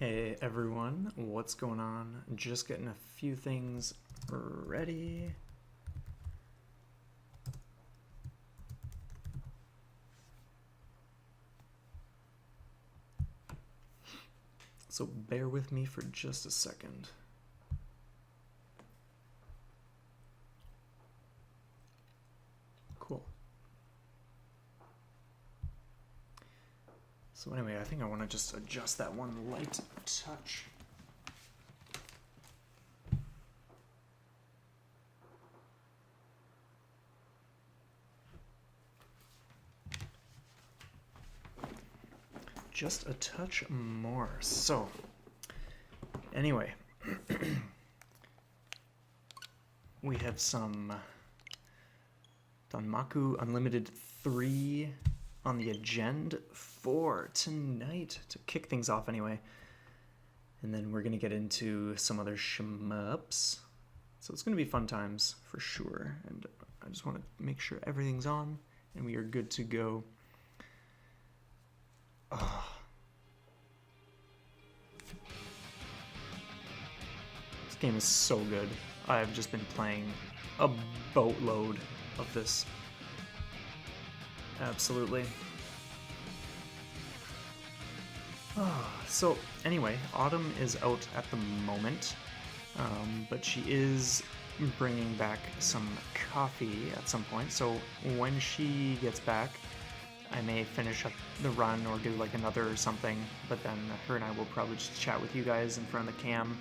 Hey everyone, what's going on? Just getting a few things ready. So bear with me for just a second. Cool. So anyway, I think I want to just adjust that one light touch. Just a touch more. So, anyway, we have some Danmaku Unlimited 3 on the agenda for tonight to kick things off anyway. And then we're going to get into some other shmups. So it's going to be fun times for sure. And I just want to make sure everything's on and we are good to go. This game is so good. I've just been playing a boatload of this. Absolutely. So anyway, Autumn is out at the moment, but she is bringing back some coffee at some point. So when she gets back, I may finish up the run or do like another or something, but then her and I will probably just chat with you guys in front of the cam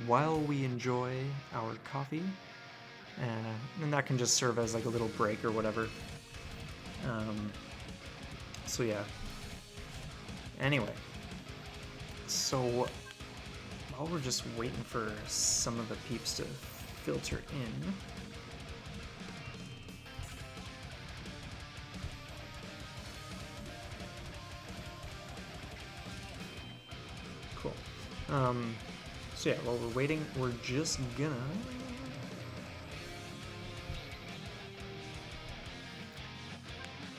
while we enjoy our coffee, and that can just serve as like a little break or whatever. So yeah. Anyway, so while we're just waiting for some of the peeps to filter in, cool. So yeah, while we're waiting, we're just gonna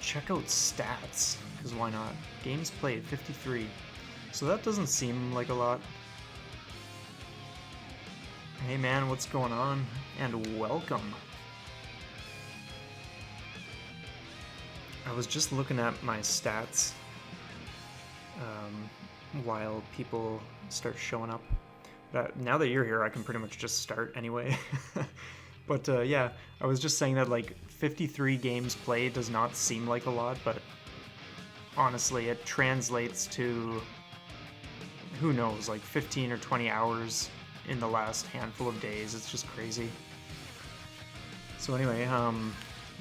check out stats, because why not? Games played, 53. So that doesn't seem like a lot. Hey man, what's going on? And welcome. I was just looking at my stats while people start showing up. But now that you're here, I can pretty much just start anyway. But yeah, I was just saying that like 53 games played does not seem like a lot, but honestly, it translates to, who knows, like 15 or 20 hours in the last handful of days. It's just crazy. So anyway,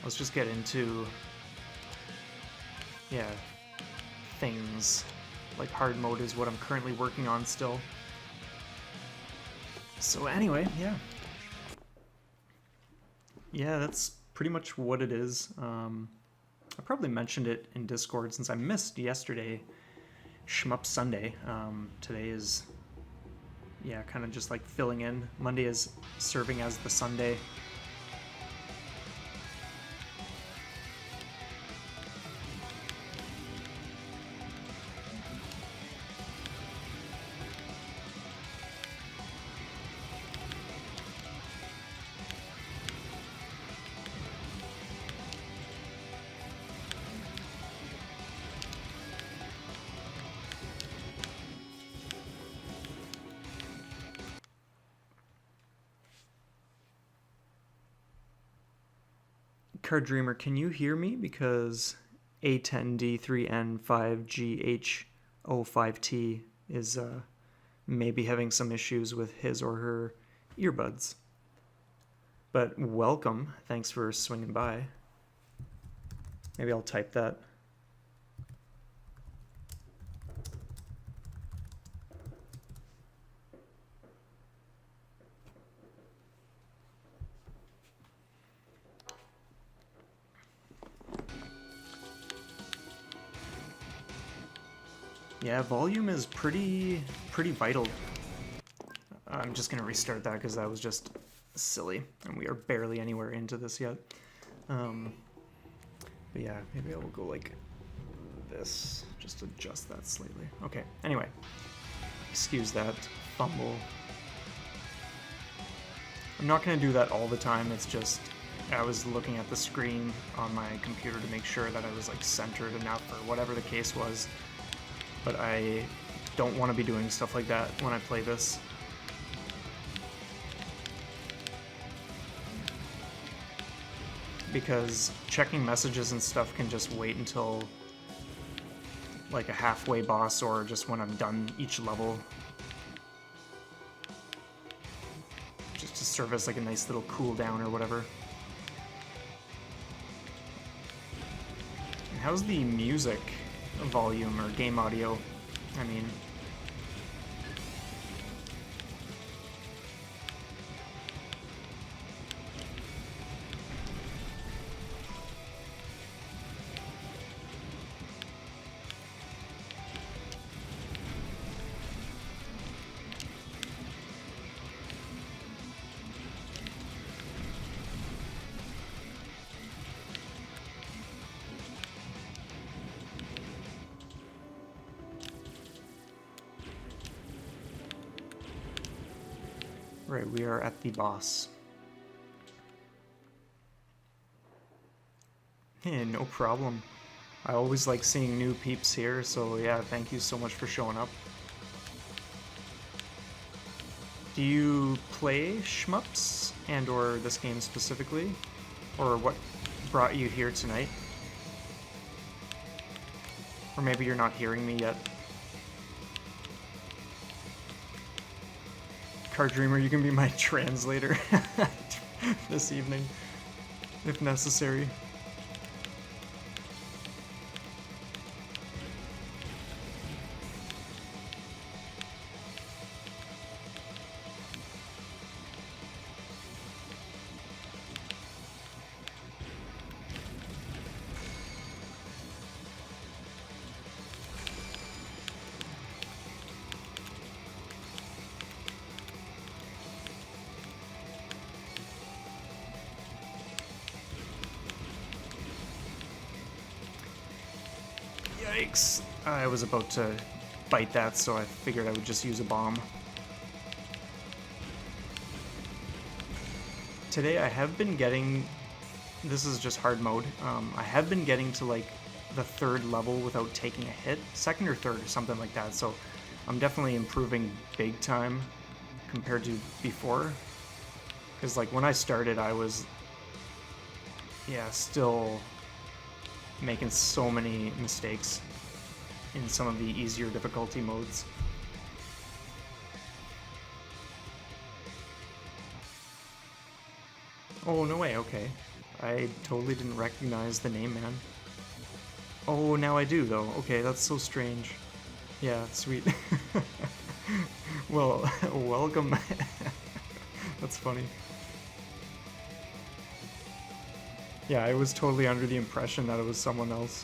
let's just get into, yeah, things. Like hard mode is what I'm currently working on still. So anyway, yeah. Yeah, that's pretty much what it is. I probably mentioned it in Discord since I missed yesterday, Shmup Sunday. Today is, yeah, kind of just like filling in. Monday is serving as the Sunday. Card Dreamer, can you hear me? Because A10D3N5GH05T is maybe having some issues with his or her earbuds. But welcome. Thanks for swinging by. Maybe I'll type that. Yeah, volume is pretty vital. I'm just gonna restart that because that was just silly, and we are barely anywhere into this yet. But yeah, maybe I will go like this, just adjust that slightly. Okay, anyway. Excuse that fumble. I'm not going to do that all the time, it's just I was looking at the screen on my computer to make sure that I was like centered enough or whatever the case was. But I don't want to be doing stuff like that when I play this. Because checking messages and stuff can just wait until like a halfway boss or just when I'm done each level. Just to serve as like a nice little cooldown or whatever. And how's the music volume or game audio? I mean... Right, we are at the boss. Hey, no problem. I always like seeing new peeps here, so yeah, thank you so much for showing up. Do you play shmups and or this game specifically? Or what brought you here tonight? Or maybe you're not hearing me yet. Card Dreamer, you can be my translator this evening, if necessary. Yikes. I was about to bite that, so I figured I would just use a bomb. Today I have been getting... This is just hard mode. I have been getting to like the 3rd level without taking a hit. 2nd or 3rd or something like that, so I'm definitely improving big time compared to before. Because like when I started I was... Yeah, still... making so many mistakes in some of the easier difficulty modes. Oh, no way, okay. I totally didn't recognize the name, man. Oh, now I do, though. Okay, that's so strange. Yeah, sweet. Well, welcome. That's funny. Yeah, I was totally under the impression that it was someone else.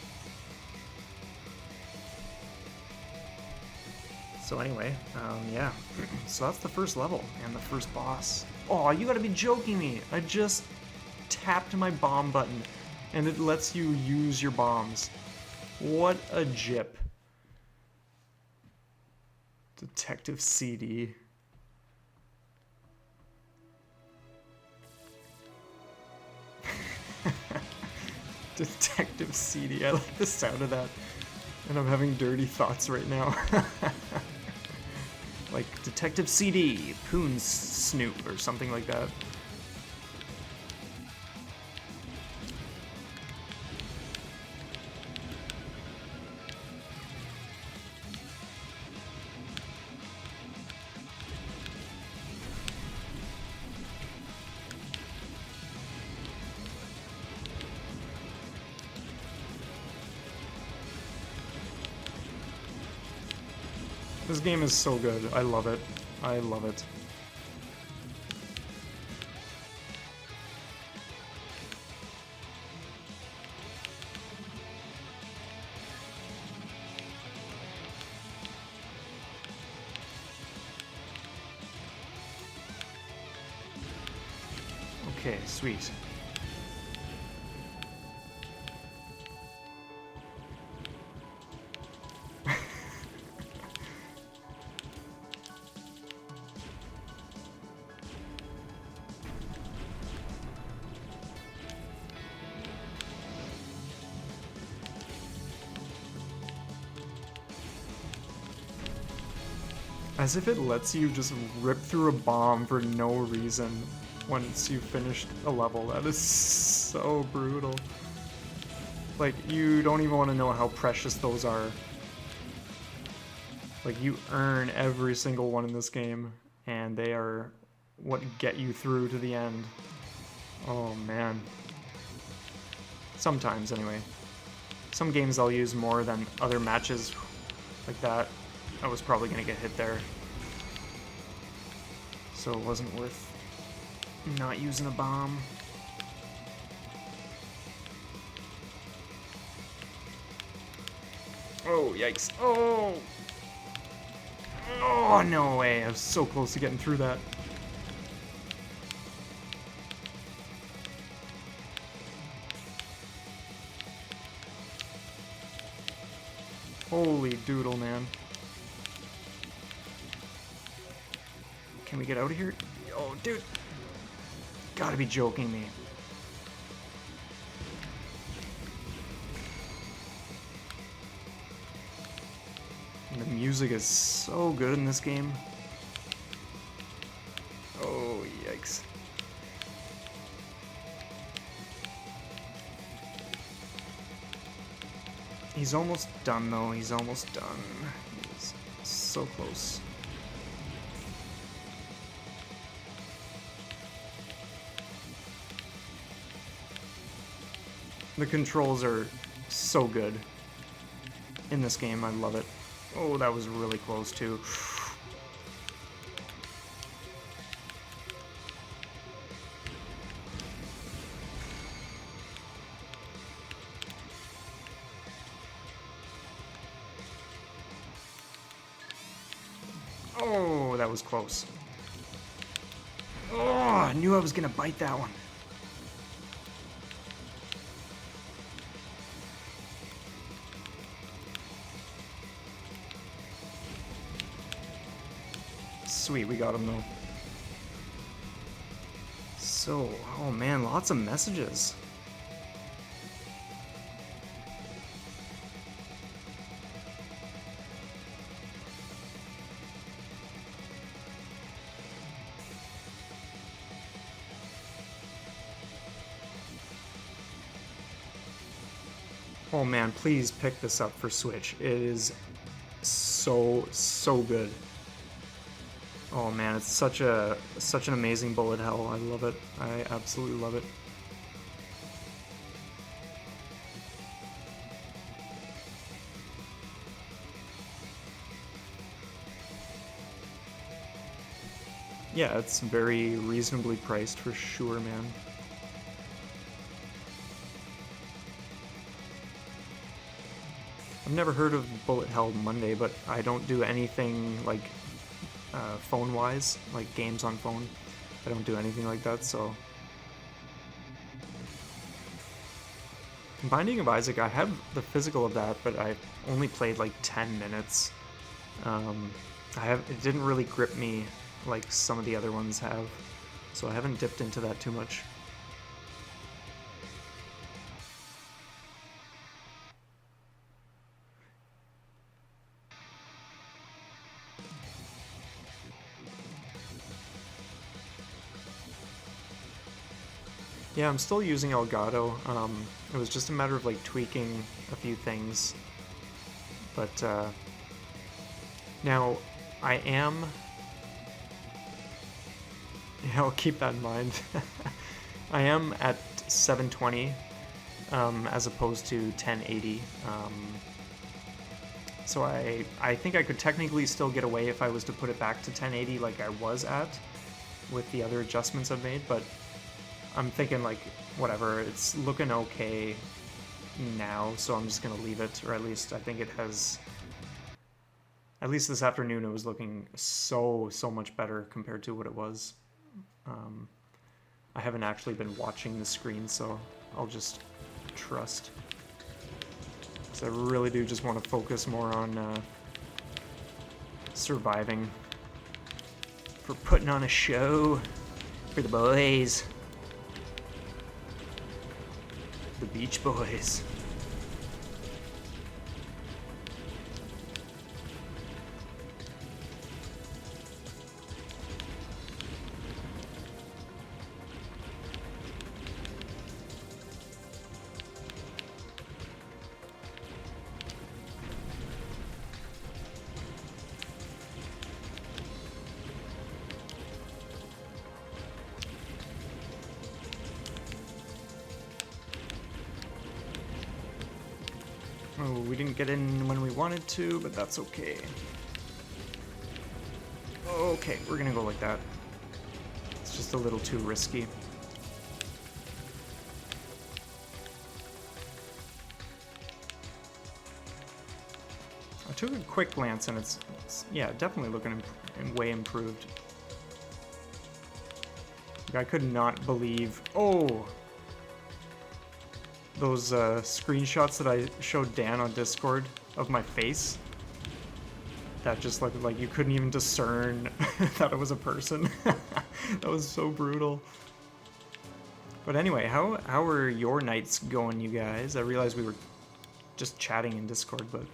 So anyway, yeah. So that's the first level and the first boss. Oh, you gotta be joking me! I just tapped my bomb button and it lets you use your bombs. What a jip. Detective CD. Detective CD. I like the sound of that. And I'm having dirty thoughts right now. Like Detective CD, Poon Snoop, or something like that. This game is so good. I love it. I love it. Okay, sweet. As if it lets you just rip through a bomb for no reason once you've finished a level. That is so brutal. Like, you don't even want to know how precious those are. Like, you earn every single one in this game, and they are what get you through to the end. Oh, man. Sometimes, anyway. Some games I'll use more than other matches like that. I was probably going to get hit there. So it wasn't worth not using a bomb. Oh, yikes. Oh! Oh, no way. I was so close to getting through that. Holy doodle, man. Can we get out of here? Oh, dude. Gotta be joking me. And the music is so good in this game. Oh, yikes. He's almost done, though. He's almost done. He's so close. The controls are so good in this game. I love it. Oh, that was really close, too. Oh, that was close. Oh, I knew I was gonna bite that one. Sweet, we got him though. So, oh man, lots of messages. Oh man, please pick this up for Switch. It is so good. Oh man, it's such an amazing bullet hell. I love it. I absolutely love it. Yeah, it's very reasonably priced for sure, man. I've never heard of Bullet Hell Monday, but I don't do anything like phone-wise, like games on phone. I don't do anything like that, so... Binding of Isaac, I have the physical of that, but I only played like 10 minutes. It didn't really grip me like some of the other ones have, so I haven't dipped into that too much. Yeah, I'm still using Elgato. It was just a matter of like tweaking a few things. But now I am... Yeah, I'll keep that in mind. I am at 720 as opposed to 1080. So I think I could technically still get away if I was to put it back to 1080 like I was at with the other adjustments I've made, but I'm thinking like, whatever, it's looking okay now, so I'm just gonna leave it, or at least I think it has... At least this afternoon it was looking so much better compared to what it was. I haven't actually been watching the screen, so I'll just trust. Because I really do just want to focus more on surviving. For putting on a show for the boys. The Beach Boys. we didn't get in when we wanted to, but that's okay. Okay, we're gonna go like that. It's just a little too risky. I took a quick glance and it's yeah, definitely looking way improved. I could not believe, oh, those screenshots that I showed Dan on Discord of my face. That just looked like you couldn't even discern that it was a person. That was so brutal. But anyway, how are your nights going, you guys? I realized we were just chatting in Discord, but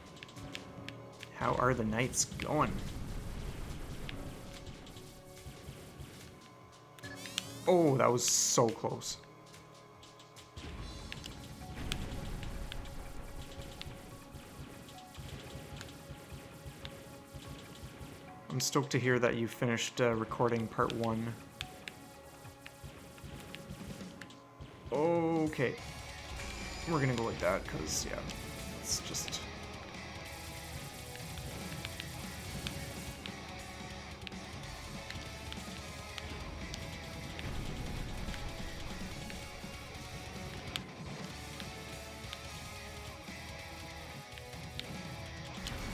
how are the nights going? Oh, that was so close. I'm stoked to hear that you finished recording part 1. Okay. We're gonna go like that, because, yeah, it's just...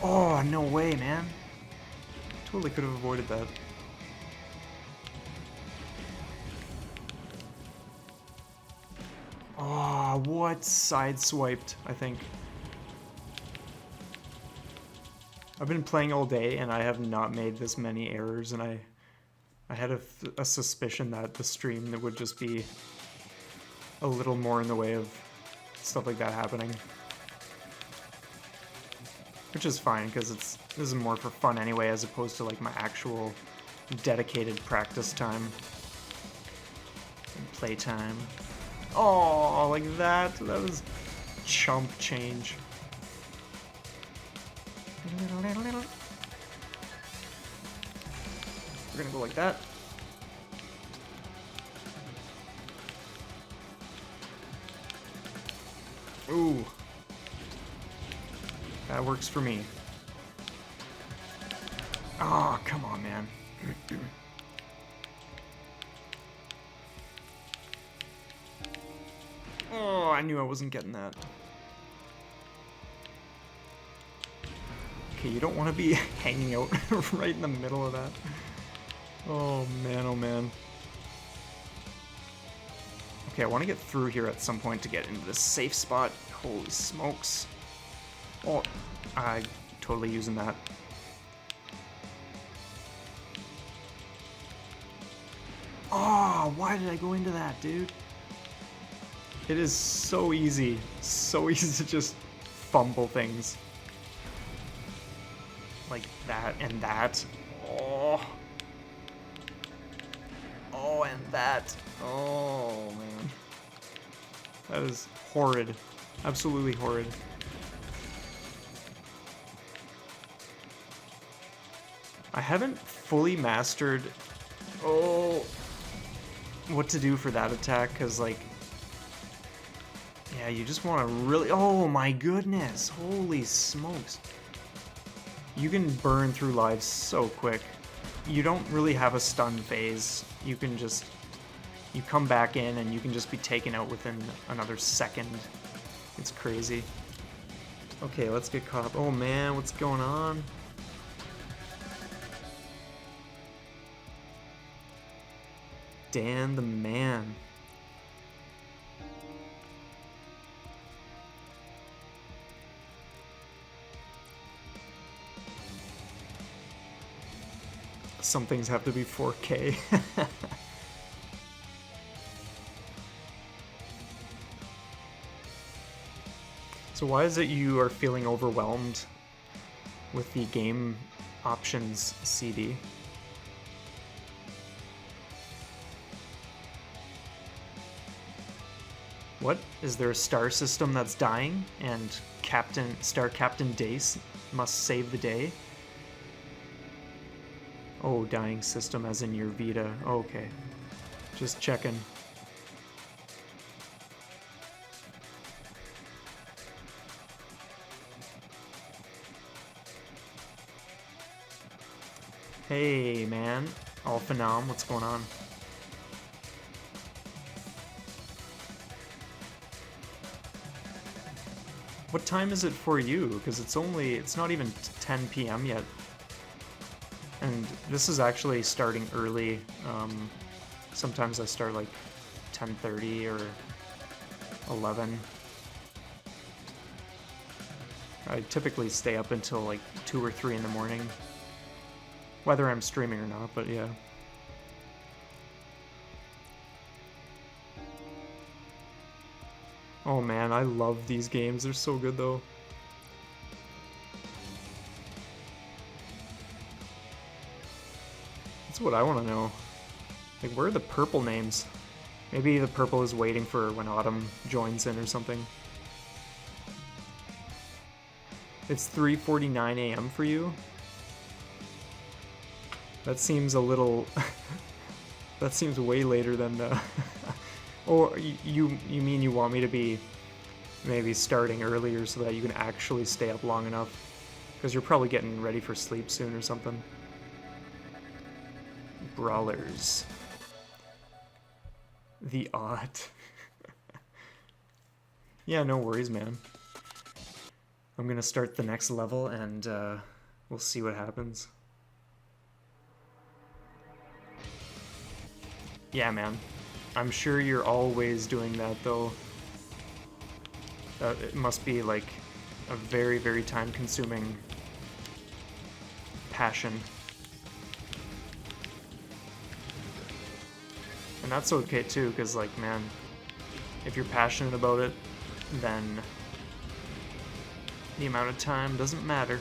Oh, no way, man. Totally could have avoided that. Oh, what? Sideswiped, I think. I've been playing all day and I have not made this many errors, and I had a suspicion that the stream that would just be a little more in the way of stuff like that happening. Which is fine, because this is more for fun anyway, as opposed to like my actual dedicated practice time. And play time. Oh, like that? That was chump change. We're gonna go like that. Ooh. That works for me. Oh, come on, man. Oh, I knew I wasn't getting that. Okay, you don't want to be hanging out right in the middle of that. Oh, man, oh, man. Okay, I want to get through here at some point to get into this safe spot. Holy smokes. Oh, I'm totally using that. Oh, why did I go into that, dude? It is so easy to just fumble things. Like that and that. Oh. Oh, and that. Oh, man. That is horrid. Absolutely horrid. I haven't fully mastered what to do for that attack, because like, yeah, you just want to really, oh my goodness, holy smokes. You can burn through lives so quick. You don't really have a stun phase. You can just, you come back in and you can just be taken out within another second. It's crazy. Okay, let's get caught up. Oh man, what's going on? Dan the man. Some things have to be 4K. So why is it you are feeling overwhelmed with the game options CD? What? Is there a star system that's dying and Star Captain Dace must save the day? Oh, dying system as in your Vita. Oh, okay. Just checking. Hey, man. All phenom, what's going on? What time is it for you? Because it's not even 10 p.m. yet. And this is actually starting early. Sometimes I start like 10:30 or 11. I typically stay up until like 2 or 3 in the morning. Whether I'm streaming or not, but yeah. Oh man, I love these games. They're so good though. That's what I want to know. Like, where are the purple names? Maybe the purple is waiting for when Autumn joins in or something. It's 3:49 a.m. for you? That seems a little... that seems way later than... Or you mean you want me to be maybe starting earlier so that you can actually stay up long enough? Because you're probably getting ready for sleep soon or something. Brawlers. The odd. Yeah, no worries, man. I'm gonna start the next level and we'll see what happens. Yeah, man. I'm sure you're always doing that, though. It must be, like, a very, very time-consuming passion. And that's okay, too, because, like, man, if you're passionate about it, then the amount of time doesn't matter.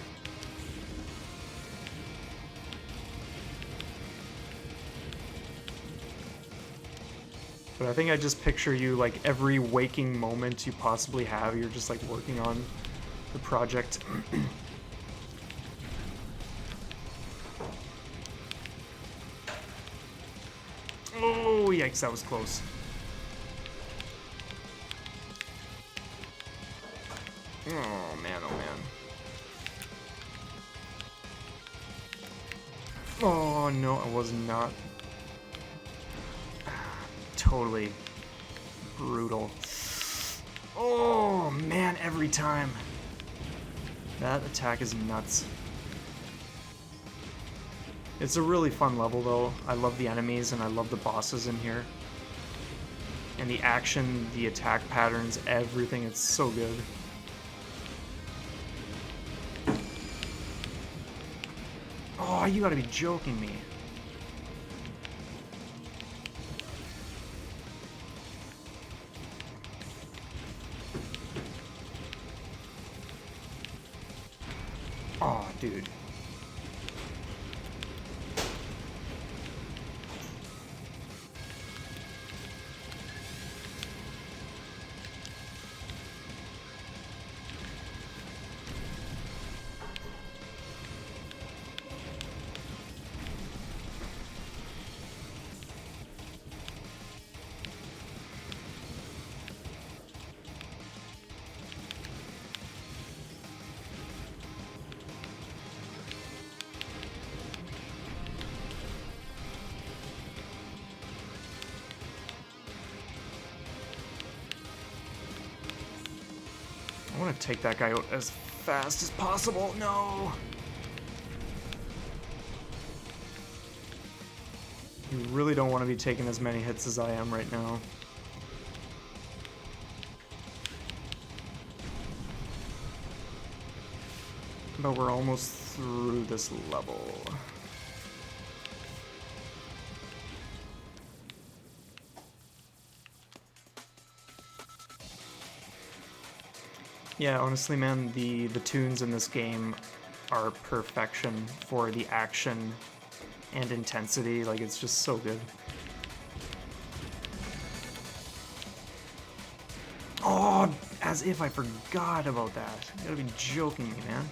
But I think I just picture you, like, every waking moment you possibly have, you're just, like, working on the project. Oh, yikes, that was close. Oh, man, oh, man. Oh, no, I was not. Totally brutal. Oh, man, every time. That attack is nuts. It's a really fun level, though. I love the enemies, and I love the bosses in here. And the action, the attack patterns, everything, it's so good. Oh, you gotta be joking me. Oh, dude. I want to take that guy out as fast as possible. No! You really don't want to be taking as many hits as I am right now. But we're almost through this level. Yeah, honestly, man, the tunes in this game are perfection for the action and intensity. Like, it's just so good. Oh, as if I forgot about that. You gotta be joking me, man.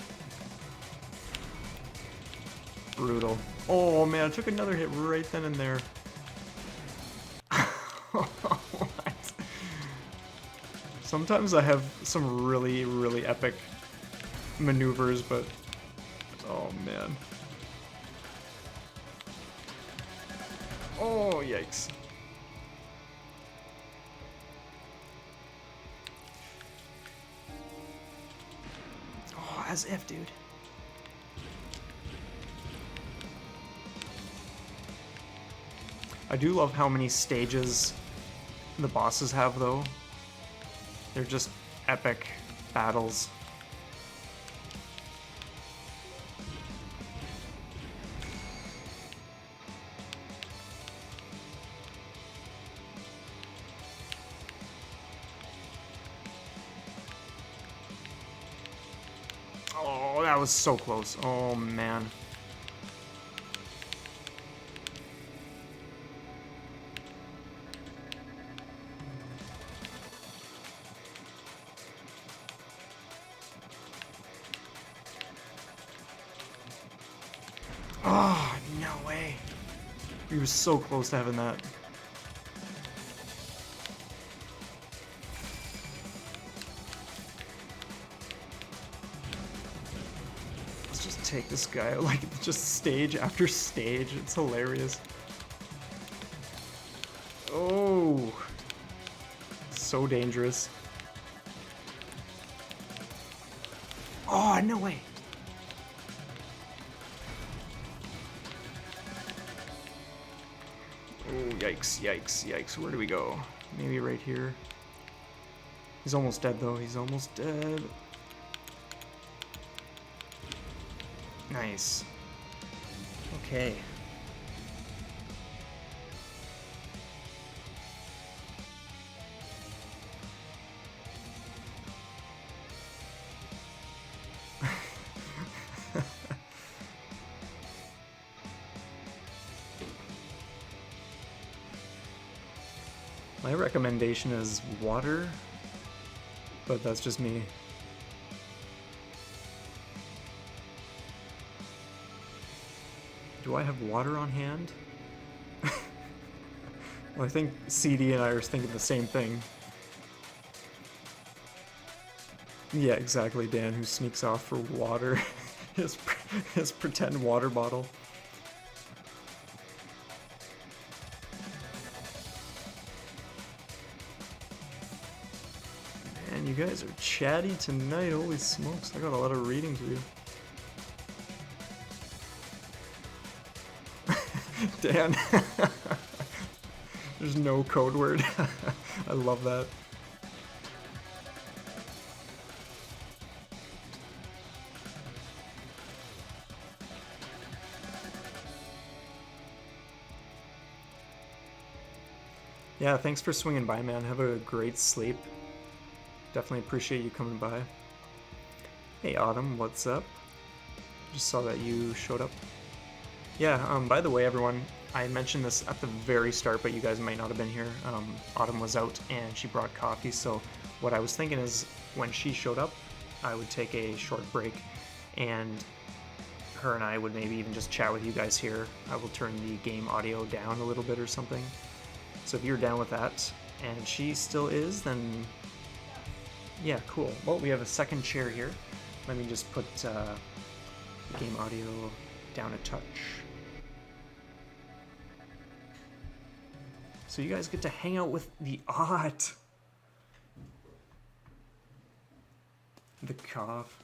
Brutal. Oh, man, I took another hit right then and there. Sometimes I have some really, really epic maneuvers, but... oh, man. Oh, yikes. Oh, as if, dude. I do love how many stages the bosses have, though. They're just epic battles. Oh, that was so close. Oh, man. Oh, no way. We were so close to having that. Let's just take this guy, like, just stage after stage. It's hilarious. Oh. So dangerous. Oh, no way. Oh, yikes, yikes, yikes. Where do we go? Maybe right here. He's almost dead, though. He's almost dead. Nice. Okay. My recommendation is water, but that's just me. Do I have water on hand? Well, I think CD and I are thinking the same thing. Yeah, exactly, Dan, who sneaks off for water. his pretend water bottle. Man, you guys are chatty tonight. Holy smokes, I got a lot of reading to do. Dan. There's no code word. I love that. Yeah, thanks for swinging by, man. Have a great sleep. Definitely appreciate you coming by. Hey, Autumn, what's up? Just saw that you showed up. Yeah, by the way, everyone, I mentioned this at the very start, but you guys might not have been here. Autumn was out and she brought coffee, so what I was thinking is when she showed up, I would take a short break and her and I would maybe even just chat with you guys here. I will turn the game audio down a little bit or something. So if you're down with that, and she still is, then yeah, cool. Well, we have a second chair here. Let me just put game audio down a touch. So you guys get to hang out with the odd. The cough.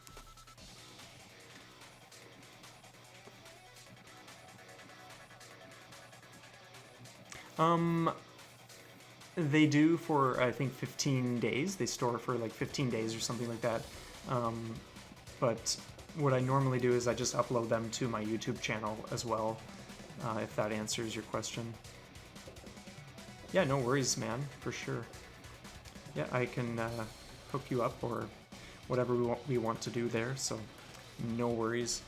They do for, I think, 15 days. They store for like 15 days or something like that. But what I normally do is I just upload them to my YouTube channel as well, if that answers your question. Yeah, no worries, man, for sure. Yeah, I can hook you up or whatever we want to do there, so no worries.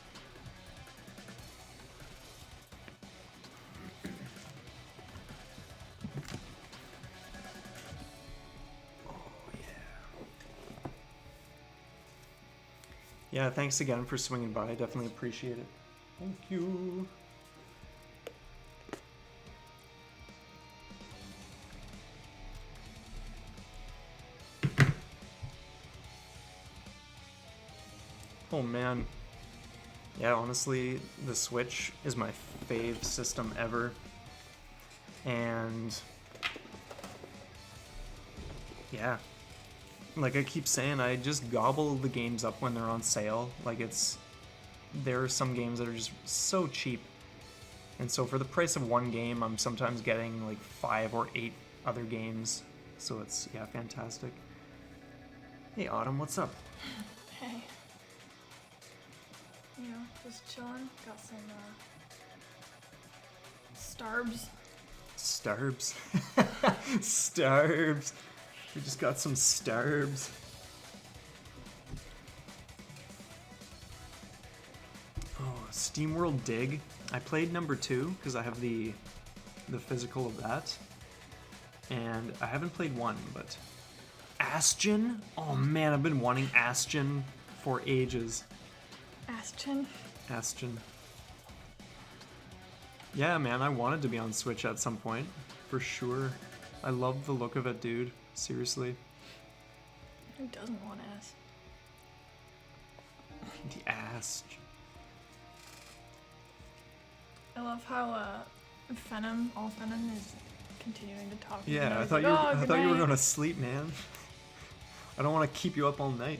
Yeah, thanks again for swinging by. I definitely appreciate it. Thank you. Oh man. Yeah, honestly, the Switch is my fave system ever. And yeah, like I keep saying, I just gobble the games up when they're on sale. Like there are some games that are just so cheap. And so for the price of one game, I'm sometimes getting like 5 or 8 other games. So it's, yeah, fantastic. Hey, Autumn, what's up? Hey. You know, just chilling. Got some, starbs. Starbs. Starbs. We just got some starbs. Oh, SteamWorld Dig. I played number 2 because I have the physical of that. And I haven't played 1, but Astion? Oh man, I've been wanting Astion for ages. Astion? Astion. Yeah, man, I wanted to be on Switch at some point, for sure. I love the look of it, dude. Seriously. Who doesn't want ass? The ass. I love how all Venom is continuing to talk. Yeah, I he's thought like, I "Oh, thought you were good night." going to sleep, man. I don't want to keep you up all night.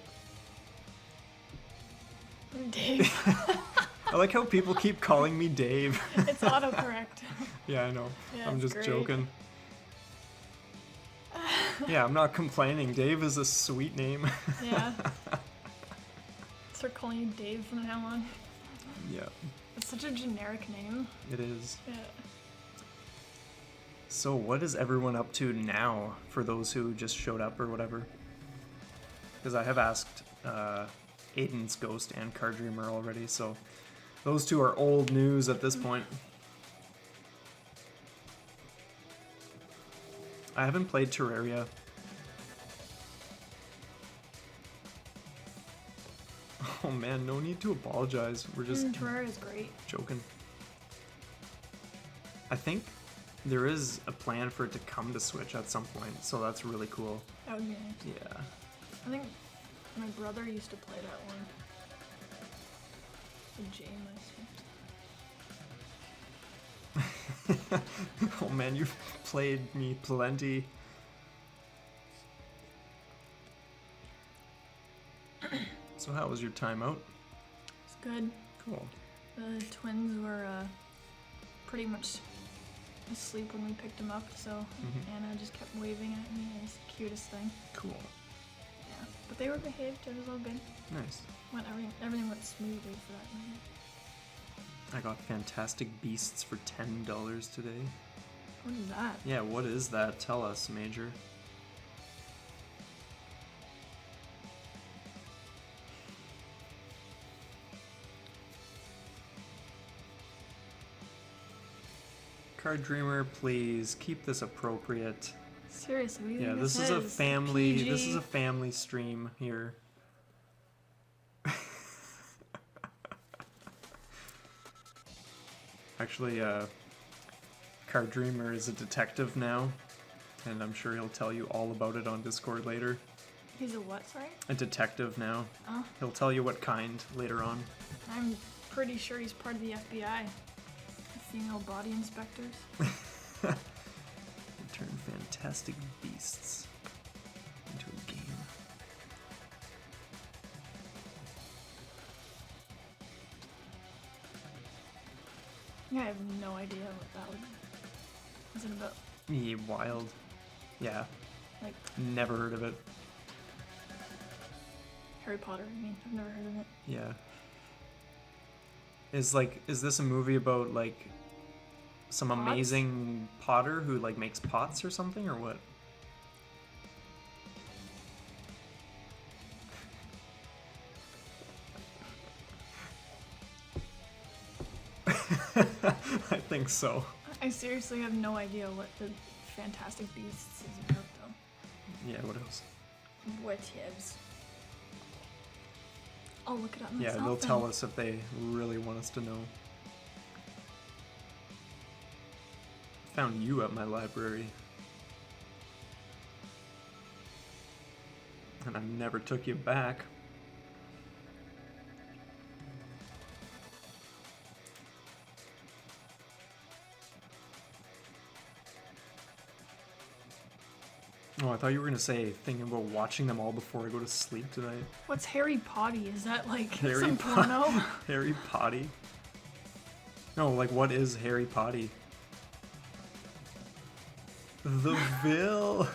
Dave. I like how people keep calling me Dave. It's autocorrect. Yeah, I know. Yeah, I'm it's just great. joking. Yeah, I'm not complaining. Dave is a sweet name. Yeah. Start calling you Dave from now on. Yeah, It's such a generic name. it is. Yeah. So what is everyone up to now, for those who just showed up or whatever? Because I have asked Aiden's Ghost and Card Dreamer already, so those two are old news at this point. I haven't played Terraria. Oh man, no need to apologize. We're just Terraria is great. joking. I think there is a plan for it to come to Switch at some point, so that's really cool. That would be nice. Yeah. I think my brother used to play that one. The J Master. Oh man, you've played me plenty. So how was your time out? It's good. Cool. The twins were pretty much asleep when we picked them up, so Anna just kept waving at me. It was the cutest thing. Cool. Yeah, but they were behaved. It was all good. Nice. Everything went smoothly for that night. I got Fantastic Beasts for $10 today. What is that? Yeah, what is that? Tell us, Major. Card Dreamer, please keep this appropriate. Seriously, what do you Yeah, think this is a is? family. PG? This is a family stream here. Actually, Card Dreamer is a detective now, and I'm sure he'll tell you all about it on Discord later. He's a what, sorry? A detective now. Oh, He'll tell you what kind later on. I'm pretty sure he's part of the FBI. The female body inspectors. Turn Fantastic Beasts into a game. Yeah, I have no idea what that would be. What's it about? Yeah, wild. Yeah, Like never heard of it. Harry Potter, I mean, I've never heard of it. Yeah. Is this a movie about like some Pots? amazing potter who like makes pots or something, or what? I think so. I seriously have no idea what the Fantastic Beasts is about, though. Yeah, what else? What is? I'll look it up Yeah, myself. they'll tell us if they really want us to know. Found you at my library. And I never took you back. Oh, I thought you were gonna say thinking about watching them all before I go to sleep tonight. What's Harry Potty? Is that like Harry some porno? Harry Potty? No, like what is Harry Potty? The Bill.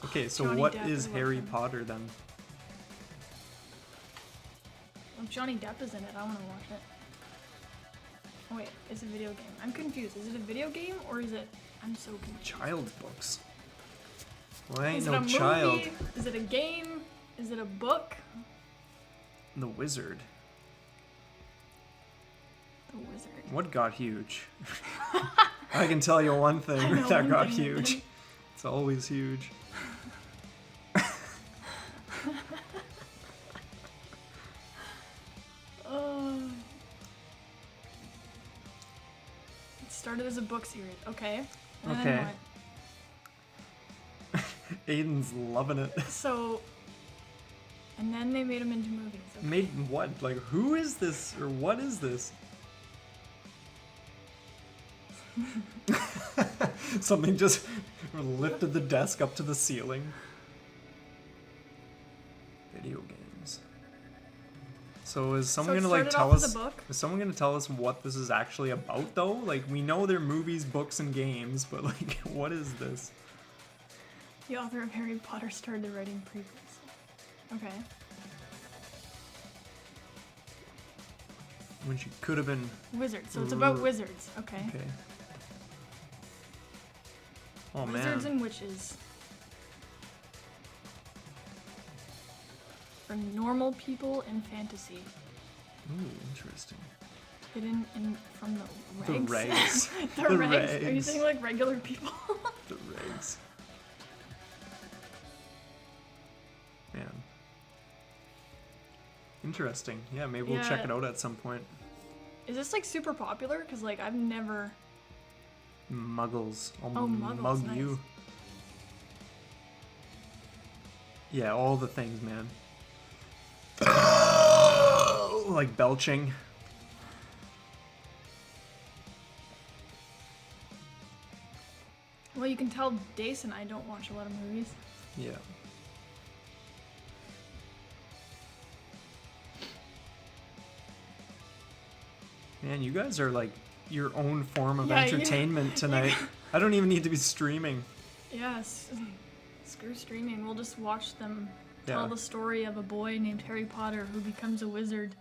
Okay, so Johnny what Depp is is Harry welcome. Potter then? Well, Johnny Depp is in it. I want to watch it. Oh, wait, it's a video game. I'm confused. Is it a video game or is it? I'm so confused. Child's books. Well, I ain't Is it no a movie? child. Is it a game? Is it a book? The Wizard. The Wizard. What got huge? I can tell you one thing I know that one got thing that huge. did. It's always huge. It started as a book series. Okay. And Okay. then what? Aiden's loving it. So, and then they made them into movies. Okay. Made what? Like, who is this? Or what is this? Something just lifted the desk up to the ceiling. Video games. So is someone So it gonna like started tell off as us? a book? Is someone gonna tell us what this is actually about though? Like we know they're movies, books, and games, but like what is this? The author of Harry Potter started writing prequels. Okay. When she could have been. Wizards. So it's about wizards. Okay. Okay. Oh Wizards man. and witches. For normal people in fantasy. Ooh, interesting. Hidden in from the The regs. regs. the The regs. Are you regs. saying like regular people? The regs. Man. Interesting. Yeah, maybe we'll check Yeah. it out at some point. Is this like super popular? Cause like I've never. Muggles. I'll Oh, Muggles, mug nice. you. Yeah, all the things, man. Like belching. Well, you can tell Dace and I don't watch a lot of movies. Yeah. Man, you guys are like your own form of Yeah, entertainment tonight. I don't even need to be streaming. Yes. Screw streaming. We'll just watch them tell Yeah. the story of a boy named Harry Potter who becomes a wizard.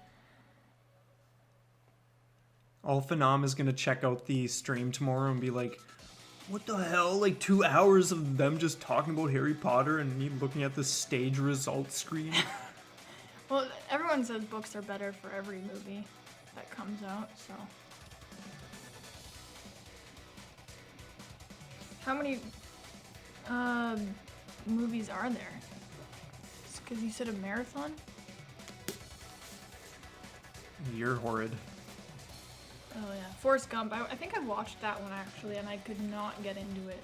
Alphanam is gonna check out the stream tomorrow and be like, what the hell? Like 2 hours of them just talking about Harry Potter and me looking at the stage results screen? Well, everyone says books are better for every movie that comes out, so. How many movies are there? Because you said a marathon? You're horrid. Oh yeah, Forrest Gump. I think I watched that one actually, and I could not get into it.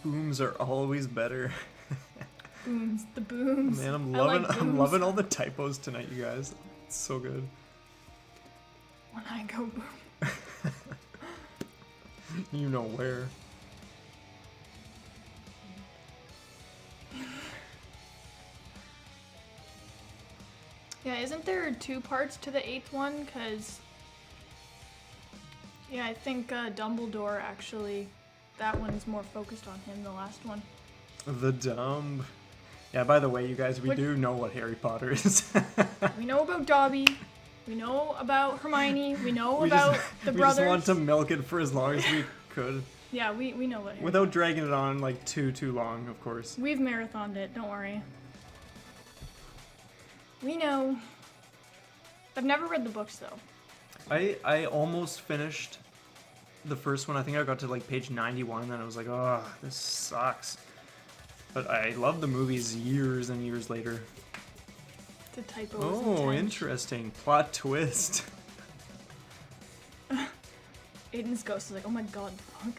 Booms are always better. Booms, the booms. Man, I'm I loving like I'm booms. loving all the typos tonight, you guys. It's so good. When I go boom. You know where. Yeah, isn't there 2 parts to the 8th one? Cause yeah, I think Dumbledore actually, that one's more focused on him. The last one. The dumb. Yeah, by the way, you guys, we What- do know what Harry Potter is. We know about Dobby. We know about Hermione. We know we about just, the we brothers. just want to milk it for as long as we could. Yeah, we know what. Harry Without dragging it on like too long, of course. We've marathoned it, don't worry. We know. I've never read the books though. I almost finished the first one. I think I got to like page 91 and then I was like, oh, this sucks. But I love the movies years and years later. The typo is Oh, intense. interesting. Plot twist. Aiden's ghost is like, oh my god, fuck.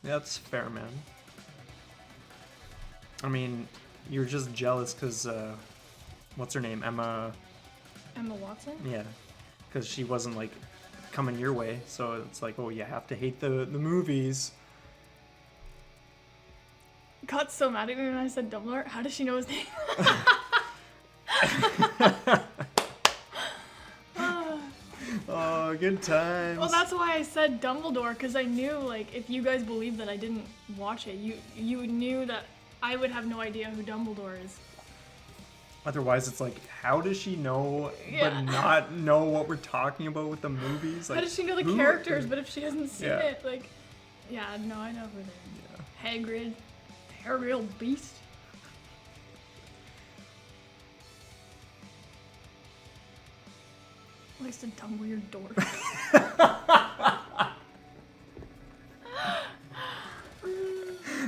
That's fair, man. I mean, you're just jealous because what's her name? Emma Watson? Yeah. Because she wasn't like coming your way. So it's like, oh, you have to hate the movies. Got so mad at me when I said Dumbledore. How does she know his name? Oh, good times. Well, that's why I said Dumbledore, because I knew, like, if you guys believed that I didn't watch it, you knew that I would have no idea who Dumbledore is. Otherwise, it's like, how does she know Yeah. but not know what we're talking about with the movies? Like, How does she know the who- characters, but if she hasn't seen Yeah. it, like, yeah, no, I know who they are. Hagrid, the aerial beast. Likes to tumble your door.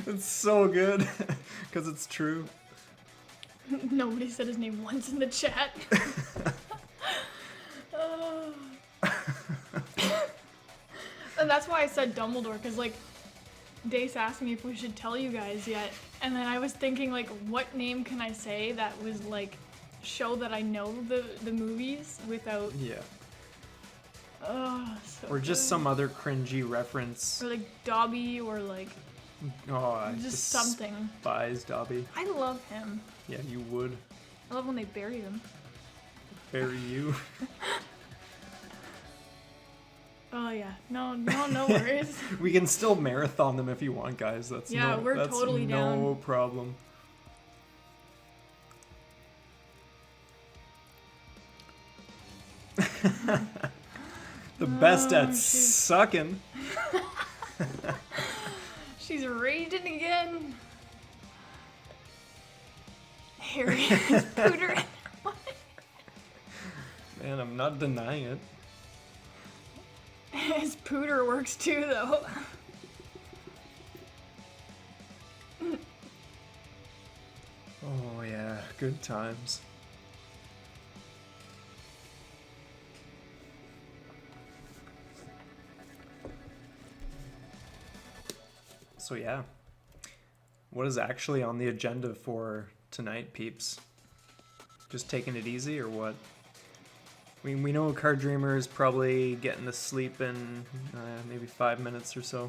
It's so good because it's true. Nobody said his name once in the chat. And that's why I said Dumbledore, because, like, Dace asked me if we should tell you guys yet, and then I was thinking, like, what name can I say that was, like, show that I know the movies without... Yeah. Oh, so Or just good. some other cringy reference. Or, like, Dobby, or, like, Oh, I just something. despise Dobby. I love him. Yeah, you would. I love when they bury him. Bury you. Oh, yeah. No worries. We can still marathon them if you want, guys. That's Yeah, we're that's totally no down. problem. The best at she's- sucking. She's raging again. Harry is Pooter. Man, I'm not denying it. His Pooter works too, though. Oh yeah, good times. So yeah, what is actually on the agenda for tonight, peeps? Just taking it easy or what? We know Card Dreamer is probably getting to sleep in maybe 5 minutes or so.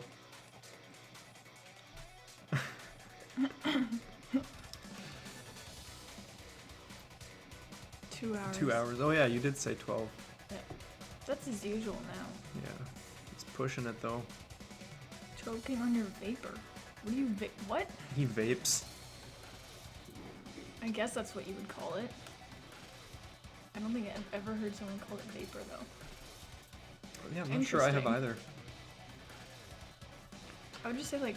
2 hours. 2 hours. Oh yeah, you did say 12. Yeah. That's as usual now. Yeah, he's pushing it though. Choking on your vapor. What do you what? He vapes. I guess that's what you would call it. I don't think I've ever heard someone call it vapor, though. Yeah, I'm not sure I have Interesting. either. I would just say, like...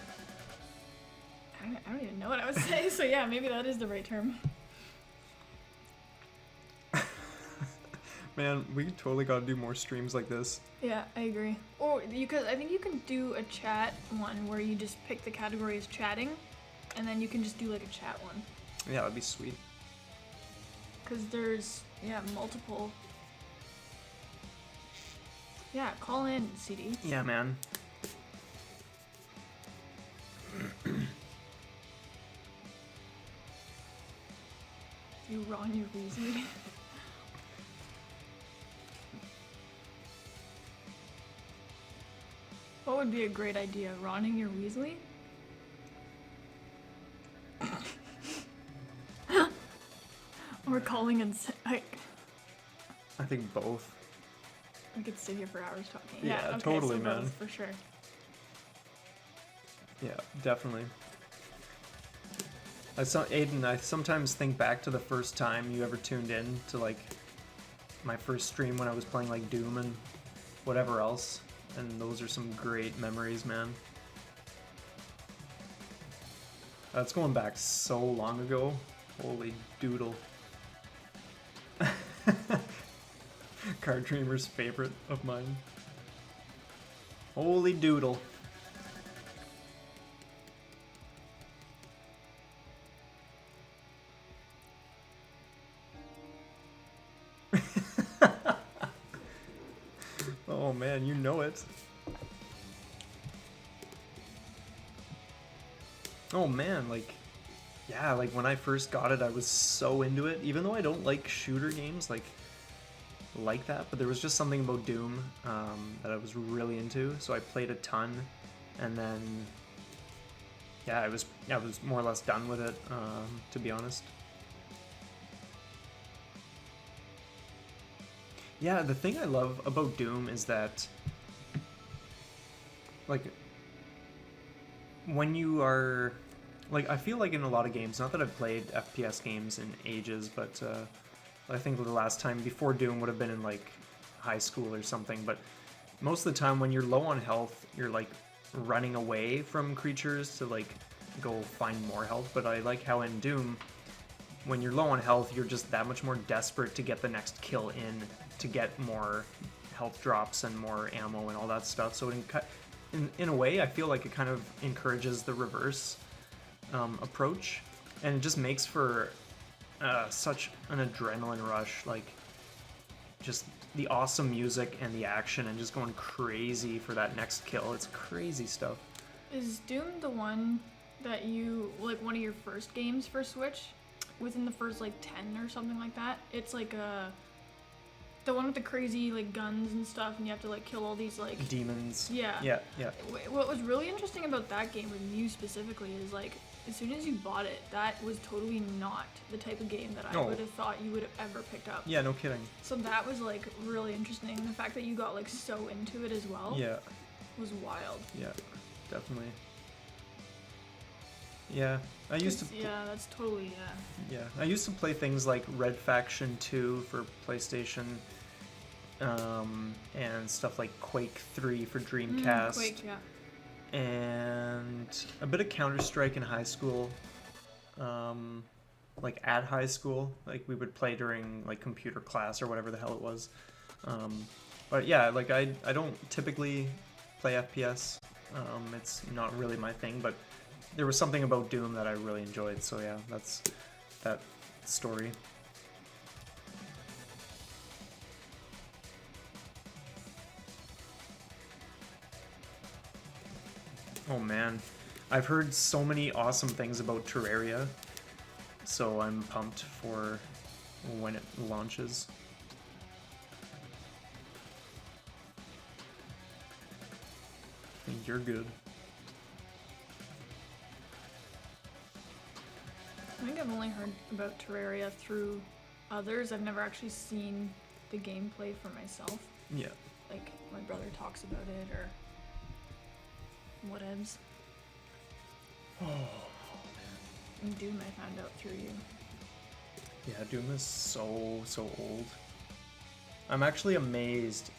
I don't even know what I would say, so yeah, maybe that is the right term. Man, we totally gotta do more streams like this. Yeah, I agree. Or I think you can do a chat one where you just pick the category as chatting, and then you can just do like a chat one. Yeah, that'd be sweet. Because there's, multiple. Yeah, call in, CD. Yeah, man. You Ron, your Weasley. What would be a great idea? Ronning your Weasley? Or calling in I think both. could sit here for hours talking. Yeah, okay, totally, so man. both, for sure. Yeah, definitely. Aiden, I sometimes think back to the first time you ever tuned in to like my first stream when I was playing like Doom and whatever else, and those are some great memories, man. That's going back so long ago. Holy doodle. Card Dreamer's favorite of mine. Holy doodle. Oh man, you know it. Oh man, like yeah, like when I first got it, I was so into it. Even though I don't like shooter games like that, but there was just something about Doom that I was really into. So I played a ton, and then yeah, I was more or less done with it, to be honest. Yeah, the thing I love about Doom is that, like, when you are, like, I feel like in a lot of games, not that I've played FPS games in ages, but I think the last time before Doom would have been in, like, high school or something, but most of the time when you're low on health, you're, like, running away from creatures to, like, go find more health. But I like how in Doom, when you're low on health, you're just that much more desperate to get the next kill in, to get more health drops and more ammo and all that stuff. So in a way, I feel like it kind of encourages the reverse approach, and it just makes for such an adrenaline rush, like just the awesome music and the action and just going crazy for that next kill. It's crazy stuff. Is Doom the one that you, like, one of your first games for Switch? Within the first, like, 10 or something like that? It's like the one with the crazy, like, guns and stuff, and you have to, like, kill all these, like... demons. Yeah. Yeah, yeah. What was really interesting about that game, with you specifically, is, like, as soon as you bought it, that was totally not the type of game that I would have thought you would have ever picked up. Yeah, no kidding. So that was, like, really interesting. The fact that you got, like, so into it as well was wild. Yeah, definitely. Yeah, I used to... Yeah, that's totally, Yeah, I used to play things like Red Faction 2 for PlayStation, and stuff like Quake 3 for Dreamcast. Quake, yeah. And a bit of Counter-Strike in high school. Like at high school, like we would play during like computer class or whatever the hell it was. But yeah, like I don't typically play FPS. It's not really my thing, but there was something about Doom that I really enjoyed. So yeah, that's that story. Oh man, I've heard so many awesome things about Terraria, so I'm pumped for when it launches. I think you're good. I think I've only heard about Terraria through others. I've never actually seen the gameplay for myself. Yeah. Like, my brother talks about it, or whatevs. Oh, And Doom I found out through you. yeah, Doom is so old. I'm actually amazed.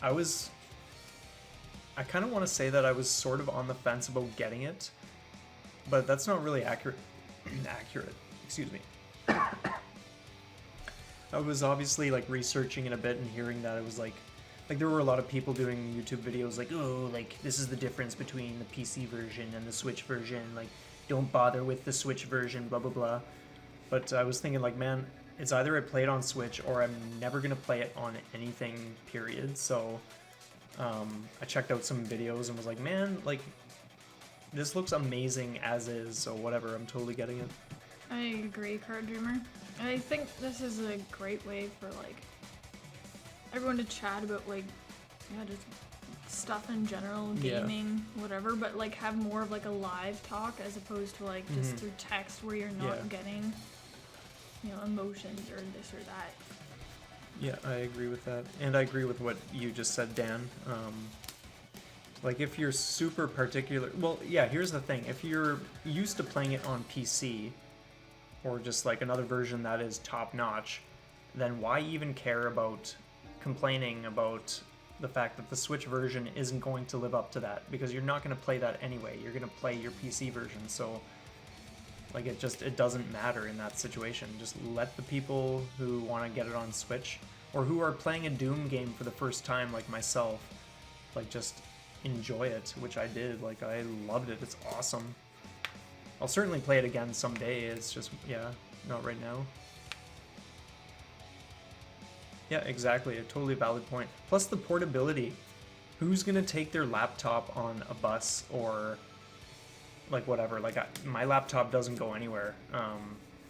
I kind of want to say that I was sort of on the fence about getting it, but that's not really accurate. Excuse me. I was obviously like researching it a bit and hearing that it was like there were a lot of people doing YouTube videos like, oh, like this is the difference between the PC version and the Switch version, like don't bother with the Switch version, blah blah blah. But I was thinking like, man, it's either I play it on Switch or I'm never gonna play it on anything, period. So I checked out some videos and was like, man, like this looks amazing as is, so whatever, I'm totally getting it. I agree, Card Dreamer. I think this is a great way for, like, everyone to chat about, like, yeah, just stuff in general, gaming, whatever, but, like, have more of, like, a live talk as opposed to, like, just through text where you're not getting, you know, emotions or this or that. Yeah, I agree with that. And I agree with what you just said, Dan. Like, if you're super particular... Well, yeah, here's the thing. If you're used to playing it on PC, or just, like, another version that is top-notch, then why even care about complaining about the fact that the Switch version isn't going to live up to that? Because you're not going to play that anyway. You're going to play your PC version, so... Like, it doesn't matter in that situation. Just let the people who want to get it on Switch, or who are playing a Doom game for the first time, like myself, like, just enjoy it, which I did. Like, I loved it. It's awesome. I'll certainly play it again someday. It's just, yeah, not right now. Yeah, exactly. A totally valid point. Plus the portability. Who's going to take their laptop on a bus or like whatever. Like my laptop doesn't go anywhere.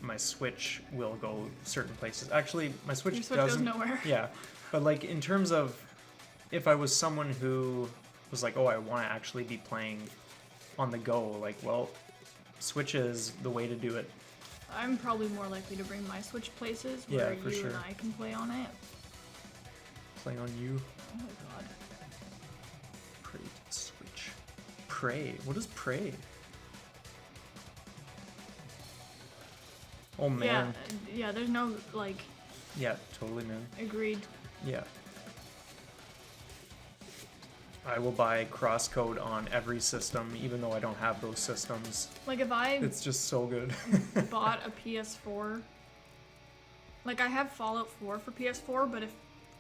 My Switch will go certain places. Actually, my Switch, Your Switch doesn't. goes nowhere. Yeah, but like in terms of, if I was someone who was like, oh, I want to actually be playing on the go, like, well, Switch is the way to do it. I'm probably more likely to bring my Switch places Yeah, where for you sure. and I can play on it. Playing on you. Oh my god. Pray to Switch. Pray. What is pray? Oh man. Yeah, there's no, like, Yeah, totally, man. agreed. Yeah. I will buy crosscode on every system, even though I don't have those systems. Like, if I It's just so good. bought a PS4, like, I have Fallout 4 for PS4, but if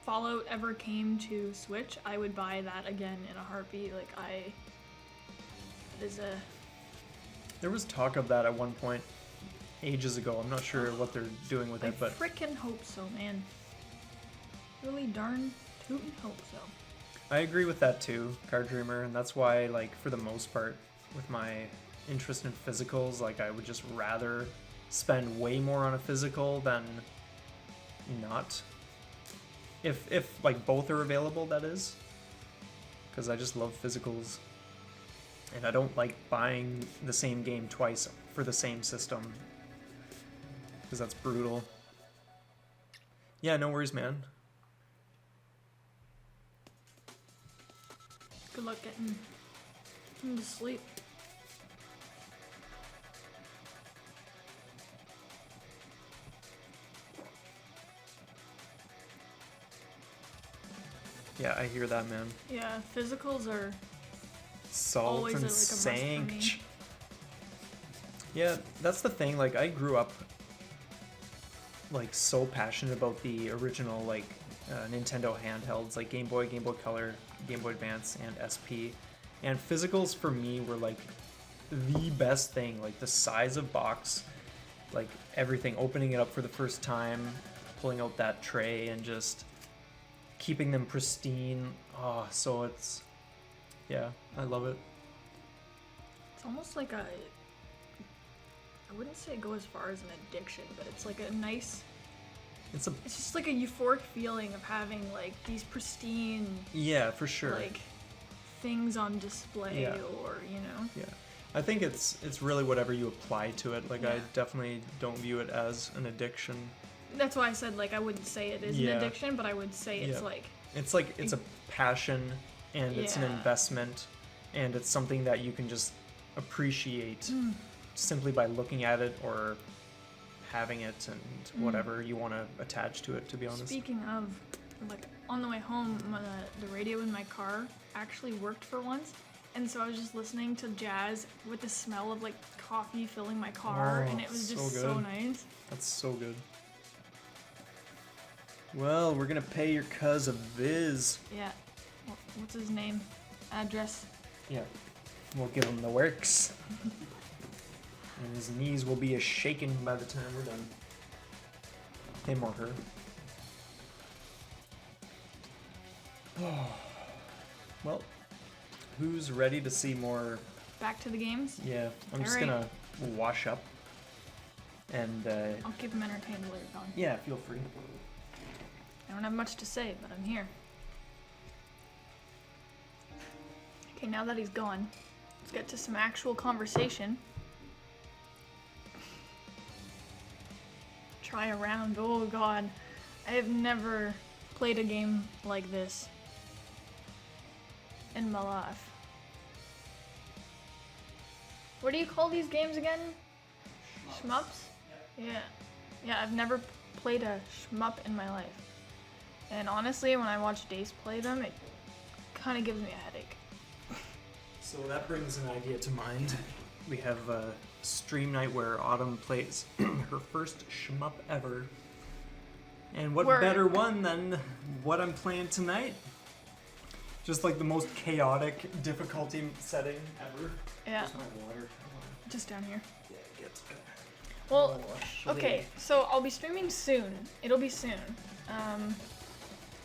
Fallout ever came to Switch, I would buy that again in a heartbeat. Like, it is a... There was talk of that at one point, ages ago. I'm not sure what they're doing with I it, but frickin' hope so, man. Really darn tootin' hope so. I agree with that too, Card Dreamer, and that's why, like, for the most part, with my interest in physicals, like, I would just rather spend way more on a physical than not. If like both are available, that is, because I just love physicals, and I don't like buying the same game twice for the same system, because that's brutal. Yeah, no worries, man. Good luck getting him to sleep. Yeah, I hear that, man. Yeah, physicals are Salt always and like a must for me. sank. Yeah, that's the thing. Like, I grew up like so passionate about the original like Nintendo handhelds, like Game Boy, Game Boy Color, Game Boy Advance, and SP. And physicals for me were like the best thing. Like the size of box, like everything. Opening it up for the first time, pulling out that tray, and just keeping them pristine. Oh, so it's, yeah, I love it. It's almost like a, I wouldn't say go as far as an addiction, but it's like a nice, It's just like a euphoric feeling of having like these pristine, yeah, for sure. like things on display, Yeah. or, you know. Yeah, I think it's really whatever you apply to it. Like, I Yeah. definitely don't view it as an addiction. That's why I said, like, I wouldn't say it is Yeah. an addiction, but I would say it's Yeah. like, It's like it's a passion, and it's an Yeah. investment, and it's something that you can just appreciate simply by looking at it or having it and whatever you want to attach to it, to be honest. speaking of, like, on the way home, the radio in my car actually worked for once, and so I was just listening to jazz with the smell of, like, coffee filling my car, Oh, and it was so just so good. nice. That's so good. Well, we're gonna pay your cuz a viz. Yeah. What's his name? Address? Yeah, we'll give him the works. And his knees will be a shaking by the time we're done. Him or her. Well, who's ready to see more? Back to the games? Yeah, I'm just Alright. gonna wash up. And I'll keep him entertained while you're gone. yeah, feel free. I don't have much to say, but I'm here. Okay, now that he's gone, let's get to some actual conversation. Try a round. Oh god. I have never played a game like this in my life. What do you call these games again? Shmups? Yeah. Yeah, I've never played a shmup in my life. And honestly, when I watch Dace play them, it kind of gives me a headache. So that brings an idea to mind. We have a stream night where Autumn plays her first shmup ever. And what Word. better one than what I'm playing tonight? Just like the most chaotic difficulty setting ever. Yeah, Where's my water? just down here. Yeah, get Well, Oh, okay, so I'll be streaming soon. It'll be soon.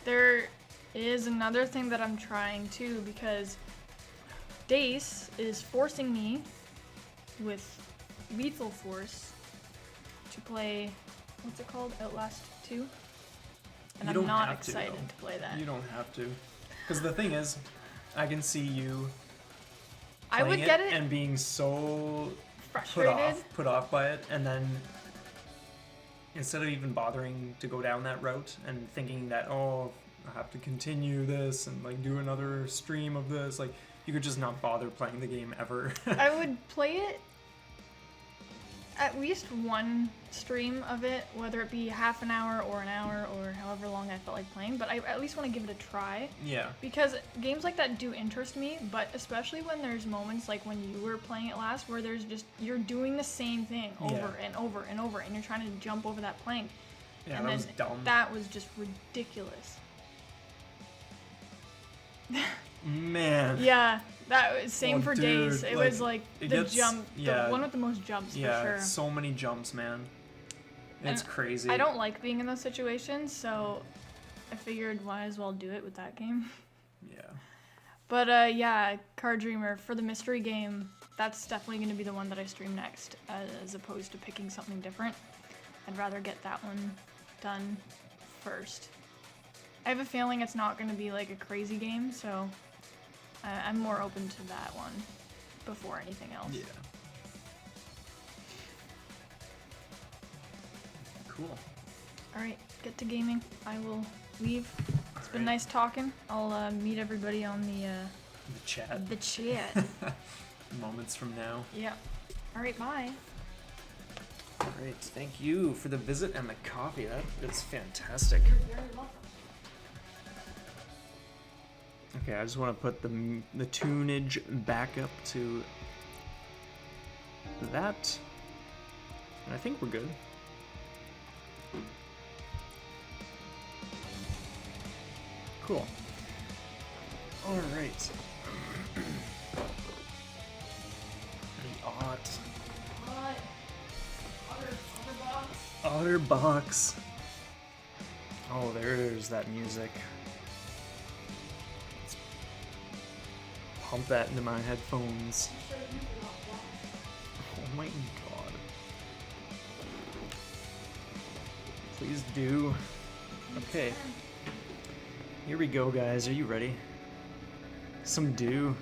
There is another thing that I'm trying too, because Dace is forcing me with Lethal Force to play, what's it called? Outlast 2? And I'm not excited to play that. You don't have to. Because the thing is, I can see you I would get it and being so frustrated. put off by it, and then instead of even bothering to go down that route and thinking that, oh, I have to continue this and like do another stream of this, like you could just not bother playing the game ever. I would play it at least one stream of it, whether it be half an hour or an hour or however long I felt like playing, but I at least want to give it a try. Yeah. Because games like that do interest me, but especially when there's moments like when you were playing it last where there's just, you're doing the same thing over and over and over and you're trying to jump over that plank. Yeah, and that was dumb. That was just ridiculous. Man. Yeah. That was same for dude, Dace. It was like the jump, the one with the most jumps for sure. Yeah, so many jumps, man. It's crazy. I don't like being in those situations, so I figured might as well do it with that game. Yeah. But yeah, Card Dreamer, for the mystery game, that's definitely going to be the one that I stream next, as opposed to picking something different. I'd rather get that one done first. I have a feeling it's not going to be like a crazy game, so I'm more open to that one before anything else. Yeah. Cool. Alright, get to gaming. I will leave. It's been nice talking. I'll meet everybody on the chat. The chat. Moments from now. Yeah. Alright, bye. Great. Thank you for the visit and the coffee. That's fantastic. You're very welcome. Okay, I just want to put the tunage back up to that, and I think we're good. Cool. All right. The Otterbox. Oh, there's that music. Pump that into my headphones. Oh my god. Please do. Okay. Here we go, guys. Are you ready? Some dew.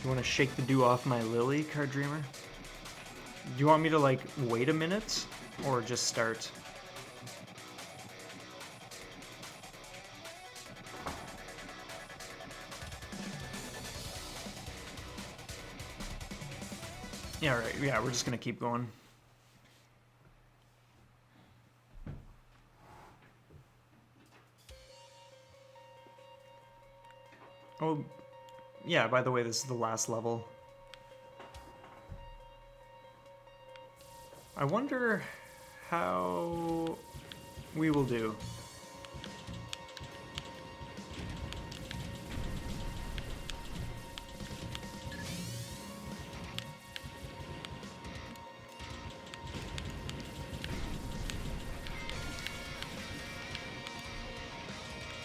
You want to shake the dew off my lily, Card Dreamer? Do you want me to, like, wait a minute? Or just start? Yeah, right. Yeah, we're just gonna keep going. Oh, yeah, by the way, this is the last level. I wonder how we will do.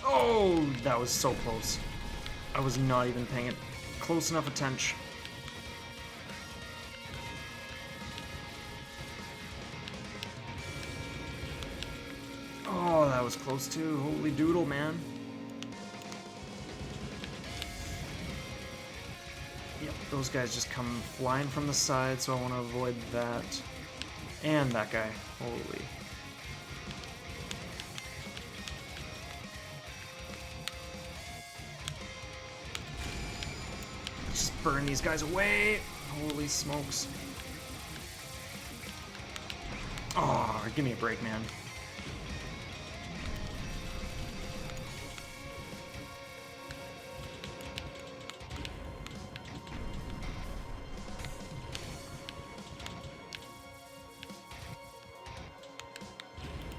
Oh, that was so close. I was not even paying it close enough attention. Oh, that was close too. Holy doodle, man. Yep, those guys just come flying from the side, so I want to avoid that. And that guy. Holy. Just burn these guys away. Holy smokes. Oh, give me a break, man.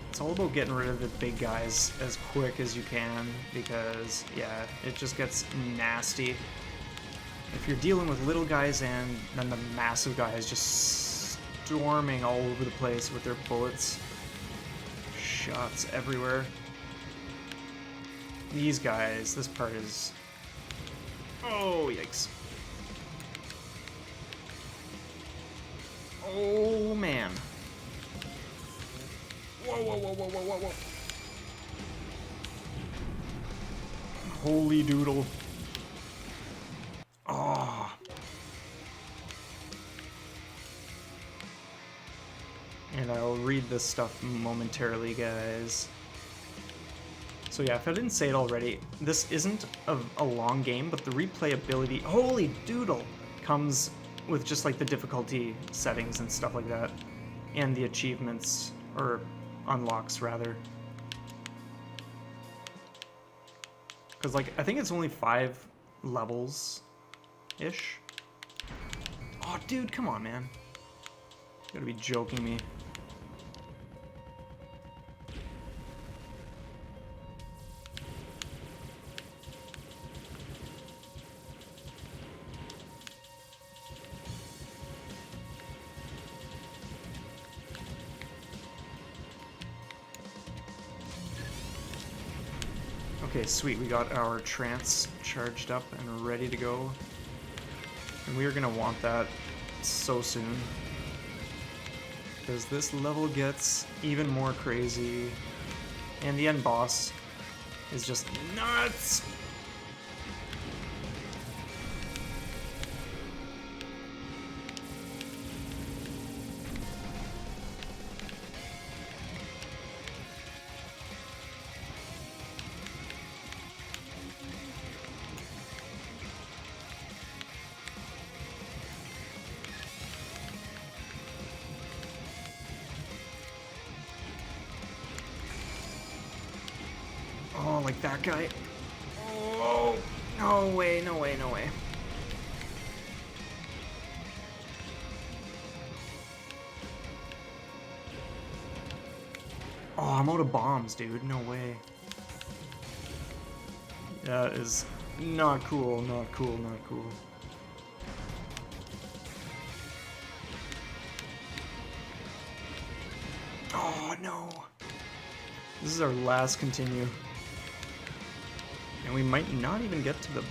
It's all about getting rid of the big guys as quick as you can, because, yeah, it just gets nasty. If you're dealing with little guys and then the massive guys just storming all over the place with their bullets, shots everywhere. These guys, this part is... Oh, yikes. Oh, man. Whoa, whoa, whoa, whoa, whoa, whoa, whoa. Holy doodle. Oh. And I'll read this stuff momentarily, guys. So yeah, if I didn't say it already, this isn't a long game, but the replayability, holy doodle, comes with just like the difficulty settings and stuff like that. And the achievements, or unlocks rather. Because like, I think it's only 5 levels-ish. Oh dude, come on, man. You gotta be joking me. Okay, sweet, we got our trance charged up and ready to go. And we are gonna want that so soon. Because this level gets even more crazy. And the end boss is just nuts! Oh, like that guy. Oh, no way, no way, no way. Oh, I'm out of bombs, dude. No way. That is not cool, not cool, not cool. Oh, no. This is our last continue. And we might not even get to the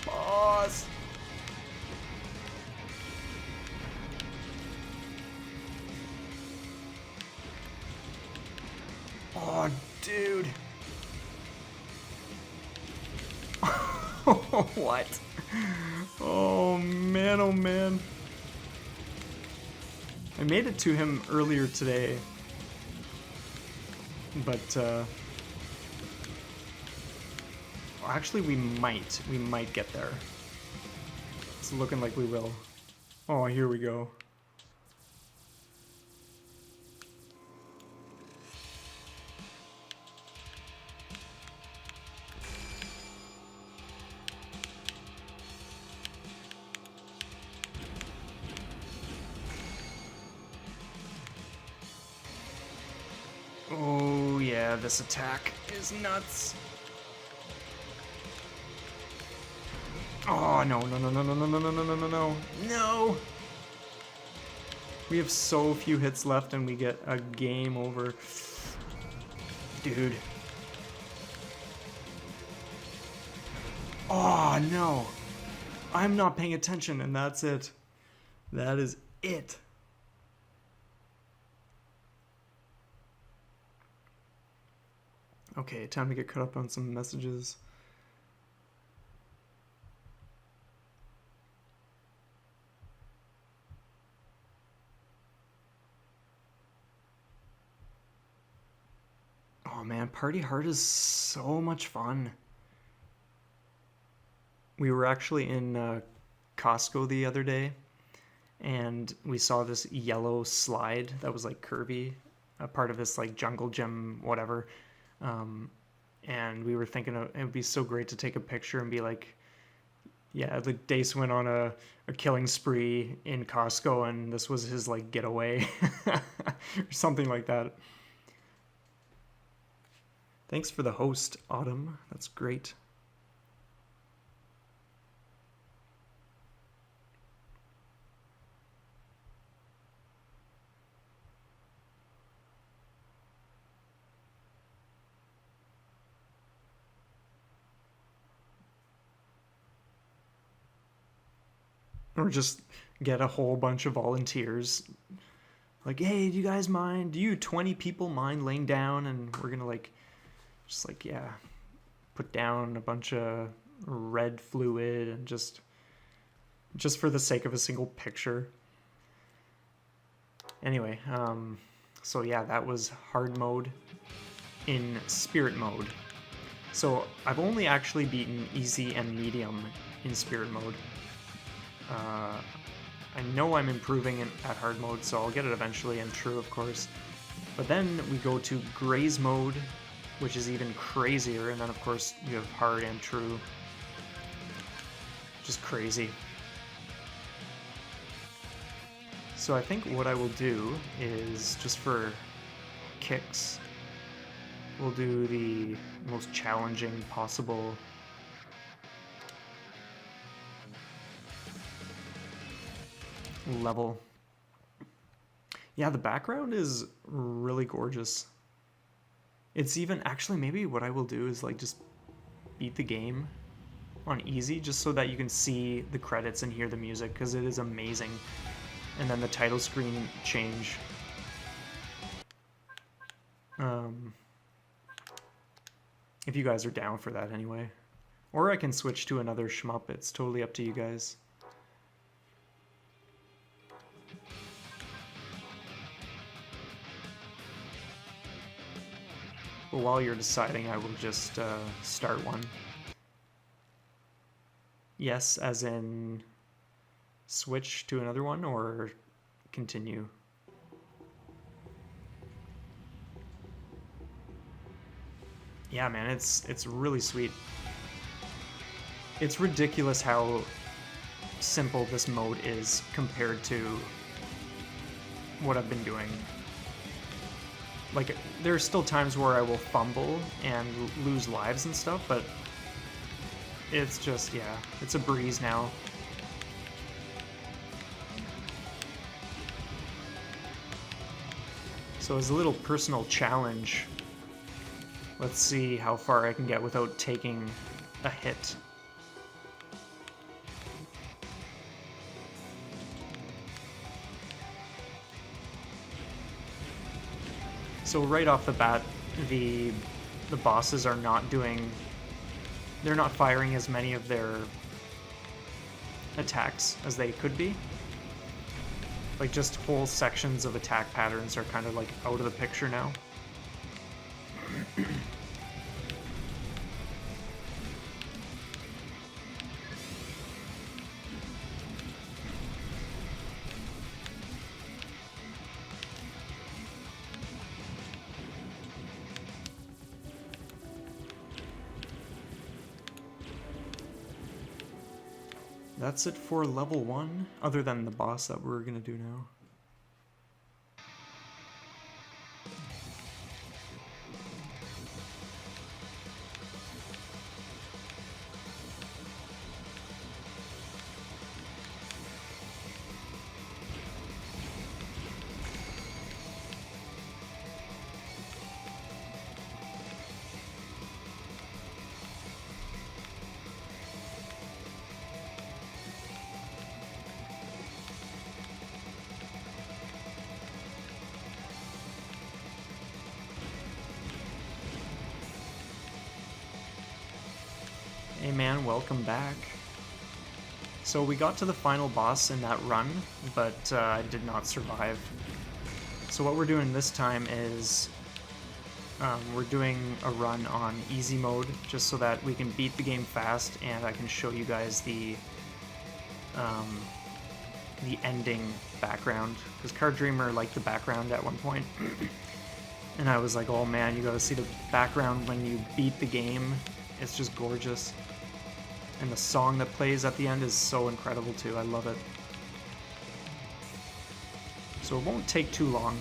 boss. Oh, dude. What? Oh, man, oh, man. I made it to him earlier today. But, actually, we might get there. It's looking like we will. Oh, here we go. Oh, yeah, this attack is nuts. Oh, no, no, no, no, no, no, no, no, no, no, no, no. No! We have so few hits left and we get a game over. Dude. Oh, no. I'm not paying attention and that's it. That is it. Okay, time to get caught up on some messages. Oh man, Party Hard is so much fun. We were actually in Costco the other day, and we saw this yellow slide that was like curvy, a part of this like jungle gym, whatever. And we were thinking it would be so great to take a picture and be like, yeah, like Dace went on a killing spree in Costco and this was his like getaway or something like that. Thanks for the host, Autumn. That's great. Or just get a whole bunch of volunteers. Like, hey, do you guys mind? Do you 20 people mind laying down? And we're gonna like, just like, yeah, put down a bunch of red fluid and just for the sake of a single picture. Anyway, so yeah, that was hard mode. In spirit mode. So I've only actually beaten easy and medium in spirit mode. I know I'm improving at hard mode, so I'll get it eventually, and true, of course. But then we go to graze mode, which is even crazier, and then of course you have hard and true. Just crazy. So I think what I will do is, just for kicks, we'll do the most challenging possible level. Yeah, the background is really gorgeous. It's even, actually, maybe what I will do is like just beat the game on easy, just so that you can see the credits and hear the music, because it is amazing. And then the title screen change. If you guys are down for that anyway. Or I can switch to another shmup, it's totally up to you guys. But while you're deciding, I will just start one. Yes, as in switch to another one, or continue? Yeah, man, it's really sweet. It's ridiculous how simple this mode is compared to what I've been doing. Like, there are still times where I will fumble and lose lives and stuff, but it's just, yeah, it's a breeze now. So as a little personal challenge, let's see how far I can get without taking a hit. So right off the bat, the bosses are not doing, they're not firing as many of their attacks as they could be. Like, just whole sections of attack patterns are kind of like out of the picture now. That's it for level 1, other than the boss that we're gonna do now. Hey man, welcome back. So we got to the final boss in that run, but I did not survive. So what we're doing this time is we're doing a run on easy mode, just so that we can beat the game fast and I can show you guys the ending background. Because Card Dreamer liked the background at one point. And I was like, oh man, you gotta see the background when you beat the game. It's just gorgeous. And the song that plays at the end is so incredible too. I love it. So it won't take too long.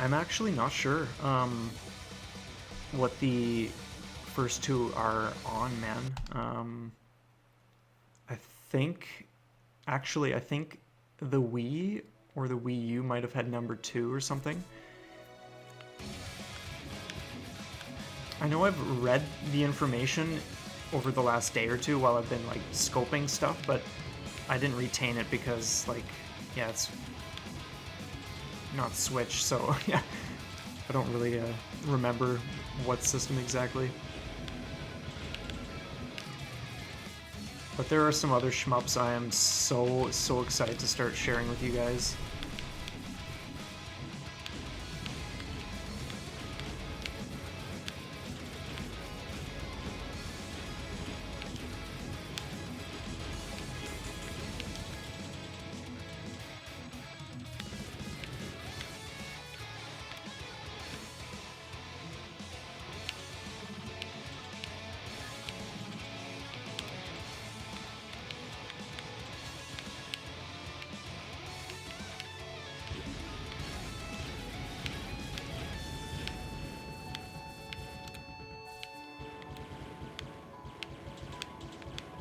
I'm actually not sure what the first two are on, man. I think the Wii or the Wii U might have had number 2 or something. I know I've read the information over the last day or two while I've been like scoping stuff, but I didn't retain it because like, yeah, it's not Switch, so yeah, I don't really remember what system exactly. But there are some other shmups I am so excited to start sharing with you guys.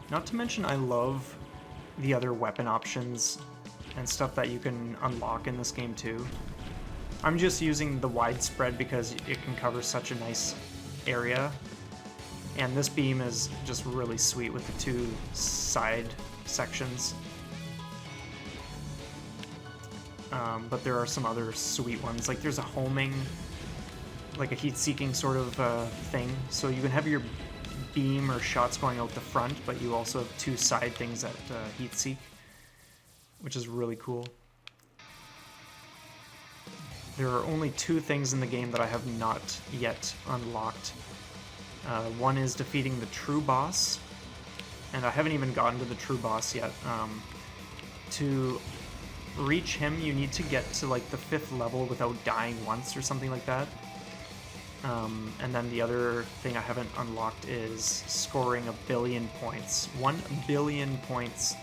Not to mention, I love the other weapon options and stuff that you can unlock in this game too. I'm just using the widespread because it can cover such a nice area. And this beam is just really sweet with the 2 side sections. But there are some other sweet ones. Like there's a homing, like a heat-seeking sort of thing. So you can have your beam or shots going out the front, but you also have 2 side things that heat seek, which is really cool. There are only 2 things in the game that I have not yet unlocked. One is defeating the true boss, and I haven't even gotten to the true boss yet. To reach him, you need to get to like the 5th level without dying once or something like that. And then the other thing I haven't unlocked is scoring 1 billion points. 1 billion points.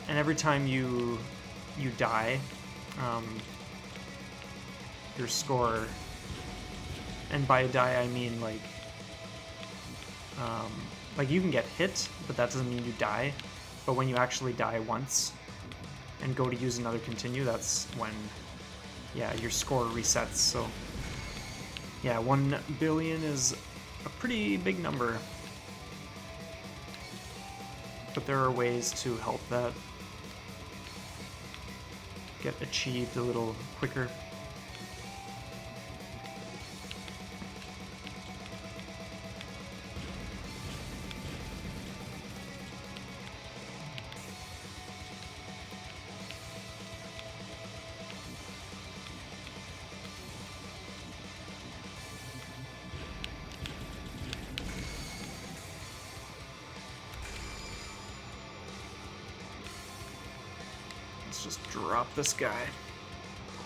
And every time you die, your score, and by die I mean like you can get hit, but that doesn't mean you die. But when you actually die once and go to use another continue, that's when, yeah, your score resets. So yeah, 1 billion is a pretty big number. But there are ways to help that get achieved a little quicker. Just drop this guy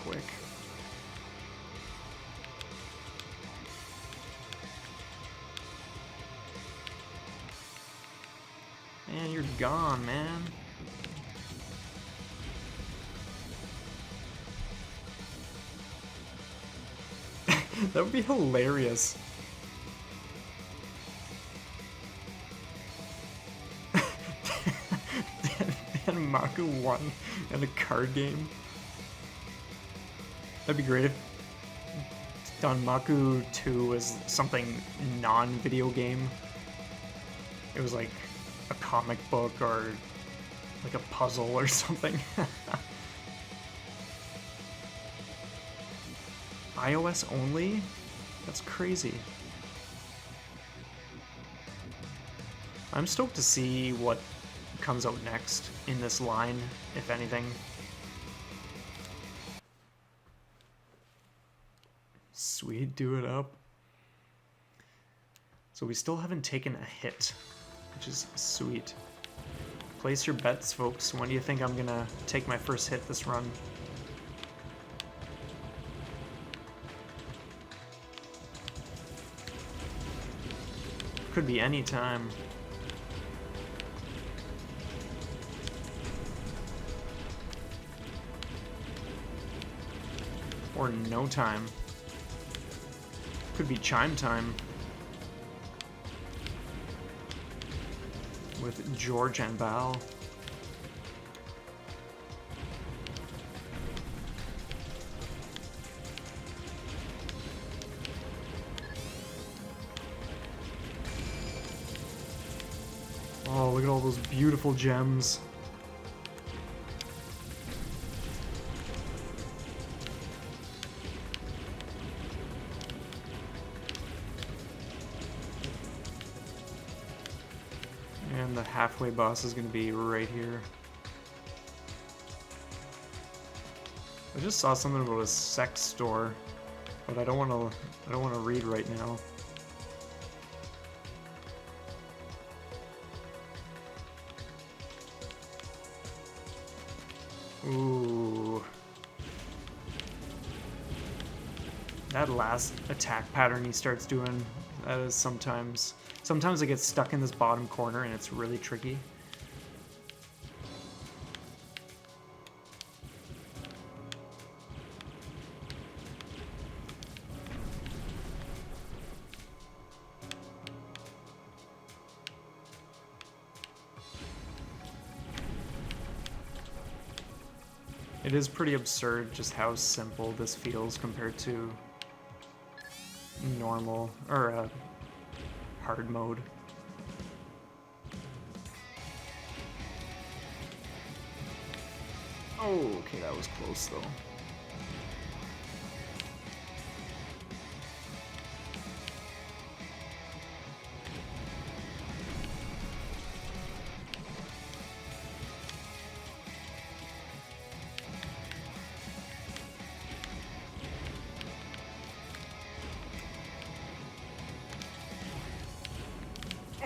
quick. And you're gone, man. That would be hilarious. Danmaku won in a card game. That'd be great if Danmaku 2 was something non-video game. It was like a comic book or like a puzzle or something. iOS only? That's crazy. I'm stoked to see what comes out next in this line, if anything. Sweet, do it up. So we still haven't taken a hit, which is sweet. Place your bets, folks. When do you think I'm gonna take my first hit this run? Could be any time. Or no time. Could be chime time. With George and Val. Oh, look at all those beautiful gems. And the halfway boss is going to be right here. I just saw something about a sex store, but I don't want to read right now. Ooh. That last attack pattern he starts doing, that is sometimes I get stuck in this bottom corner and it's really tricky. It is pretty absurd just how simple this feels compared to normal, or hard mode. Oh, okay, that was close though.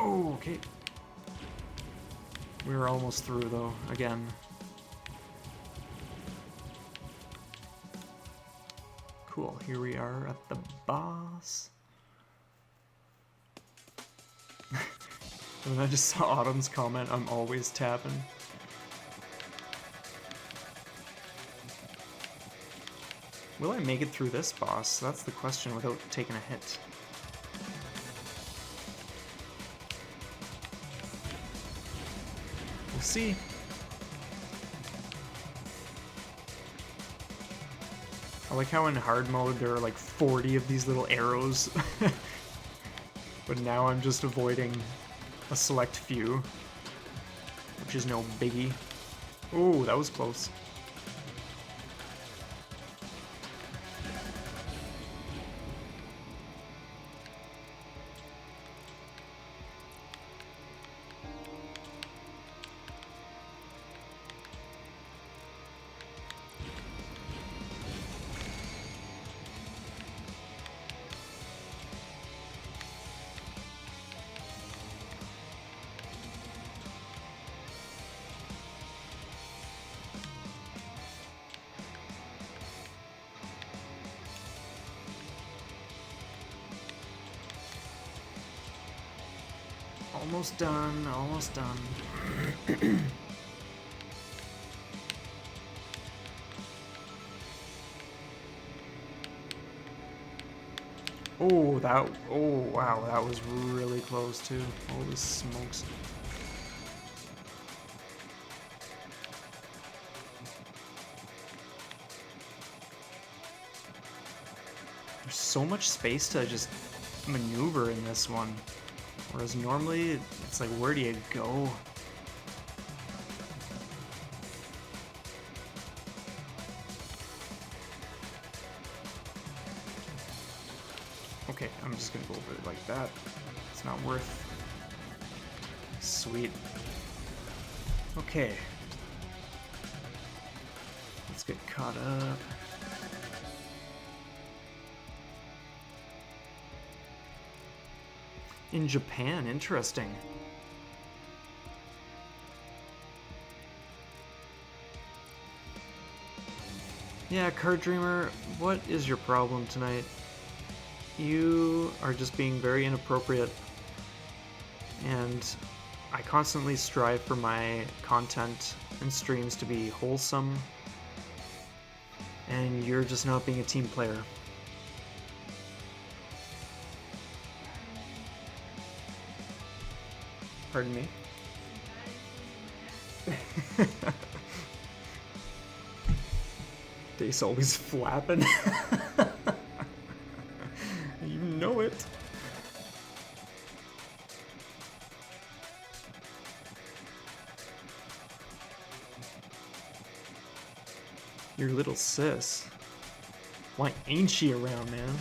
Oh, okay. We were almost through though, again. Cool, here we are at the boss. And I just saw Autumn's comment, I'm always tapping. Will I make it through this boss? That's the question without taking a hit. We'll see. I like how in hard mode there are like 40 of these little arrows. But now I'm just avoiding a select few, which is no biggie. Oh, that was close. Almost done, almost done. Oh wow, that was really close too. Holy smokes. There's so much space to just maneuver in this one. Whereas normally, it's like, where do you go? Okay, I'm just gonna go over it like that. It's not worth. Sweet. Okay. Let's get caught up. In Japan, interesting. Yeah, Card Dreamer, what is your problem tonight? You are just being very inappropriate, and I constantly strive for my content and streams to be wholesome And you're just not being a team player. Pardon me? Dace always flapping. You know it. Your little sis. Why ain't she around, man?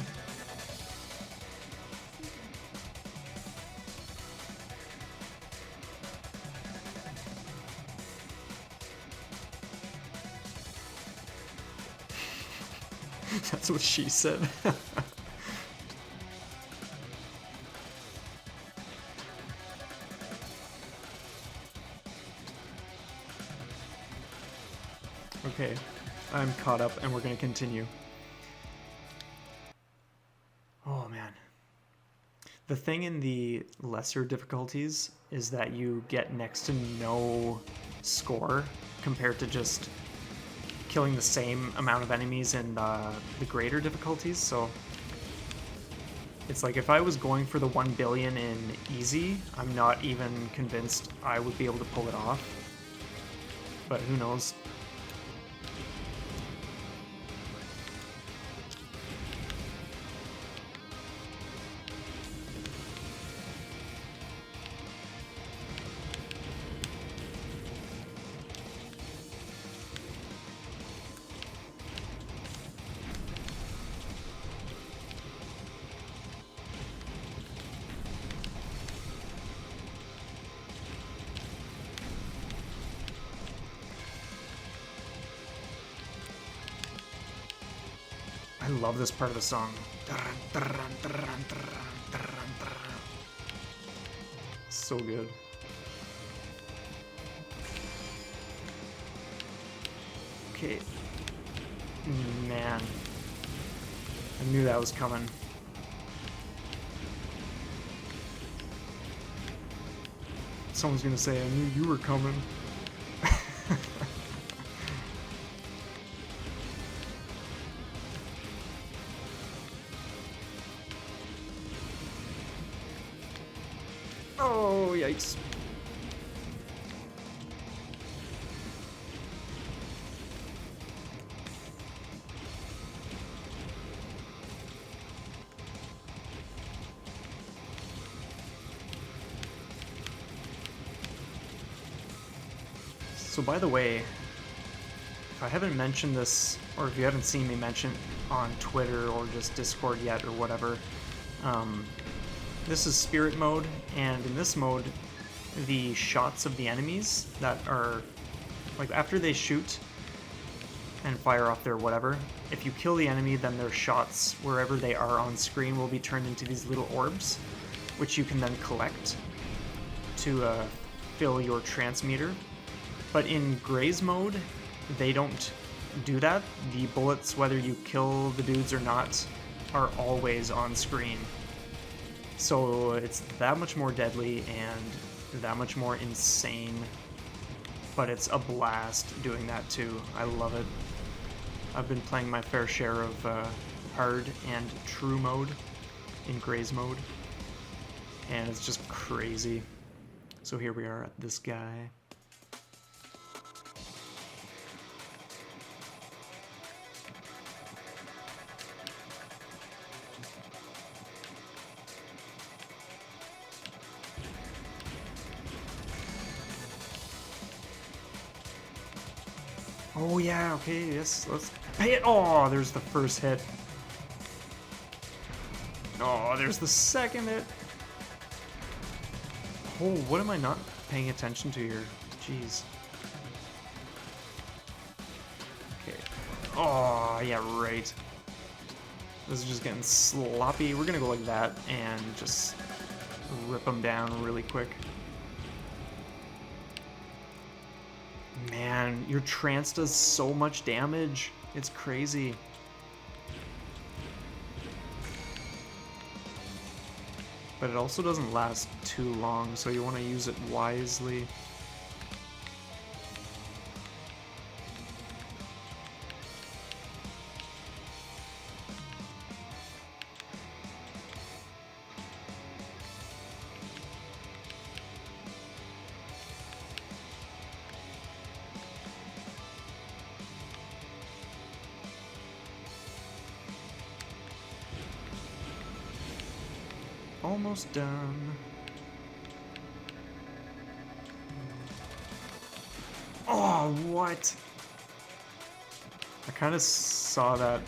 That's what she said. Okay, I'm caught up and we're gonna continue. Oh man. The thing in the lesser difficulties is that you get next to no score compared to just killing the same amount of enemies in the greater difficulties, so it's like if I was going for the 1 billion in easy, I'm not even convinced I would be able to pull it off, but who knows. I love this part of the song. So good. Okay. Man. I knew that was coming. Someone's gonna say, I knew you were coming. Oh, yikes. So by the way, if I haven't mentioned this, or if you haven't seen me mention on Twitter or just Discord yet or whatever, this is Spirit mode, and in this mode, the shots of the enemies that are, like after they shoot and fire off their whatever, if you kill the enemy, then their shots, wherever they are on screen, will be turned into these little orbs, which you can then collect to fill your transmeter. But in Gray's mode, they don't do that. The bullets, whether you kill the dudes or not, are always on screen. So it's that much more deadly and that much more insane. But it's a blast doing that too. I love it. I've been playing my fair share of hard and true mode in Gray's mode. And it's just crazy. So here we are at this guy. Oh yeah, okay, yes, let's pay it. Oh, there's the first hit. Oh, there's the second hit. Oh, what am I not paying attention to here? Jeez. Okay. Oh, yeah, right. This is just getting sloppy. We're gonna go like that and just rip them down really quick. Man, your trance does so much damage. It's crazy. But it also doesn't last too long, so you want to use it wisely. almost done. Oh, what? I kind of saw that.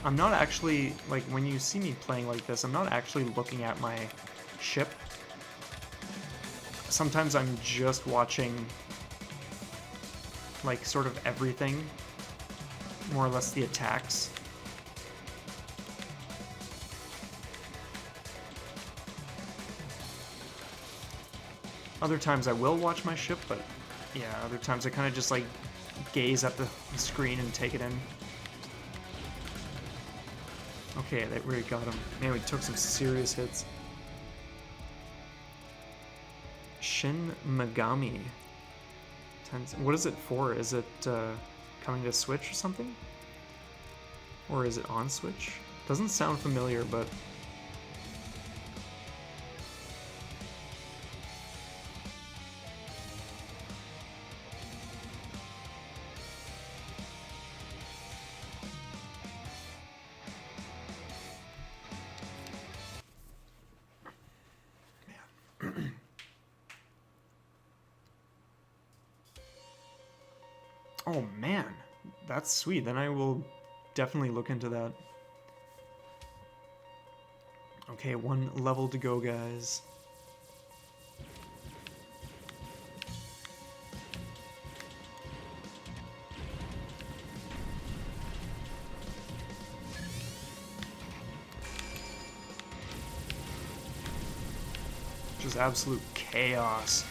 I'm not actually, like, when you see me playing like this, I'm not actually looking at my ship. Sometimes I'm just watching, like, sort of everything. More or less the attacks. Other times I will watch my ship, but yeah, other times I kind of just, like, gaze at the screen and take it in. Okay, that really got him. Man, we took some serious hits. Shin Megami. What is it for? Is it coming to Switch or something? Or is it on Switch? Doesn't sound familiar, but... Oh man, that's sweet. Then I will definitely look into that. Okay, one level to go, guys. Just absolute chaos.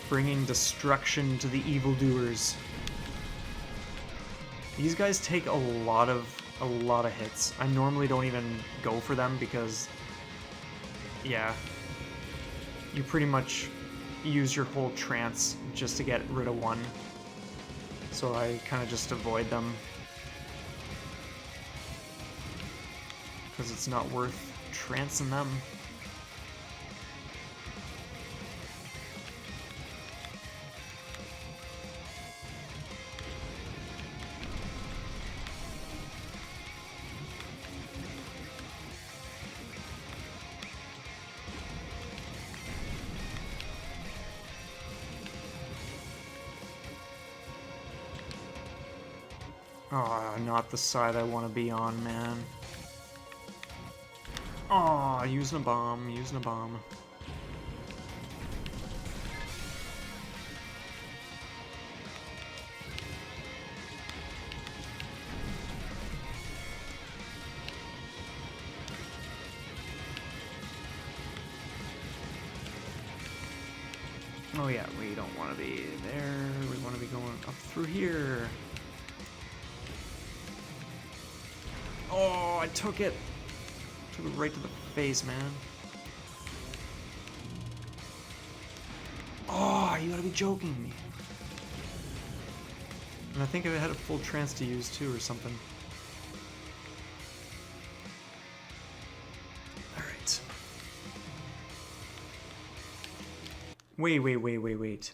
Bringing destruction to the evildoers. These guys take a lot of hits. I normally don't even go for them because, yeah, you pretty much use your whole trance just to get rid of one. So I kind of just avoid them because it's not worth trancing them. Oh, not the side I want to be on, man. Oh, using a bomb, using a bomb. Oh yeah, we don't want to be there. We want to be going up through here. Oh, I took it. Took it right to the face, man. Oh, you gotta be joking me. And I think I had a full trance to use too or something. Alright. Wait.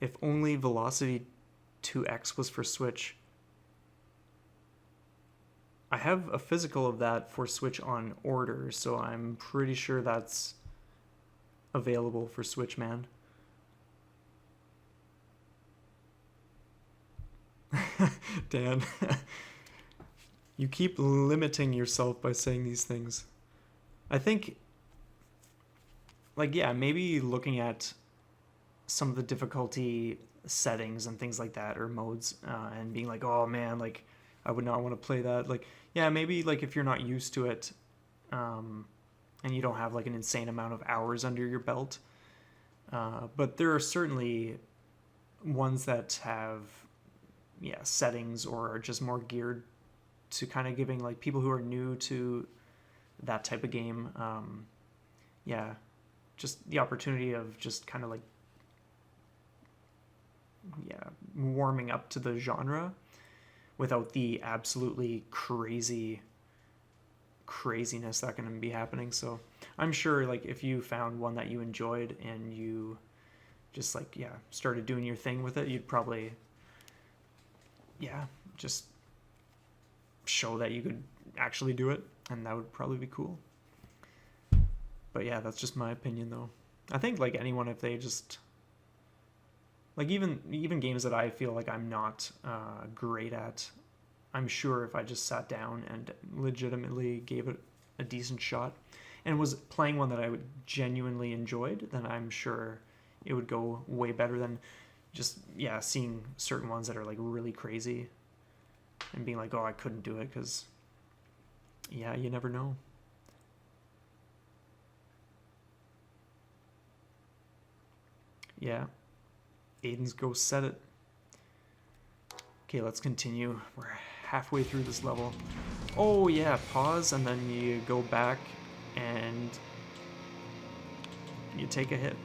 If only Velocity 2X was for Switch. I have a physical of that for Switch on order, so I'm pretty sure that's available for Switch, man. Dan, you keep limiting yourself by saying these things. I think, like, yeah, maybe looking at some of the difficulty settings and things like that, or modes, and being like, oh man, like, I would not want to play that. Like, yeah, maybe like if you're not used to it, and you don't have like an insane amount of hours under your belt. But there are certainly ones that have, yeah, settings or are just more geared to kind of giving like people who are new to that type of game, yeah, just the opportunity of just kind of like, yeah, warming up to the genre without the absolutely craziness that can be happening. So I'm sure like if you found one that you enjoyed and you just like, yeah, started doing your thing with it, you'd probably, yeah, just show that you could actually do it, and that would probably be cool. But yeah, that's just my opinion though. I think like anyone, if they just like even games that I feel like I'm not great at, I'm sure if I just sat down and legitimately gave it a decent shot and was playing one that I would genuinely enjoyed, then I'm sure it would go way better than just, yeah, seeing certain ones that are like really crazy and being like, oh, I couldn't do it, because yeah, you never know. Yeah, Aiden's go set it. Okay, let's continue. We're halfway through this level. Oh yeah, pause, and then you go back and you take a hit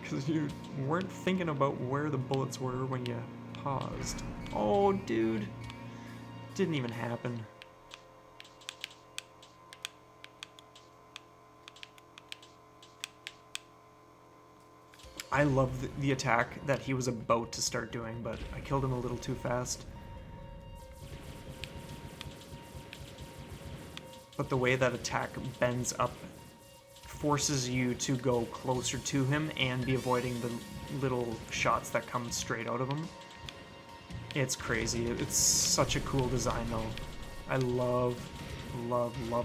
because you weren't thinking about where the bullets were when you paused. Oh dude, didn't even happen. I love the attack that he was about to start doing, but I killed him a little too fast. But the way that attack bends up forces you to go closer to him and be avoiding the little shots that come straight out of him. It's crazy. It's such a cool design though. I love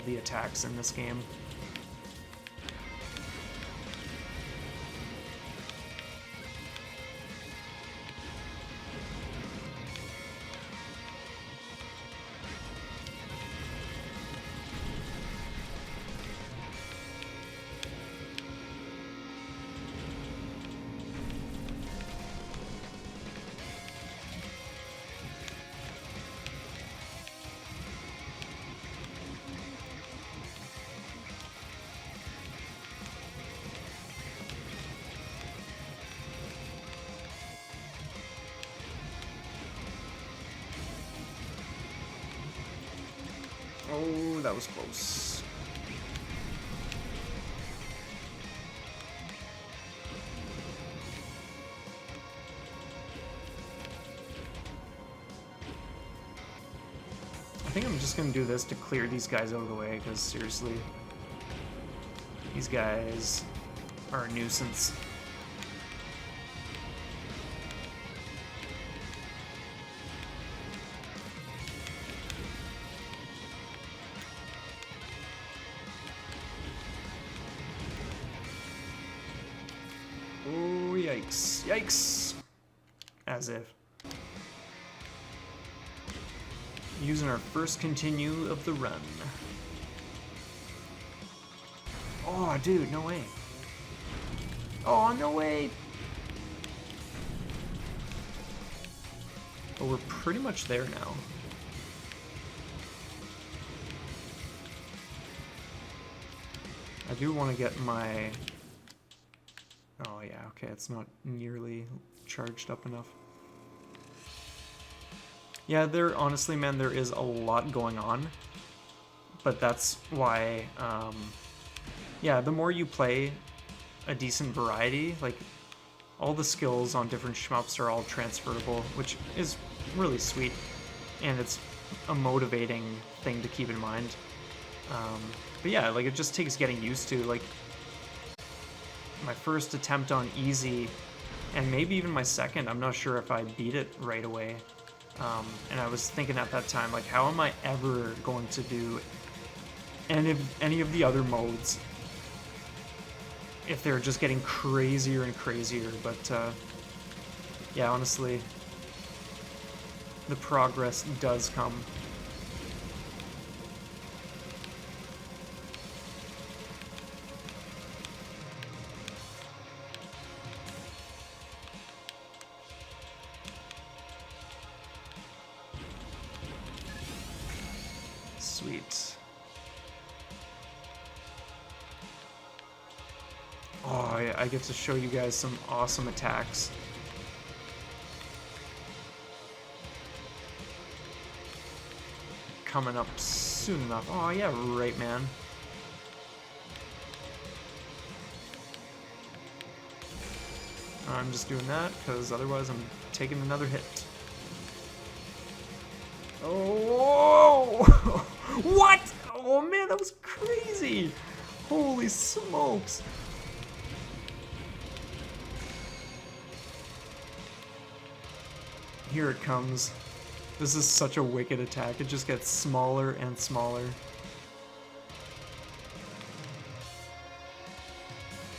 the attacks in this game. Oh, that was close. I think I'm just gonna do this to clear these guys out of the way, because seriously, these guys are a nuisance. Oh, yikes. Yikes! As if. Using our first continue of the run. Oh, dude, no way. Oh, no way! But we're pretty much there now. I do want to get my... Oh yeah, okay, it's not nearly charged up enough. Yeah, honestly, man, there is a lot going on. But that's why, yeah, the more you play a decent variety, like, all the skills on different shmups are all transferable, which is really sweet. And it's a motivating thing to keep in mind. But yeah, like, it just takes getting used to, like, my first attempt on easy, and maybe even my second, I'm not sure if I beat it right away. And I was thinking at that time, like, how am I ever going to do any of the other modes if they're just getting crazier and crazier? But yeah, honestly, the progress does come. Sweet. Oh, I get to show you guys some awesome attacks. Coming up soon enough. Oh, yeah, right, man. I'm just doing that because otherwise I'm taking another hit. Oh! just crazy. Holy smokes. Here it comes. This is such a wicked attack. It just gets smaller and smaller.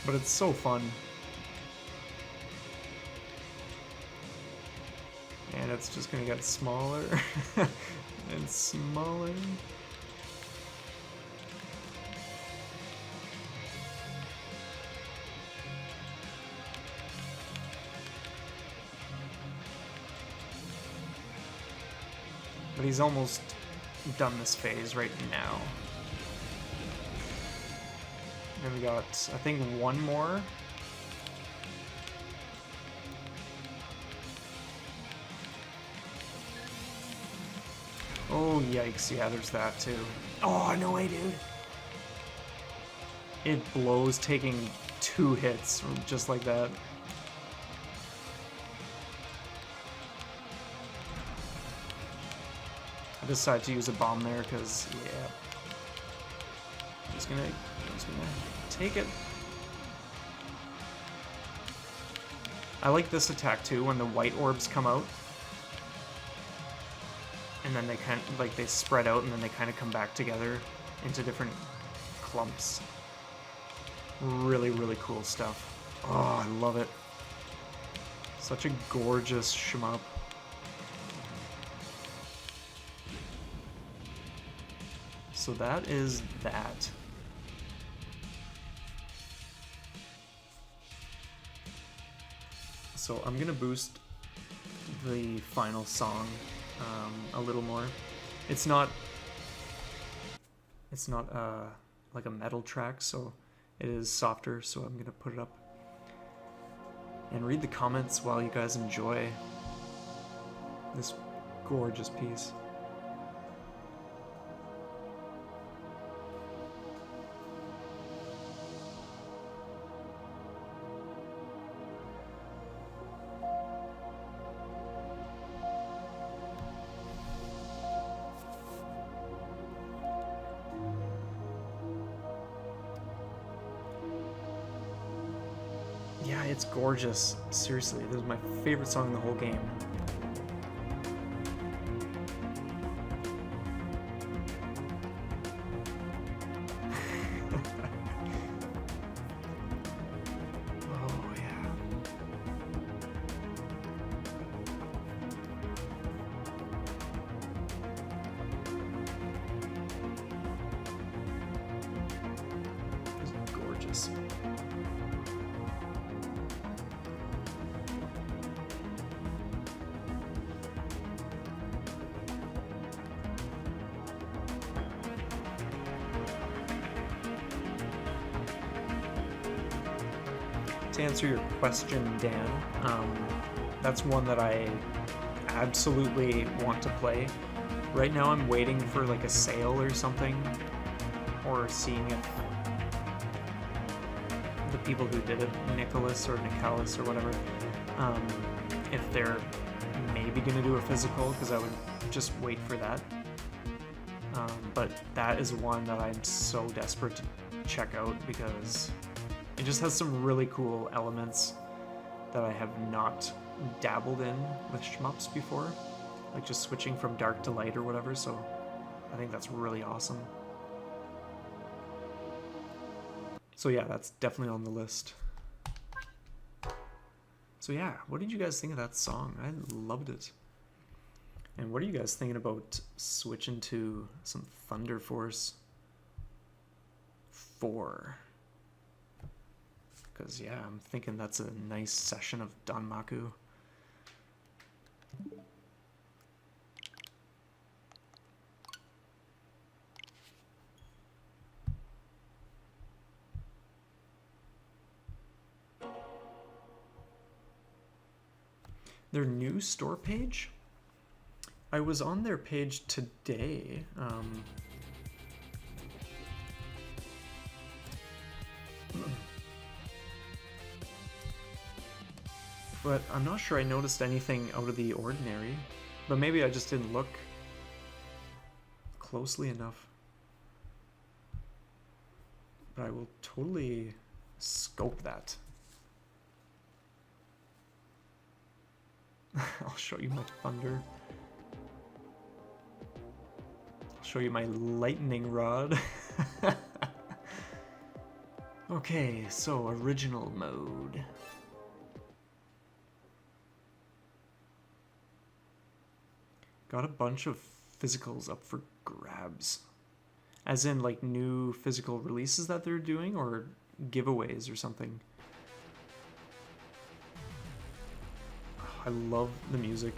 But it's so fun. And it's just gonna get smaller and smaller. But he's almost done this phase right now. And we got, I think, one more. Oh, yikes. Yeah, there's that too. Oh, no way, dude. It blows taking 2 hits just like that. I decided to use a bomb there because, yeah. I'm just gonna take it. I like this attack too, when the white orbs come out. And then they kind of, like, they spread out and then they kind of come back together into different clumps. Really, really cool stuff. Oh, I love it. Such a gorgeous shmup. So that is that. So I'm gonna boost the final song a little more. It's not like a metal track, so it is softer, so I'm gonna put it up and read the comments while you guys enjoy this gorgeous piece. Yeah, it's gorgeous. Seriously, this is my favorite song in the whole game. Oh, yeah. It's gorgeous. To answer your question, Dan, that's one that I absolutely want to play. Right now I'm waiting for like a sale or something, or seeing if the people who did it, Nicholas or Nicholas or whatever, if they're maybe going to do a physical, because I would just wait for that. But that is one that I'm so desperate to check out because it just has some really cool elements that I have not dabbled in with shmups before, like just switching from dark to light or whatever, so I think that's really awesome. So yeah, that's definitely on the list. So yeah, what did you guys think of that song? I loved it. And what are you guys thinking about switching to some Thunderforce 4? Because, yeah, I'm thinking that's a nice session of Danmaku. Their new store page? I was on their page today. But I'm not sure I noticed anything out of the ordinary. But maybe I just didn't look closely enough. But I will totally scope that. I'll show you my thunder. I'll show you my lightning rod. Okay, so original mode. Got a bunch of physicals up for grabs. As in, like, new physical releases that they're doing, or giveaways or something. I love the music.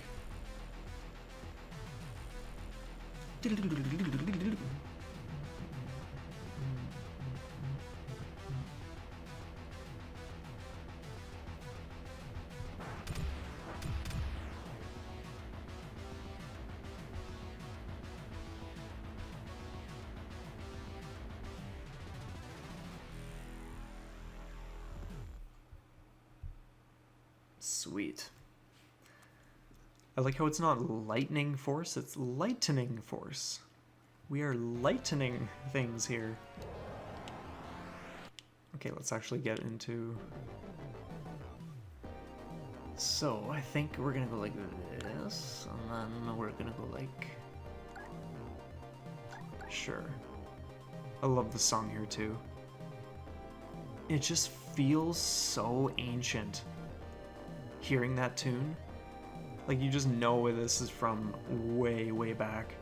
Sweet. I like how it's not lightning force, it's lightening force. We are lightening things here. Okay, let's actually get into... So, I think we're gonna go like this, and then we're gonna go like... Sure. I love the song here too. It just feels so ancient. Hearing that tune, like, you just know where this is from way, way back.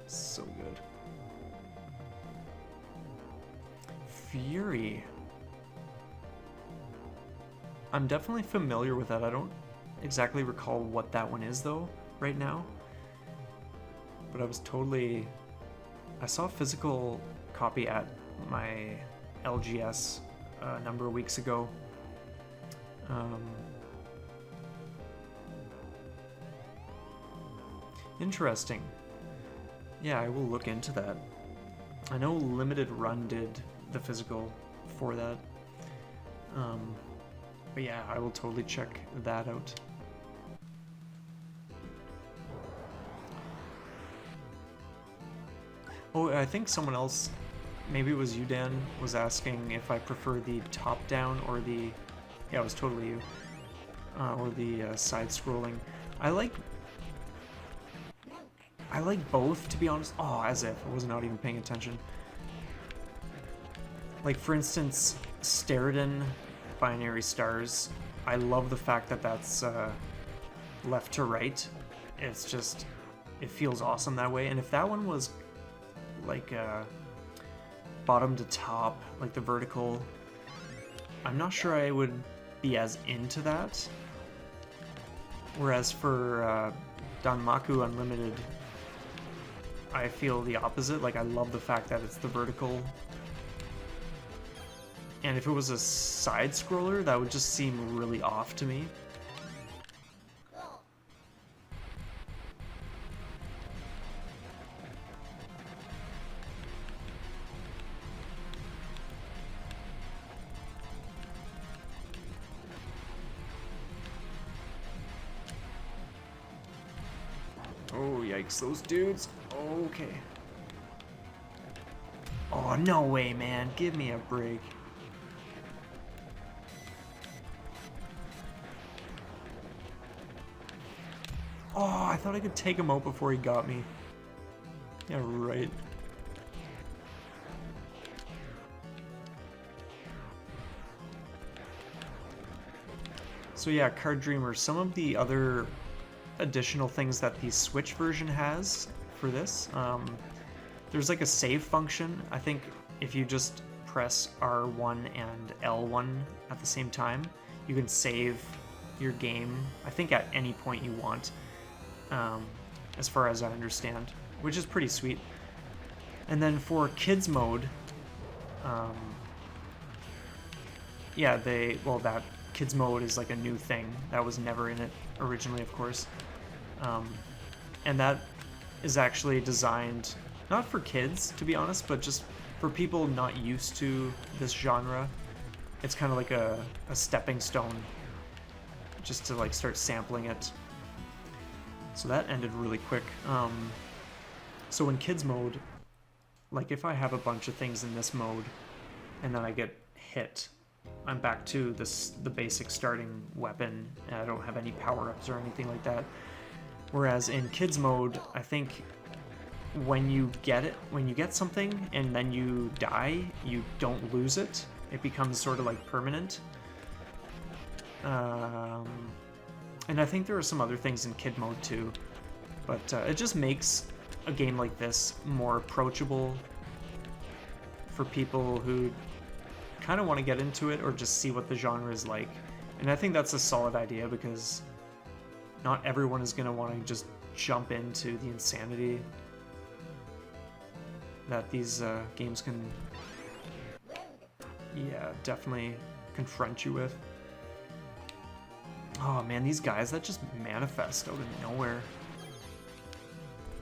So good. Fury. I'm definitely familiar with that. I don't exactly recall what that one is though right now. But I was totally... I saw a physical copy at my LGS a number of weeks ago. Interesting. Yeah, I will look into that. I know Limited Run did the physical for that. But yeah, I will totally check that out. Oh, I think someone else, maybe it was you, Dan, was asking if I prefer the top-down or the... Yeah, it was totally you. Or the side-scrolling. I like both, to be honest. Oh, as if. I was not even paying attention. Like, for instance, Steredenn Binary Stars. I love the fact that that's left to right. It's just... It feels awesome that way. And if that one was... like bottom to top, like the vertical, I'm not sure I would be as into that. Whereas for Danmaku Unlimited, I feel the opposite. Like, I love the fact that it's the vertical. And if it was a side scroller, that would just seem really off to me. Oh, yikes, those dudes. Okay. Oh, no way, man. Give me a break. Oh, I thought I could take him out before he got me. Yeah, right. So yeah, Card Dreamer, some of the other additional things that the Switch version has for this, there's like a save function. I think if you just press R1 and L1 at the same time, you can save your game, I think at any point you want, as far as I understand, which is pretty sweet. And then for kids mode, yeah, that kids mode is like a new thing that was never in it originally, of course. And that is actually designed not for kids, to be honest, but just for people not used to this genre. It's kind of like a stepping stone just to like start sampling it. So that ended really quick. So in kids mode, like if I have a bunch of things in this mode and then I get hit, I'm back to the basic starting weapon and I don't have any power-ups or anything like that. Whereas in kids mode, I think when you get something and then you die, you don't lose it. It becomes sort of like permanent. And I think there are some other things in kid mode too, but it just makes a game like this more approachable for people who kind of want to get into it or just see what the genre is like. And I think that's a solid idea because not everyone is going to want to just jump into the insanity that these games can, yeah, definitely confront you with. Oh man, these guys that just manifest out of nowhere.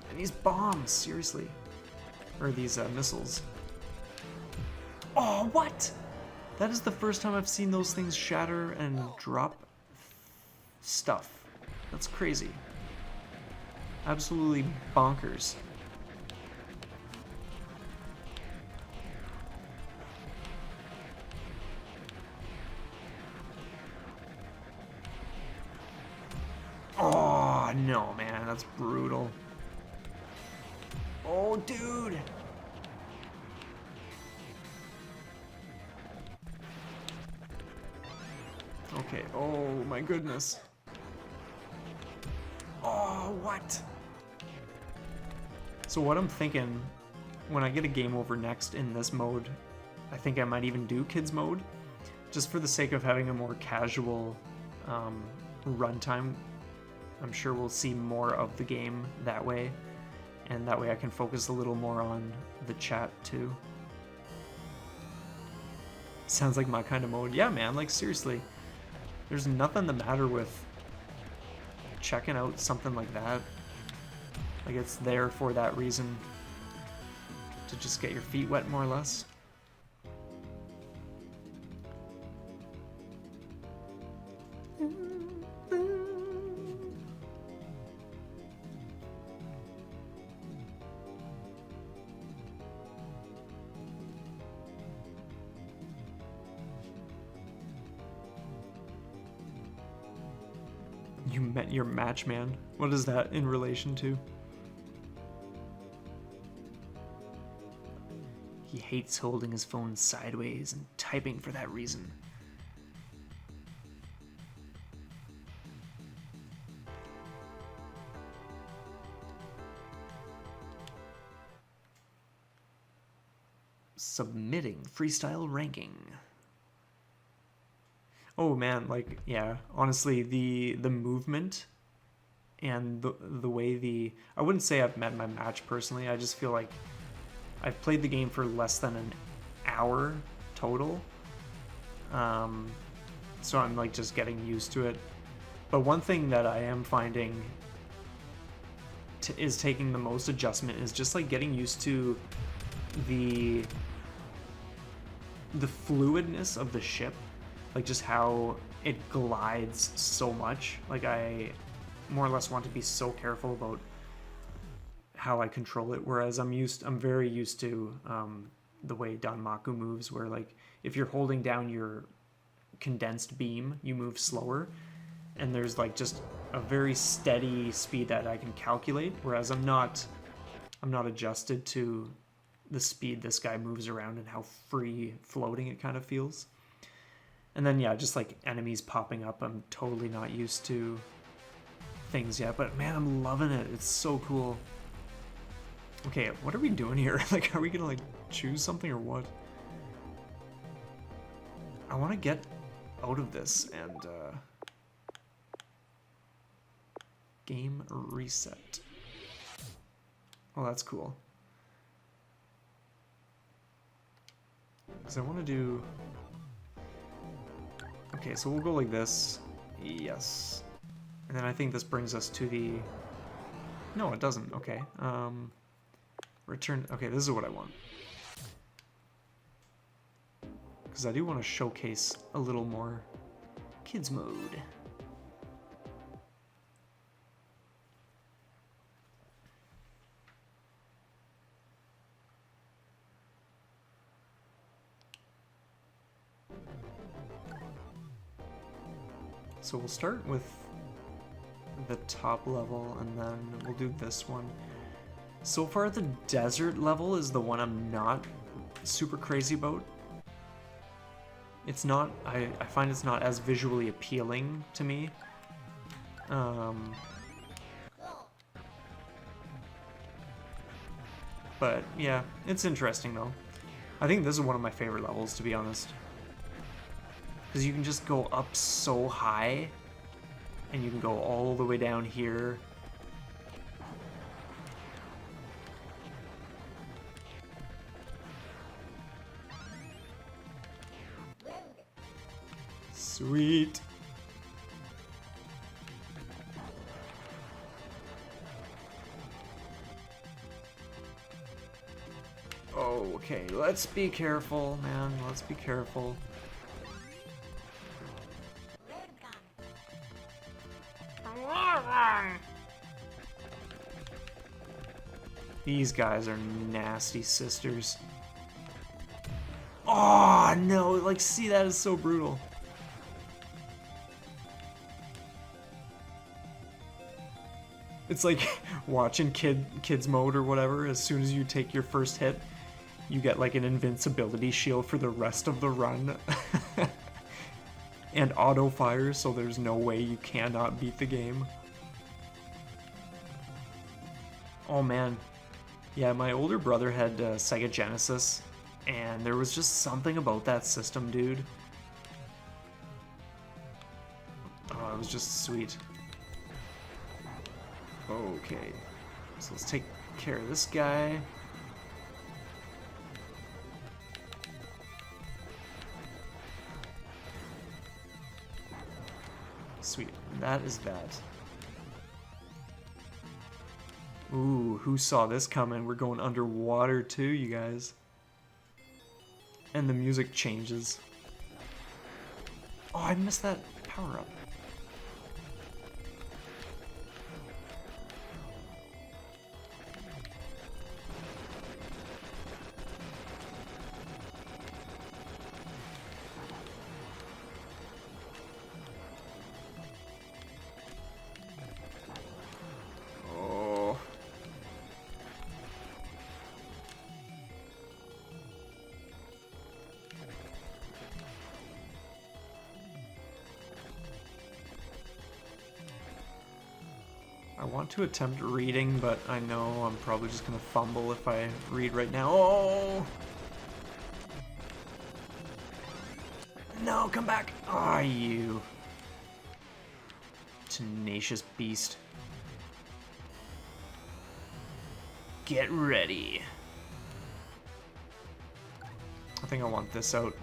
And these bombs, seriously. Or these missiles. Oh, what? That is the first time I've seen those things shatter and drop stuff. That's crazy. Absolutely bonkers. Oh, no, man. That's brutal. Oh, dude. Okay. Oh, my goodness. Oh, what? So what I'm thinking, when I get a game over next in this mode, I think I might even do kids mode, just for the sake of having a more casual runtime. I'm sure we'll see more of the game that way, and that way I can focus a little more on the chat too. Sounds like my kind of mode. Yeah, man, like seriously. There's nothing the matter with checking out something like that. Like it's there for that reason. To just get your feet wet more or less. You met your match, man. What is that in relation to? He hates holding his phone sideways and typing for that reason. Submitting freestyle ranking. Oh man, like yeah, honestly the movement and the way I wouldn't say I've met my match personally. I just feel like I've played the game for less than an hour total. So I'm like just getting used to it. But one thing that I am finding is taking the most adjustment is just like getting used to the fluidness of the ship. Like just how it glides so much. Like I more or less want to be so careful about how I control it. Whereas I'm very used to the way Danmaku moves, where like if you're holding down your condensed beam, you move slower, and there's like just a very steady speed that I can calculate. Whereas I'm not adjusted to the speed this guy moves around and how free floating it kind of feels. And then, yeah, just like enemies popping up. I'm totally not used to things yet. But man, I'm loving it. It's so cool. Okay, what are we doing here? Like, are we gonna like choose something or what? I want to get out of this and game reset. Oh, that's cool. Because I want to do... Okay, so we'll go like this. Yes. And then I think this brings us to the... No, it doesn't. Okay. Return... Okay, this is what I want. Because I do want to showcase a little more kids mode. So we'll start with the top level, and then we'll do this one. So far, the desert level is the one I'm not super crazy about. It's not, I find it's not as visually appealing to me. But yeah, it's interesting though. I think this is one of my favorite levels, to be honest. Because you can just go up so high, and you can go all the way down here. Sweet. Oh, okay, let's be careful, man. Let's be careful. These guys are nasty sisters. Oh, no, like, see, that is so brutal. It's like watching kids mode or whatever. As soon as you take your first hit, you get like an invincibility shield for the rest of the run. And auto fire, so there's no way you cannot beat the game. Oh man. Yeah, my older brother had Sega Genesis, and there was just something about that system, dude. Oh, it was just sweet. Okay, so let's take care of this guy. Sweet, that is that. Ooh, who saw this coming? We're going underwater too, you guys. And the music changes. Oh, I missed that power up. I want to attempt reading, but I know I'm probably just gonna fumble if I read right now. Oh! No, come back! Ah, you tenacious beast. Get ready. I think I want this out.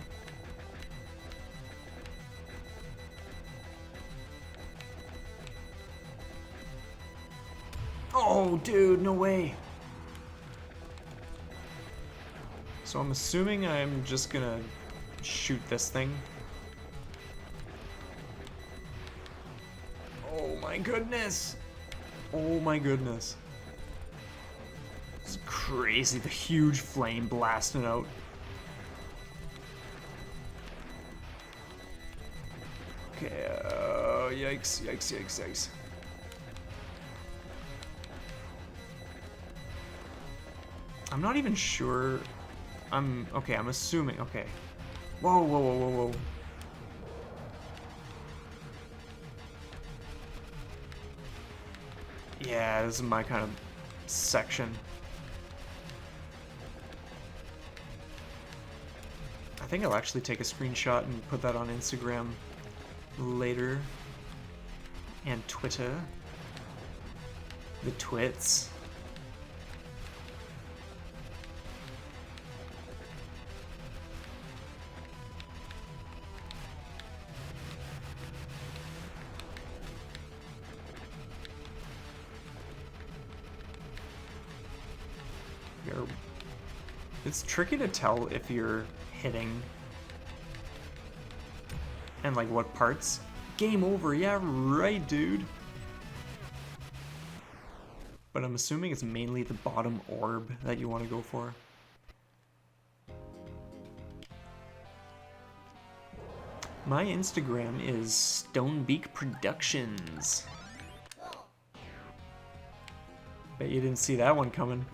Oh, dude, no way. So I'm assuming I'm just gonna shoot this thing. Oh my goodness. Oh my goodness. It's crazy, the huge flame blasting out. Okay, yikes, yikes, yikes, yikes. I'm not even sure. Okay, I'm assuming. Okay. Whoa, whoa, whoa, whoa, whoa. Yeah, this is my kind of section. I think I'll actually take a screenshot and put that on Instagram later. And Twitter. The twits. It's tricky to tell if you're hitting and like what parts. Game over, yeah, right, dude. But I'm assuming it's mainly the bottom orb that you want to go for. My Instagram is Stonebeak Productions. Bet you didn't see that one coming.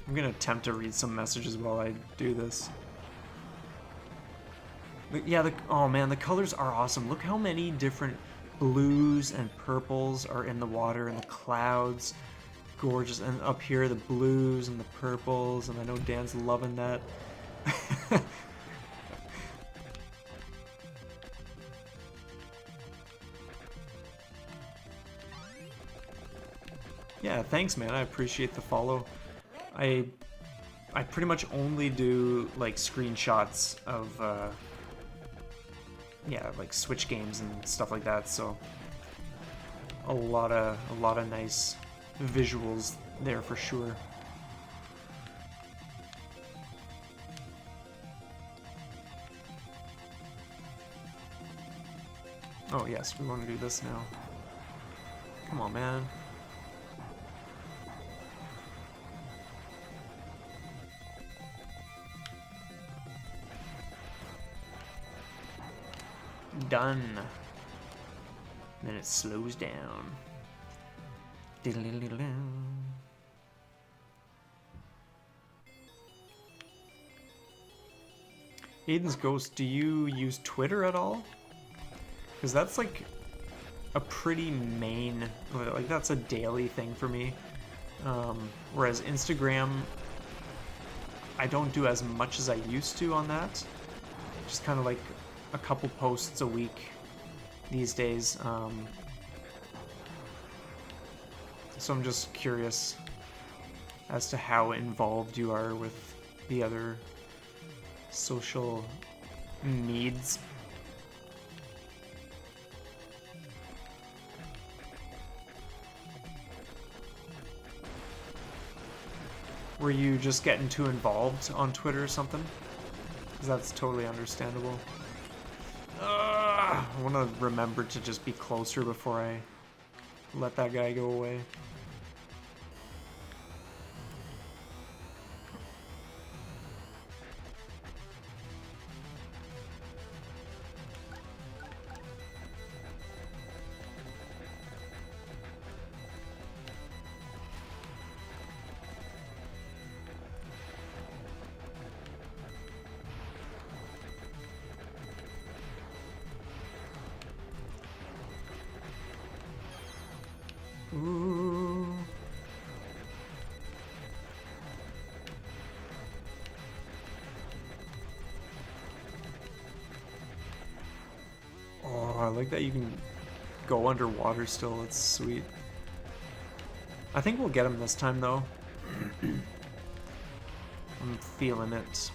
I'm gonna attempt to read some messages while I do this. But yeah, oh man, the colors are awesome. Look how many different blues and purples are in the water and the clouds. Gorgeous. And up here, the blues and the purples, and I know Dan's loving that. Yeah, thanks, man. I appreciate the follow. I pretty much only do like screenshots of yeah, like Switch games and stuff like that. So a lot of nice visuals there for sure. Oh yes, we want to do this now. Come on, man. Done. Then it slows down. Aiden's Ghost, do you use Twitter at all? Because that's like a pretty main, like that's a daily thing for me. Whereas Instagram, I don't do as much as I used to on that. Just kind of like a couple posts a week these days. So I'm just curious as to how involved you are with the other social needs. Were you just getting too involved on Twitter or something? Because that's totally understandable. I want to remember to just be closer before I let that guy go away. Ooh. Oh, I like that you can go underwater still. It's sweet. I think we'll get him this time, though. I'm feeling it.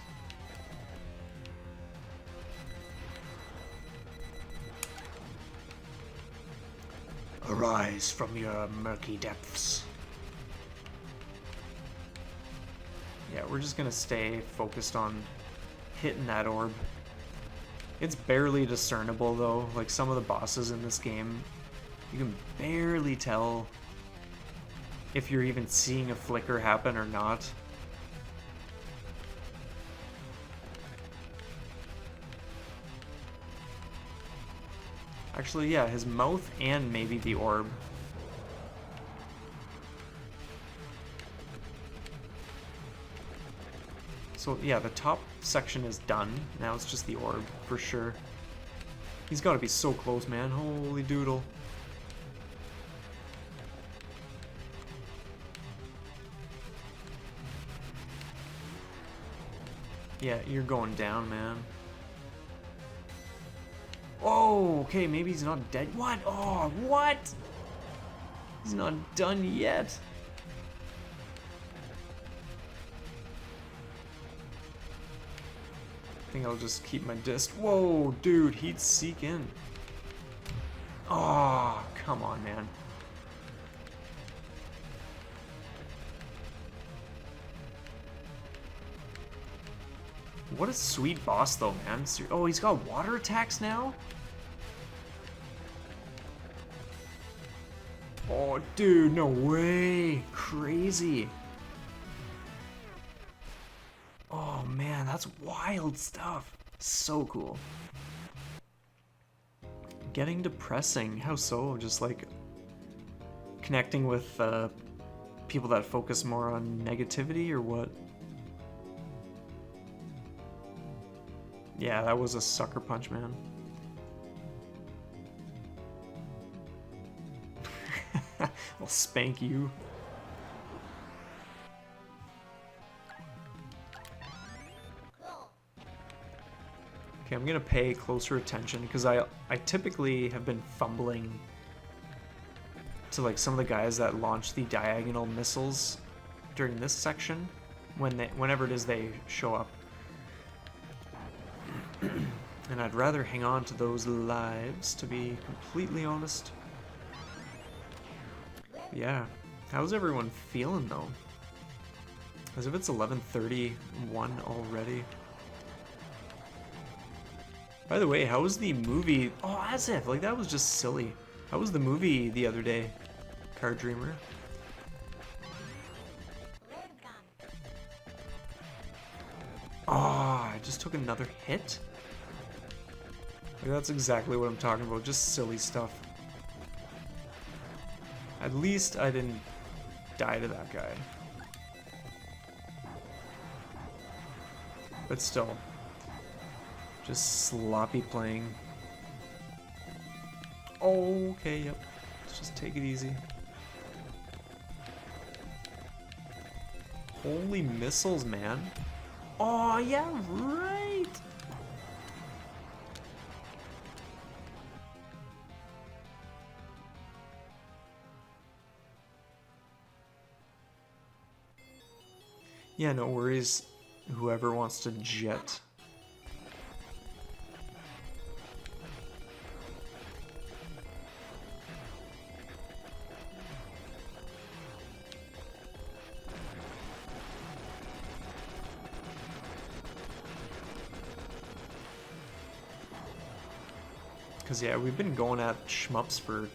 Arise from your murky depths. Yeah, we're just gonna stay focused on hitting that orb. It's barely discernible though, like some of the bosses in this game, you can barely tell if you're even seeing a flicker happen or not. Actually, yeah, his mouth and maybe the orb. So yeah, the top section is done. Now it's just the orb, for sure. He's gotta be so close, man. Holy doodle. Yeah, you're going down, man. Oh, okay, maybe he's not dead. What? Oh, what? He's not done yet. I think I'll just keep my disc. Whoa, dude, he'd seek in. Oh, come on, man. What a sweet boss, though, man. Oh, he's got water attacks now? Oh, dude, no way. Crazy. Oh, man, that's wild stuff. So cool. Getting depressing. How so? Just like connecting with people that focus more on negativity or what? Yeah, that was a sucker punch, man. I'll spank you. Okay, I'm gonna pay closer attention because I typically have been fumbling to like some of the guys that launch the diagonal missiles during this section whenever it is they show up. And I'd rather hang on to those lives, to be completely honest. Yeah, how's everyone feeling though? As if it's 11:31 already. By the way, how was the movie? Oh, as if, like that was just silly. How was the movie the other day? Card Dreamer. Oh, I just took another hit? Like, that's exactly what I'm talking about, just silly stuff. At least I didn't die to that guy. But still. Just sloppy playing. Okay, yep. Let's just take it easy. Holy missiles, man. Oh, yeah, right. Yeah, no worries. Whoever wants to jet. Because, yeah, we've been going at shmups for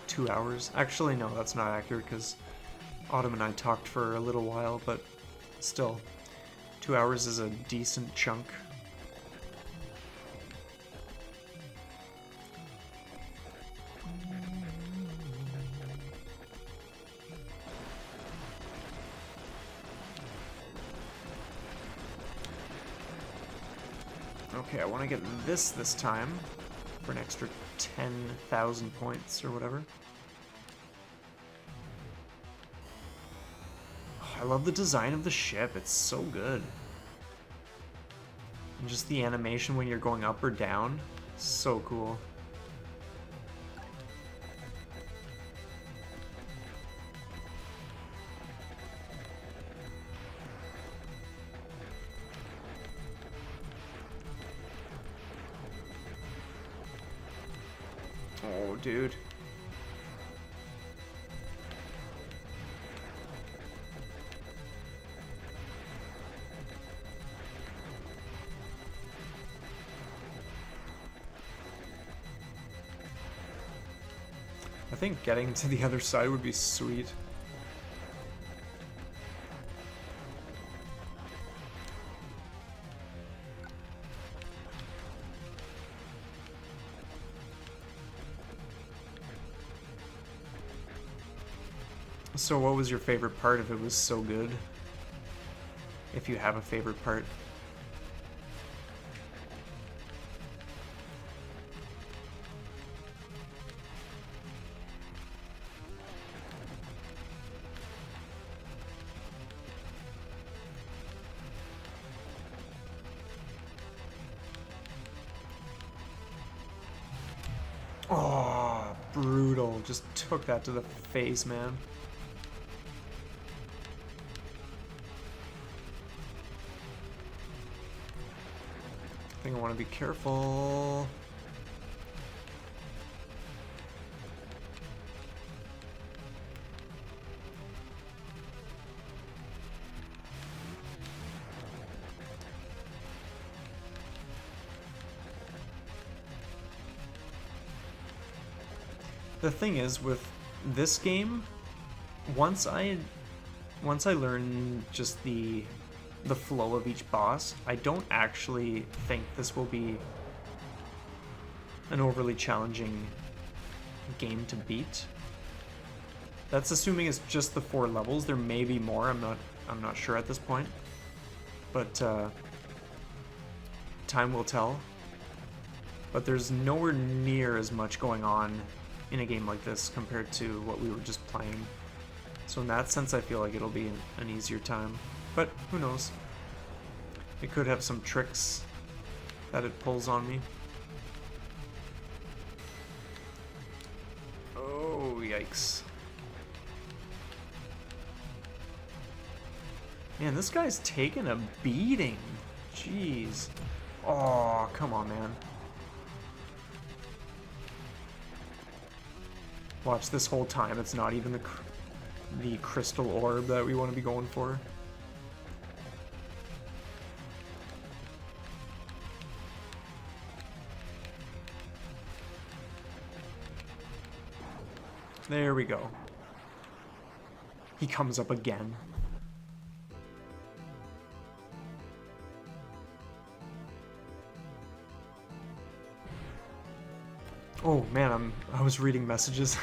2 hours. Actually, no, that's not accurate, because Autumn and I talked for a little while, but still, 2 hours is a decent chunk. Okay, I want to get this time for an extra 10,000 points or whatever. Oh, I love the design of the ship. It's so good. And just the animation when you're going up or down. So cool. Oh, dude. I think getting to the other side would be sweet. So what was your favorite part if it was so good? If you have a favorite part. Oh, brutal. Just took that to the face, man. I think I want to be careful. The thing is with this game, once I learn just the flow of each boss, I don't actually think this will be an overly challenging game to beat. That's assuming it's just the 4 levels. There may be more. I'm not sure at this point, but time will tell. But there's nowhere near as much going on in a game like this compared to what we were just playing. So in that sense, I feel like it'll be an easier time. But who knows? It could have some tricks that it pulls on me. Oh, yikes. Man, this guy's taking a beating. Jeez. Oh, come on, man. Watch, this whole time it's not even the crystal orb that we want to be going for. There we go. He comes up again. Oh man, I was reading messages.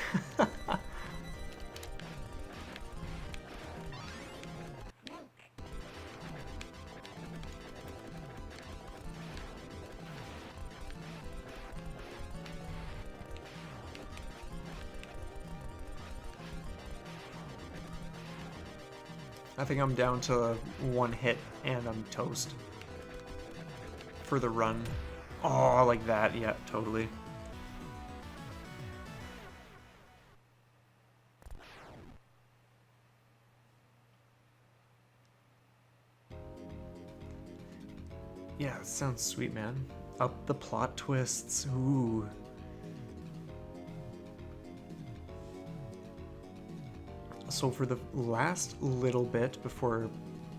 I think I'm down to 1 hit and I'm toast for the run. Oh, like that, yeah, totally. Yeah, it sounds sweet, man. Up the plot twists, ooh. So for the last little bit before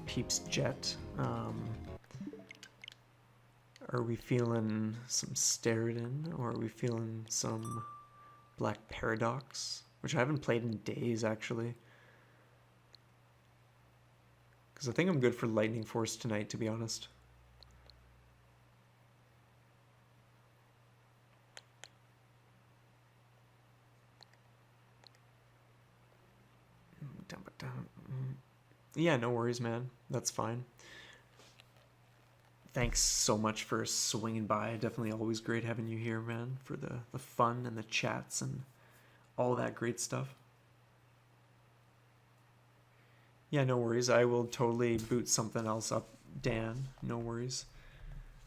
Peep's Jet, are we feeling some Steredenn, or are we feeling some Black Paradox? Which I haven't played in days, actually. Because I think I'm good for Lightning Force tonight, to be honest. Yeah, no worries, man. That's fine. Thanks so much for swinging by. Definitely always great having you here, man, for the fun and the chats and all that great stuff. Yeah, no worries. I will totally boot something else up, Dan. No worries.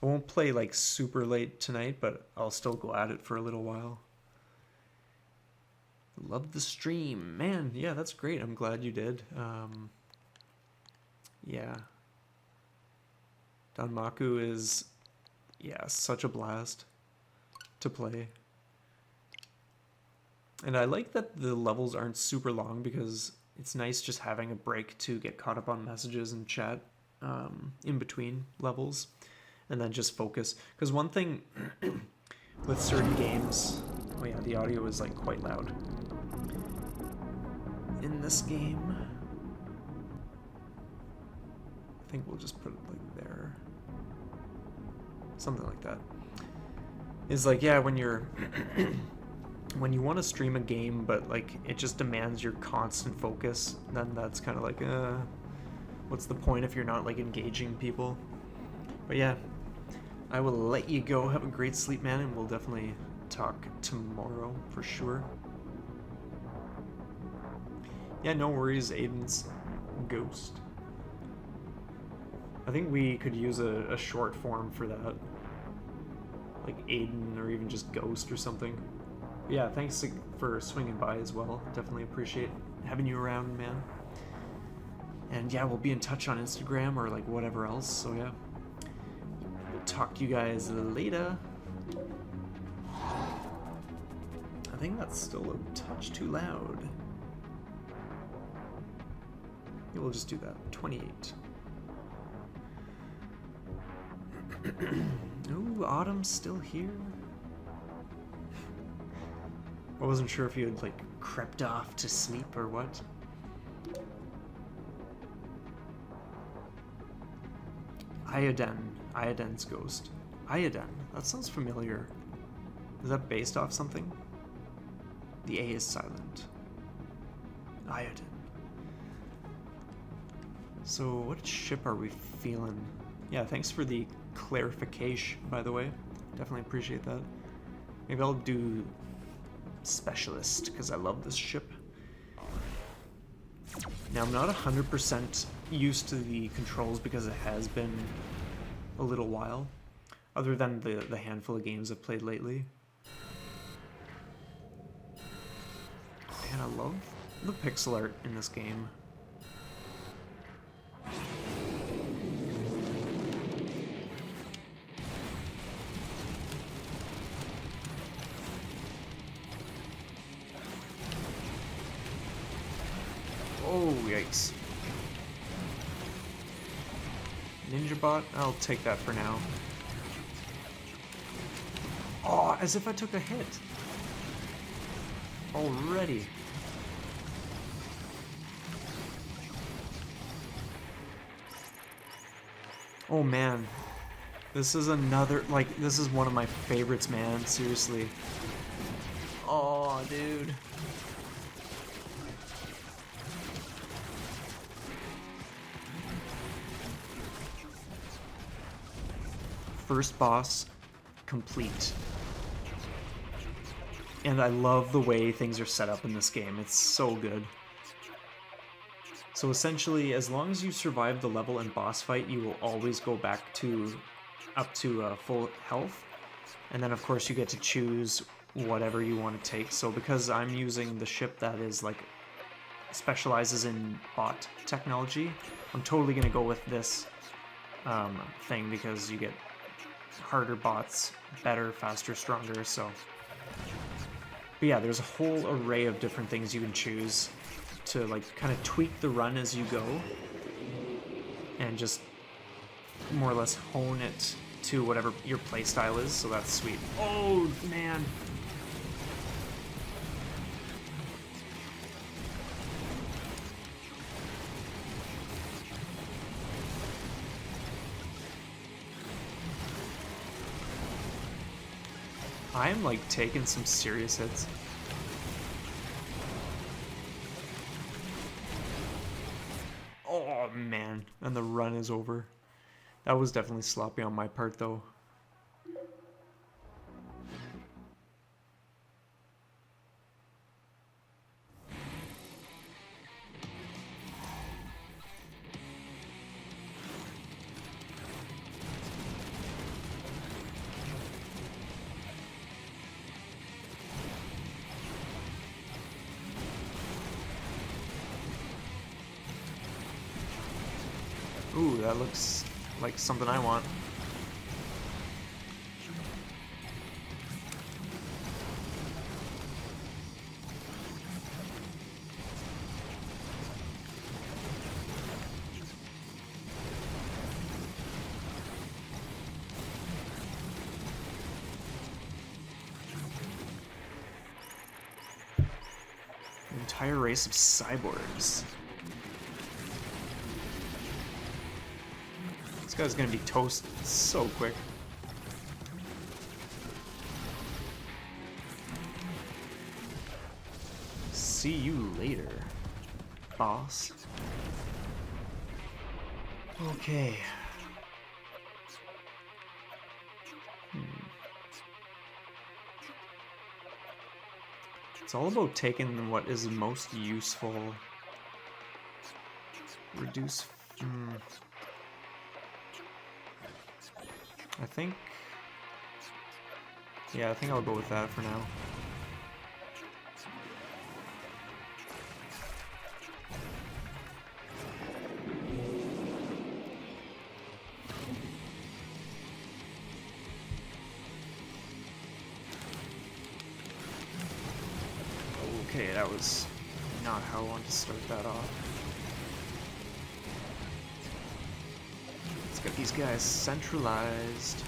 I won't play like super late tonight, but I'll still go at it for a little while. Love the stream. Man, yeah, that's great. I'm glad you did. Yeah. Danmaku is, yeah, such a blast to play. And I like that the levels aren't super long because it's nice just having a break to get caught up on messages and chat in between levels and then just focus. Because one thing with certain games, oh yeah, the audio is like quite loud. In this game, I think we'll just put it like there. Something like that. It's like, yeah, when you're when you want to stream a game but like it just demands your constant focus, then that's kind of like what's the point if you're not like engaging people? But yeah, I will let you go. Have a great sleep, man, and we'll definitely talk tomorrow for sure. Yeah, no worries, Aiden's ghost. I think we could use a short form for that. Like Aiden or even just Ghost or something. Yeah, thanks for swinging by as well. Definitely appreciate having you around, man. And yeah, we'll be in touch on Instagram or like whatever else. So yeah, we'll talk to you guys later. I think that's still a touch too loud. Yeah, we'll just do that. 28. Ooh, Autumn's still here. I wasn't sure if you had, like, crept off to sleep or what. Iodenn's ghost. Ioden, that sounds familiar. Is that based off something? The A is silent. Ioden. So what ship are we feeling? Yeah, thanks for the clarification, by the way. Definitely appreciate that. Maybe I'll do specialist, because I love this ship. Now, I'm not 100% used to the controls because it has been a little while, other than the handful of games I've played lately. And I love the pixel art in this game. Oh, yikes. Ninja bot? I'll take that for now. Oh, as if I took a hit. Already. Oh man. This is another, like, this is one of my favorites, man. Seriously. Oh, dude. First boss complete. And I love the way things are set up in this game. It's so good. So essentially, as long as you survive the level and boss fight, you will always go back to up to full health. And then of course you get to choose whatever you want to take. So because I'm using the ship that is like specializes in bot technology, I'm totally gonna go with this thing because you get harder bots, better, faster, stronger. So, but yeah, there's a whole array of different things you can choose to like kind of tweak the run as you go and just more or less hone it to whatever your playstyle is. So that's sweet. Oh man. I'm like taking some serious hits. Oh man, and the run is over. That was definitely sloppy on my part though. Ooh, that looks like something I want. An entire race of cyborgs. This guy's gonna be toast so quick. See you later, boss. Okay. It's all about taking what is most useful. Reduce... I think... Yeah, I think I'll go with that for now. Okay, that was not how I wanted to start that off. Let's get these guys centralized.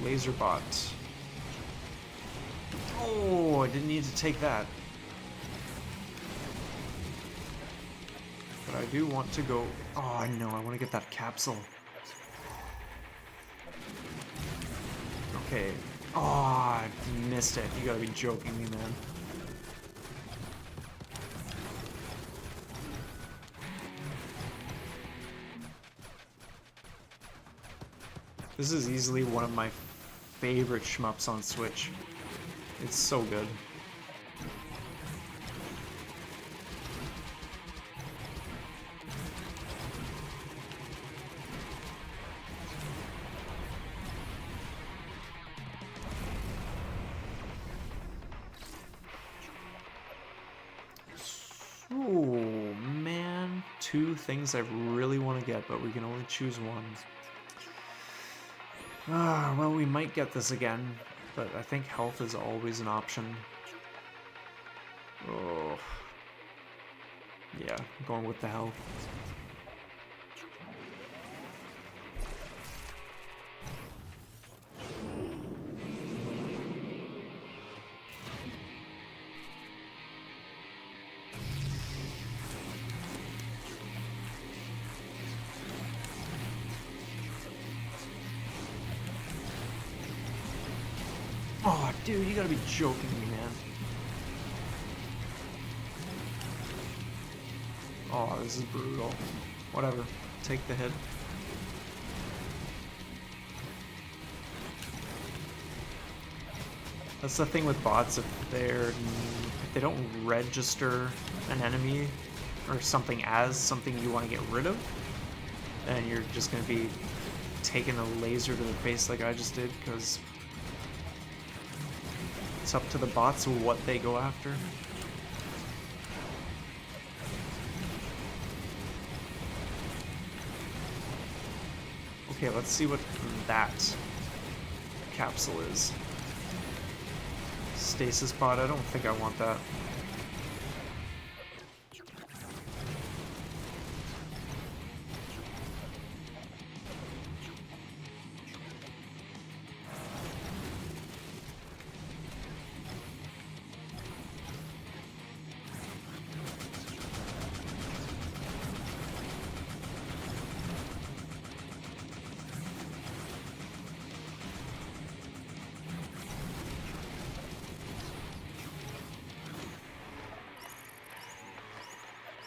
laser bot. Oh, I didn't need to take that. But I do want to go... Oh, no, I want to get that capsule. Okay. Oh, I missed it. You gotta be joking me, man. This is easily one of my favorite shmups on Switch. It's so good. Oh man, two things I really want to get, but we can only choose one. Ah, well, we might get this again, but I think health is always an option. Oh. Yeah, I'm going with the health. Oh, dude, you gotta be joking me, man. Oh, this is brutal. Whatever. Take the hit. That's the thing with bots, if they don't register an enemy or something as something you want to get rid of, then you're just gonna be taking a laser to the face like I just did, because it's up to the bots what they go after. Okay, let's see what that capsule is. Stasis pod, I don't think I want that.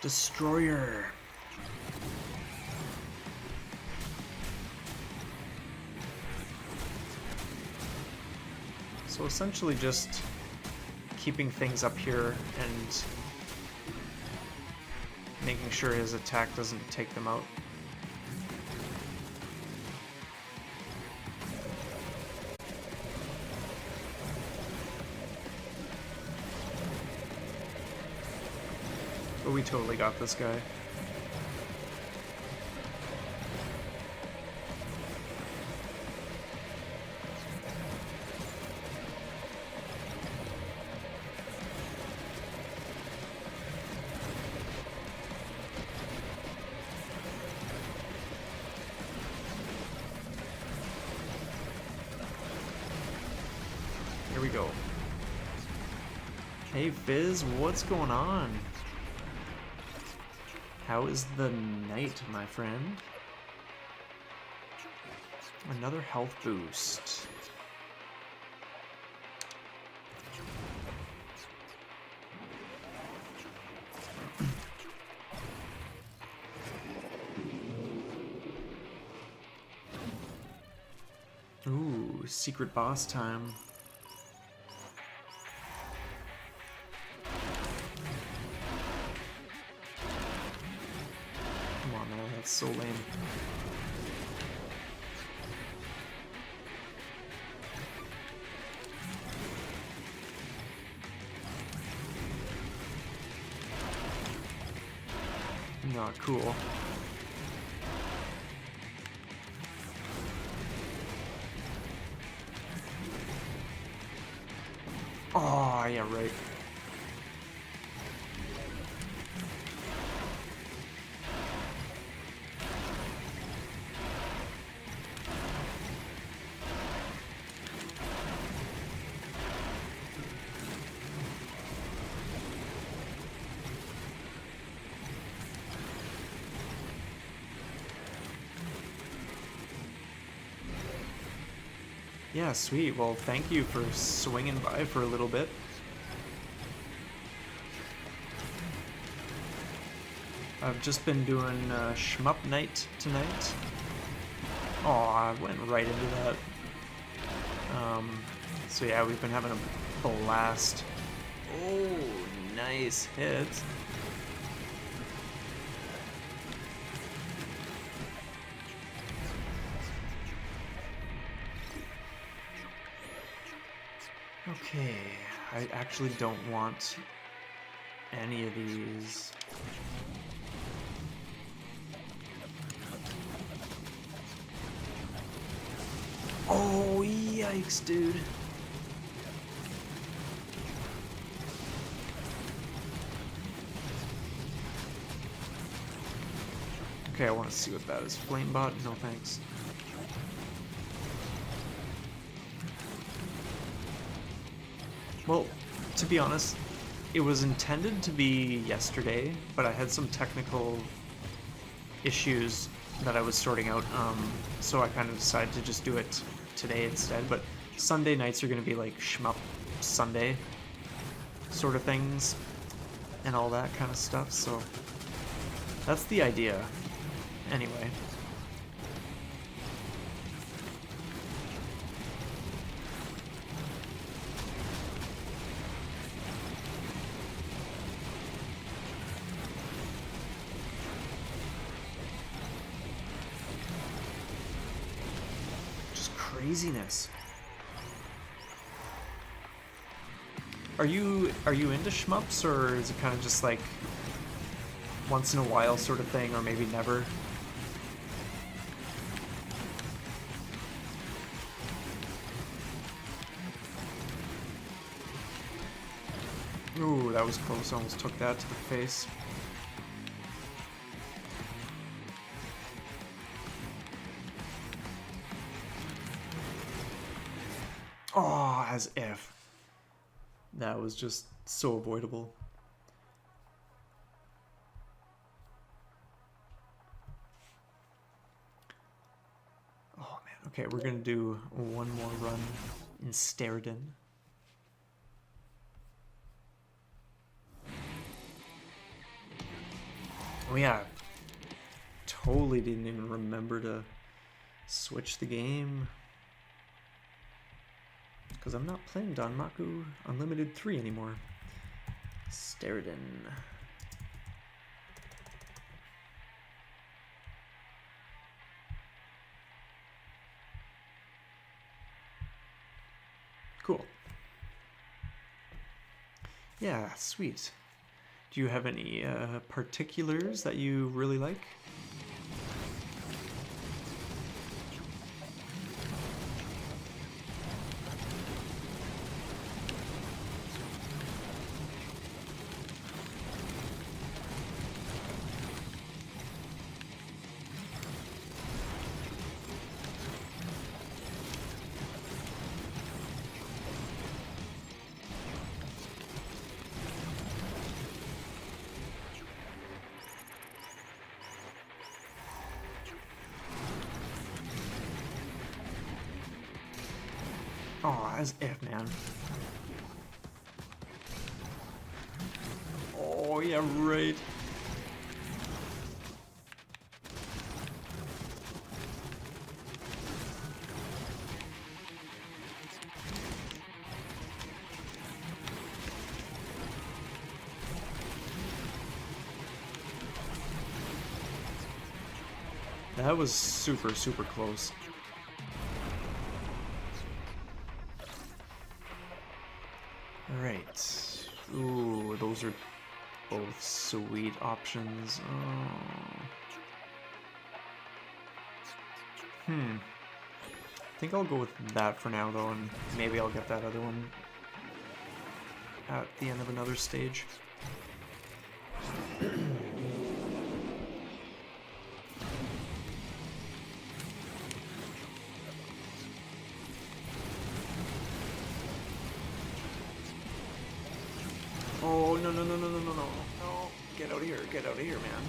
Destroyer. So essentially just keeping things up here and making sure his attack doesn't take them out. But we totally got this guy. Here we go. Hey Fizz, what's going on? How is the night, my friend? Another health boost. Ooh, secret boss time. That's so lame. Not cool. Oh, yeah, right. Yeah, sweet. Well, thank you for swinging by for a little bit. I've just been doing shmup night tonight. Oh, I went right into that. So yeah, we've been having a blast. Oh, nice hit. Okay, I actually don't want any of these. Oh, yikes, dude. Okay, I want to see what that is. Flamebot? No thanks. Well, to be honest, it was intended to be yesterday, but I had some technical issues that I was sorting out, so I kind of decided to just do it today instead. But Sunday nights are going to be like shmup Sunday sort of things and all that kind of stuff, so that's the idea anyway. Craziness. Are you into shmups, or is it kind of just like once in a while sort of thing, or maybe never? Ooh, that was close. I almost took that to the face. Oh, as if. That was just so avoidable. Oh man, okay, we're gonna do one more run in Steredenn. Oh yeah, totally didn't even remember to switch the game. Because I'm not playing Danmaku Unlimited 3 anymore. Steredenn. Cool. Yeah, sweet. Do you have any particulars that you really like? Oh, as if, man. Oh, yeah, right. That was super, super close. Alright. Ooh, those are both sweet options. Oh. I think I'll go with that for now, though, and maybe I'll get that other one at the end of another stage. Oh, no, no, no, no, no, no, no. No, get out of here, man.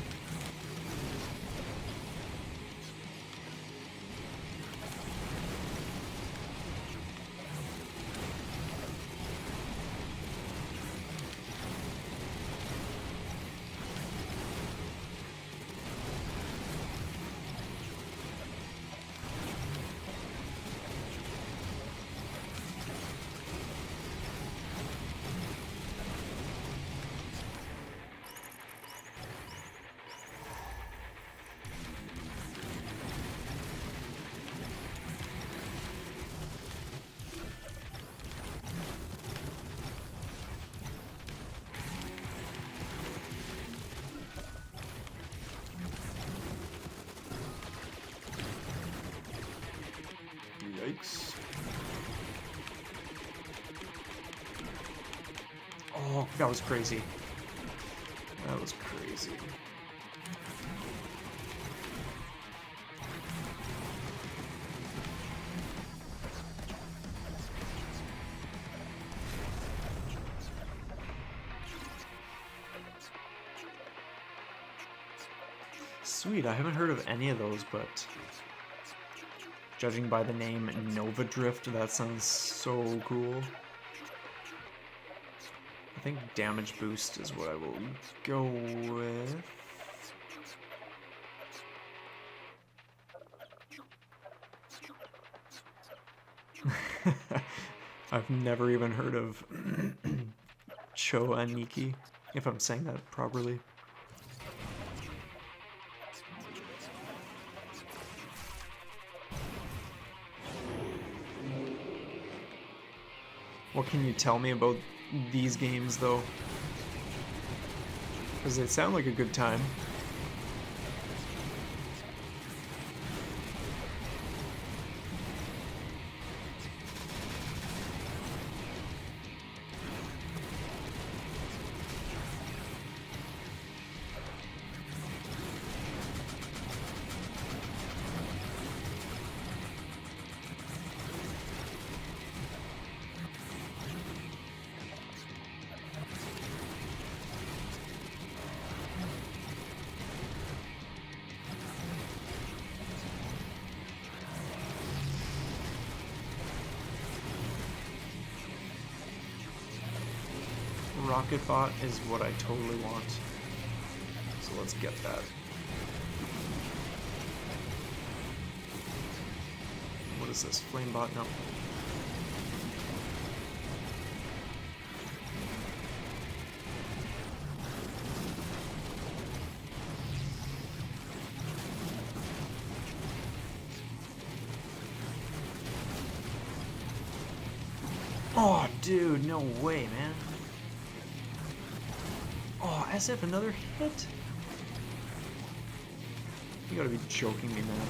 Oh, that was crazy. That was crazy. Sweet, I haven't heard of any of those, but judging by the name Nova Drift, that sounds so cool. I think damage boost is what I will go with. I've never even heard of Cho Aniki, if I'm saying that properly. What can you tell me about these games, though? Because they sound like a good time. Rocket Bot is what I totally want. So let's get that. What is this? Flame Bot? No. Oh, dude, no way, man. Oh, as if another hit? You gotta be joking me, man.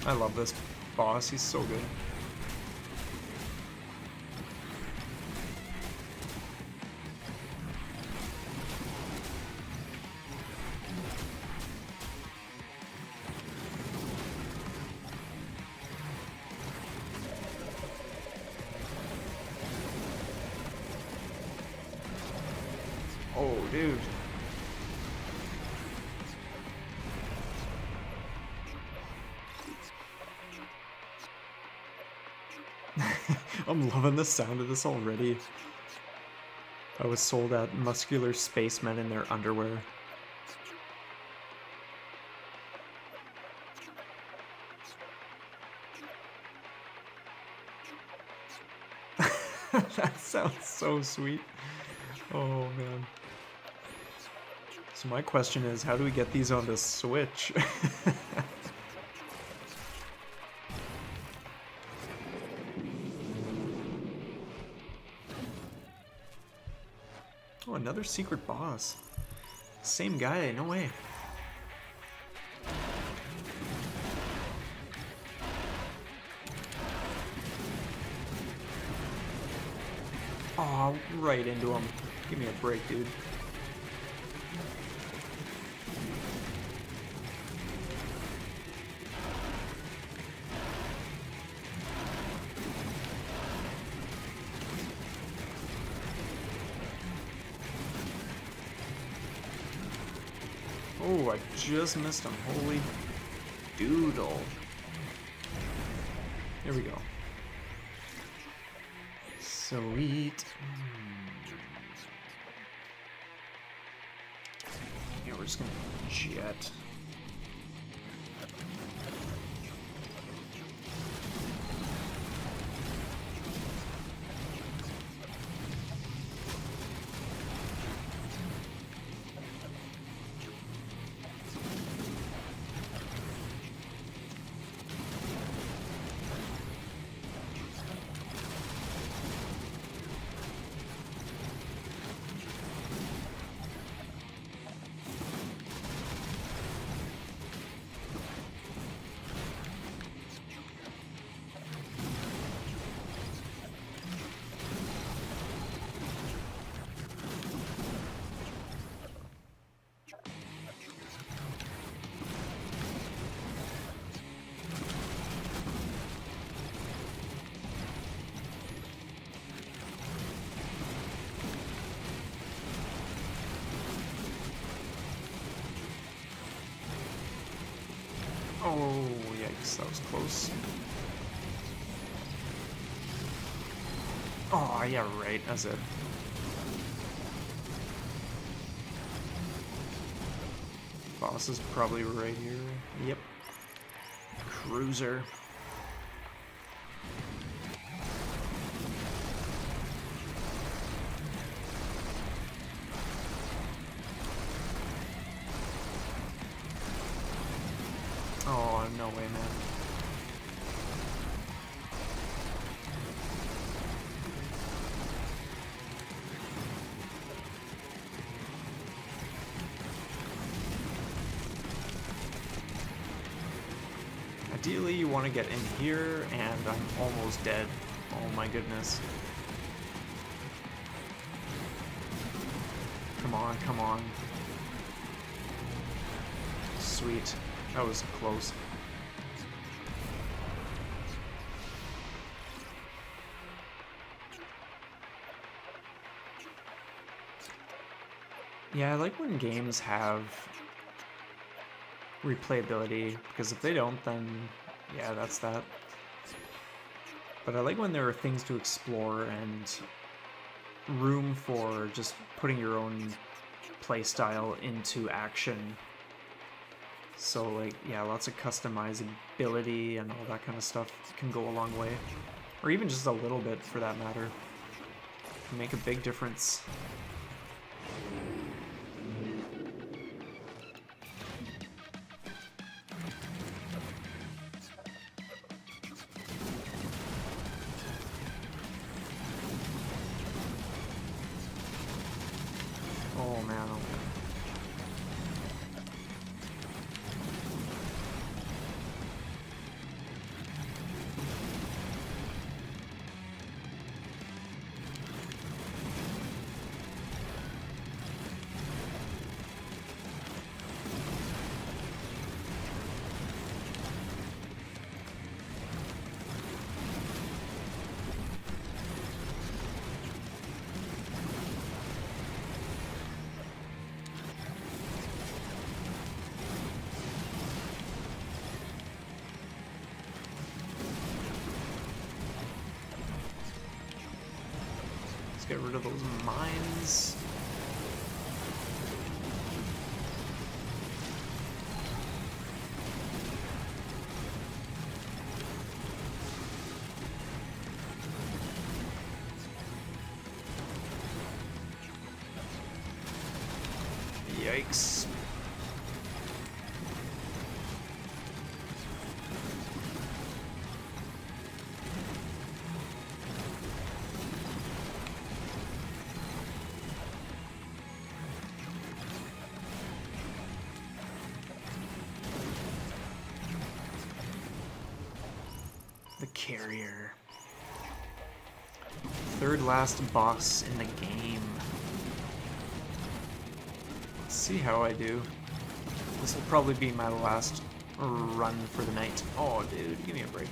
I love this boss, he's so good. Oh, dude. I'm loving the sound of this already. I was sold at muscular spacemen in their underwear. That sounds so sweet. Oh, man. So my question is, how do we get these on the Switch? Oh, another secret boss. Same guy, no way. Oh, right into him. Give me a break, dude. Oh, I just missed him. Holy doodle. There we go. Sweet. Yeah, we're just gonna jet. Oh, yikes, that was close. Oh, yeah, right, that's it. Boss is probably right here. Yep. Cruiser. Oh, no way, man. Ideally, you want to get in here, and I'm almost dead. Oh my goodness. Come on, come on. Sweet. That was close. Yeah, I like when games have replayability, because if they don't, then yeah, that's that. But I like when there are things to explore and room for just putting your own playstyle into action. So like, yeah, lots of customizability and all that kind of stuff can go a long way. Or even just a little bit, for that matter. Can make a big difference. Oh man, oh man. Get rid of those mines. Yikes. The carrier. Third last boss in the game. Let's see how I do. This will probably be my last run for the night. Oh, dude, give me a break.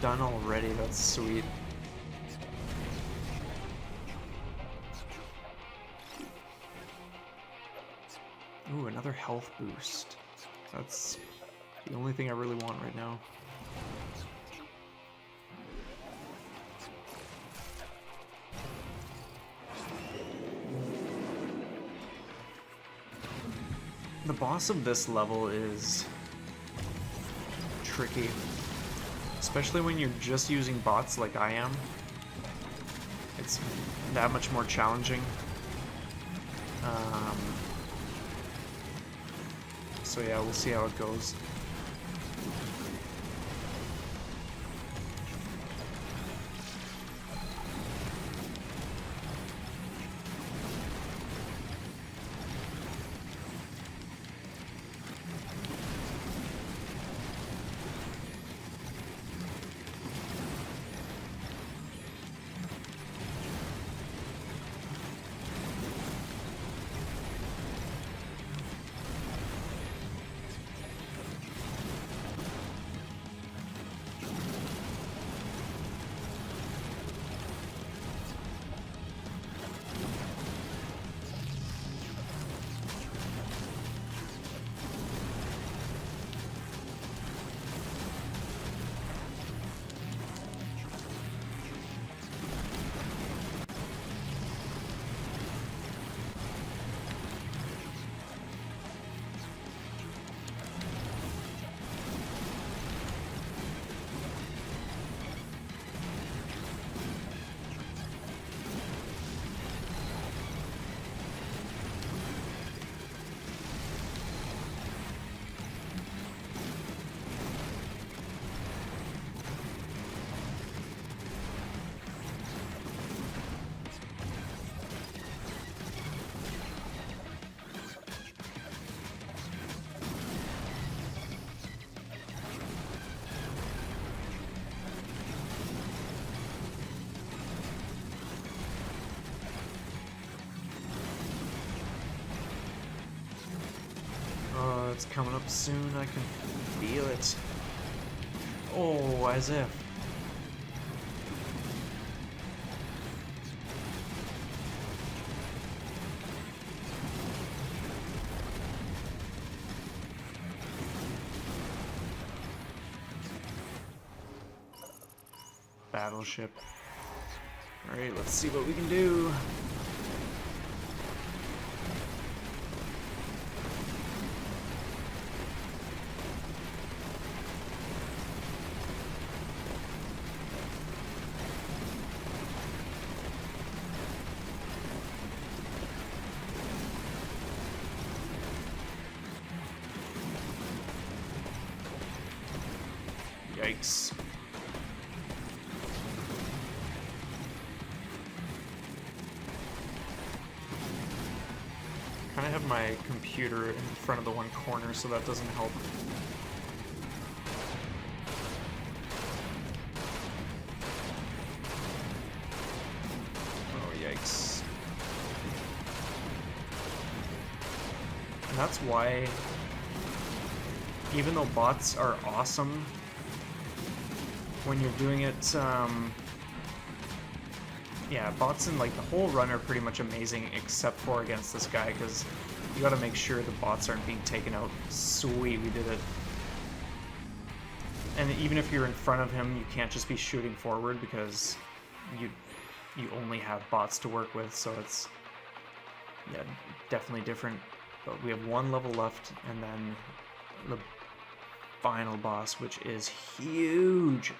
Done already, that's sweet. Ooh, another health boost. That's the only thing I really want right now. The boss of this level is tricky, especially when you're just using bots like I am. It's that much more challenging. So yeah, we'll see how it goes. coming up soon. I can feel it. Oh, as if. Battleship. Alright, let's see what we can do. Yikes. I have my computer in front of the one corner, so that doesn't help. Oh, yikes. And that's why, even though bots are awesome, when you're doing it, yeah, bots in like the whole run are pretty much amazing except for against this guy, because you gotta make sure the bots aren't being taken out. Sweet, we did it. And even if you're in front of him, you can't just be shooting forward because you only have bots to work with, so it's, yeah, definitely different. But we have one level left, and then the final boss, which is huge.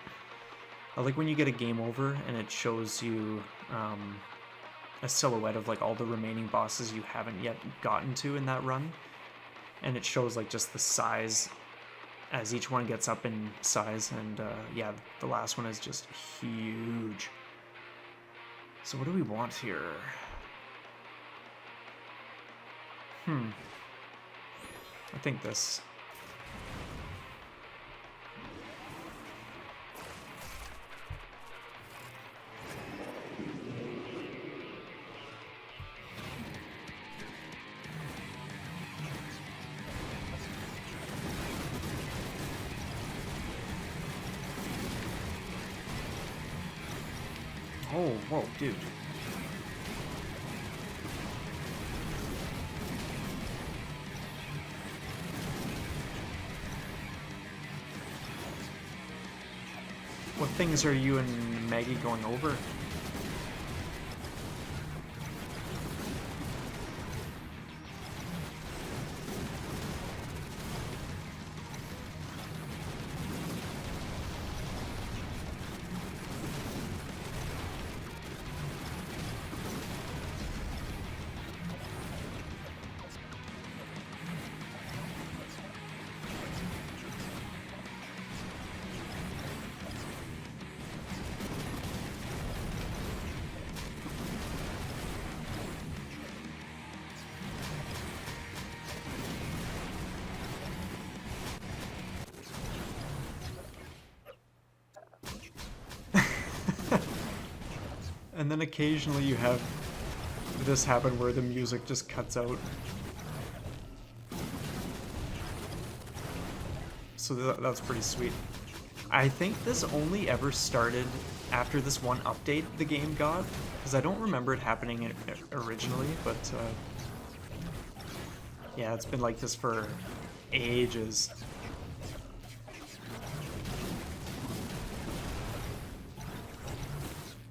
I like when you get a game over and it shows you a silhouette of like all the remaining bosses you haven't yet gotten to in that run, and it shows like just the size as each one gets up in size, and yeah, the last one is just huge. So what do we want here? I think this. Oh, whoa, dude. What things are you and Maggie going over? And then occasionally you have this happen where the music just cuts out. So that's pretty sweet. I think this only ever started after this one update the game got, because I don't remember it happening originally, but yeah, it's been like this for ages.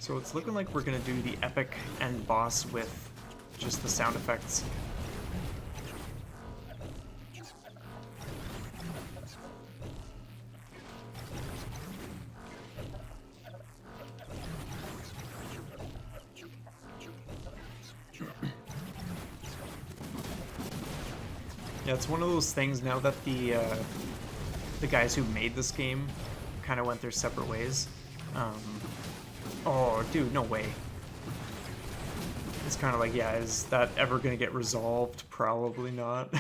So it's looking like we're gonna do the epic end boss with just the sound effects. Yeah, it's one of those things now that the guys who made this game kind of went their separate ways. Oh, dude, no way. It's kind of like, yeah, is that ever going to get resolved? Probably not.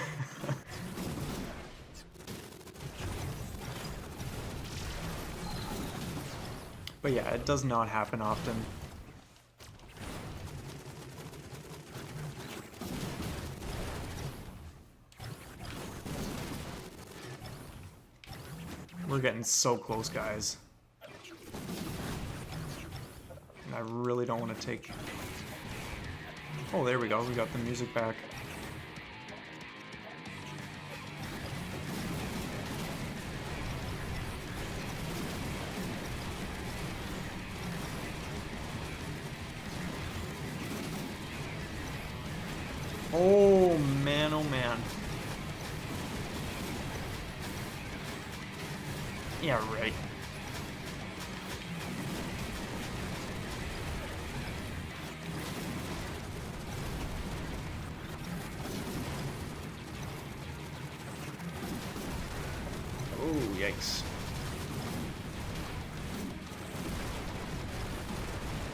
But yeah, it does not happen often. We're getting so close, guys. And I really don't want to take... Oh, there we go. We got the music back. Oh man, oh man. Yeah, right. Oh, yikes.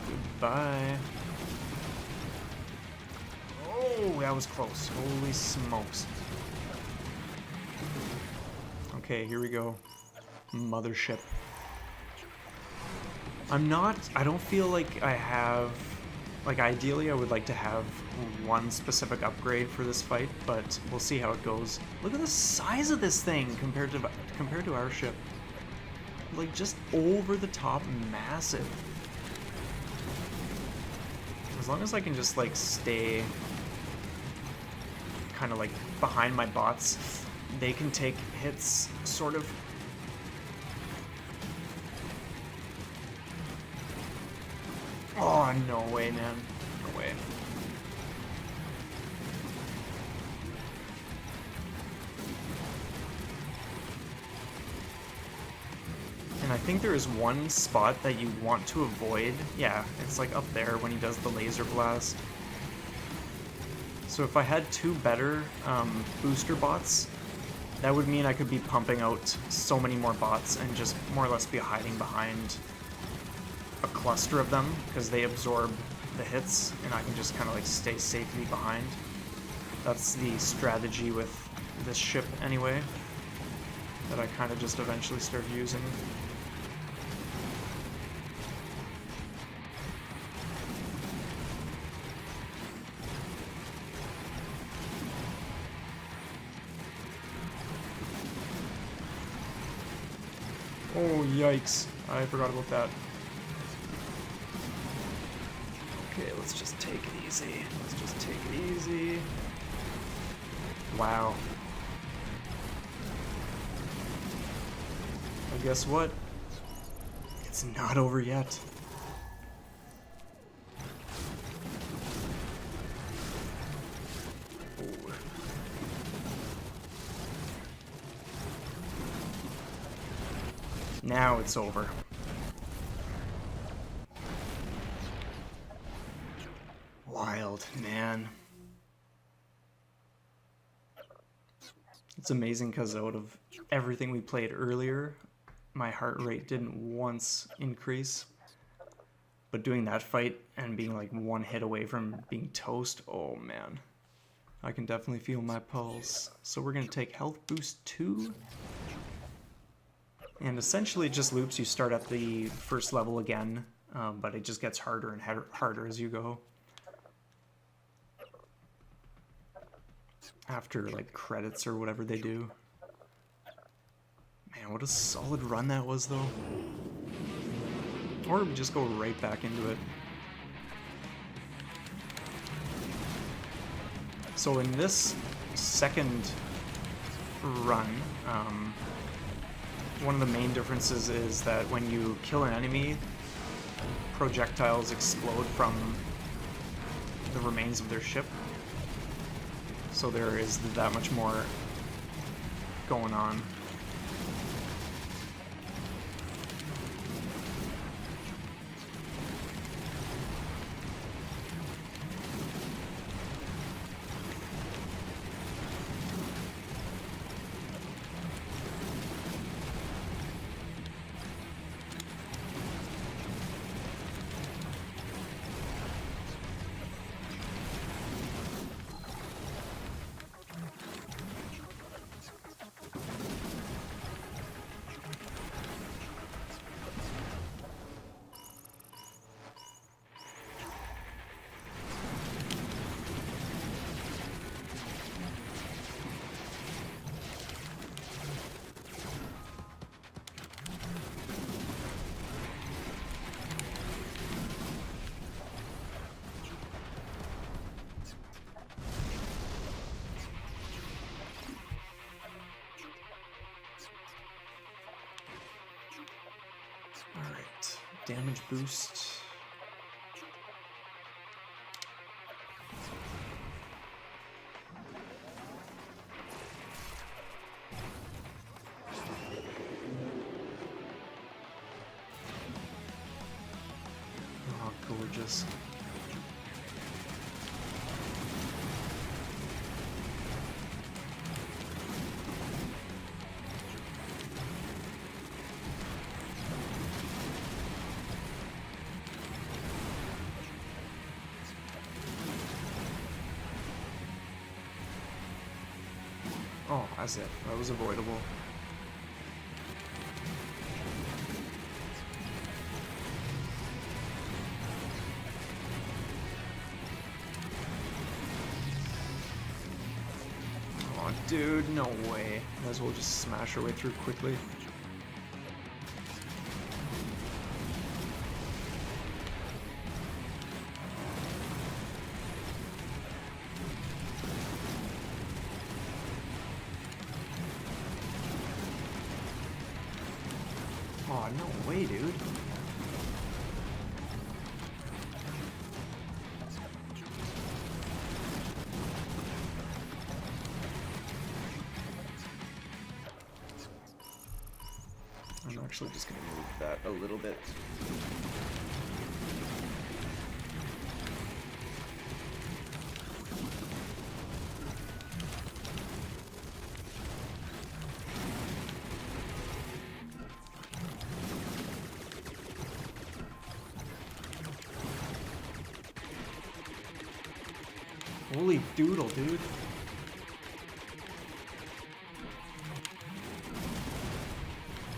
Goodbye. Oh, that was close. Holy smokes. Okay, here we go. Mothership. I don't feel like I have, like ideally I would like to have one specific upgrade for this fight, but we'll see how it goes. Look at the size of this thing compared to our ship. Like just over the top massive. As long as I can just like stay kind of like behind my bots, they can take hits sort of. Oh, no way, man. No way. And I think there is one spot that you want to avoid. Yeah, it's like up there when he does the laser blast. So if I had two better booster bots, that would mean I could be pumping out so many more bots and just more or less be hiding behind a cluster of them because they absorb the hits and I can just kind of like stay safely behind. That's the strategy with this ship anyway, that I kind of just eventually started using. Oh, yikes. I forgot about that. Okay, let's just take it easy. Let's just take it easy. Wow. Well, guess what? It's not over yet. Ooh. Now it's over. Wild, man. It's amazing because out of everything we played earlier, my heart rate didn't once increase. But doing that fight and being like one hit away from being toast, oh man. I can definitely feel my pulse. So we're going to take health boost 2. And essentially it just loops. You start at the first level again, but it just gets harder and harder as you go. After like credits or whatever they do. Man, what a solid run that was though. Or we just go right back into it. So in this second run, one of the main differences is that when you kill an enemy, projectiles explode from the remains of their ship. So there is that much more going on. damage boost. Oh, gorgeous. Oh, that's it. That was avoidable. Oh, dude, no way. Might as well just smash our way through quickly. Oh, no way, dude. I'm actually just gonna move that a little bit. Holy doodle, dude.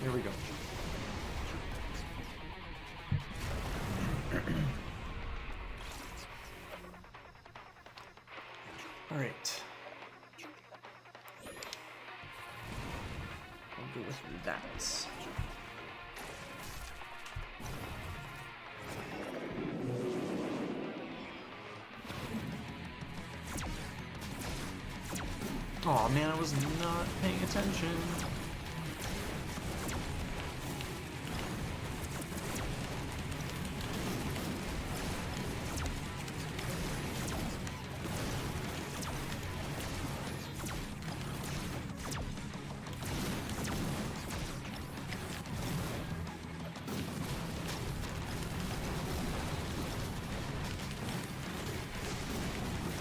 Here we go. All right. I'll go with that. Oh man, I was not paying attention.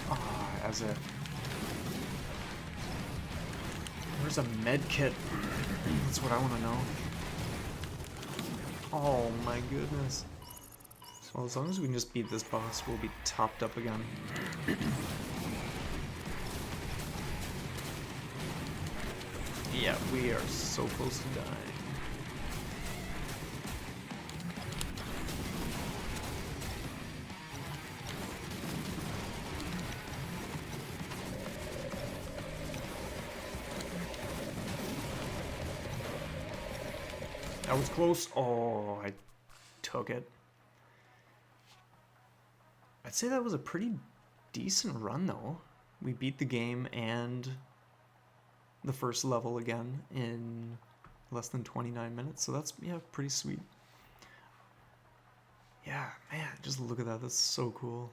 Ah, as if. Where's a med kit? That's what I want to know. Oh my goodness. Well, as long as we can just beat this boss, we'll be topped up again. Yeah, we are so close to dying. That was close. Oh, I took it. I'd say that was a pretty decent run, though. We beat the game and the first level again in less than 29 minutes, so that's, yeah, pretty sweet. Yeah, man, just look at that. That's so cool.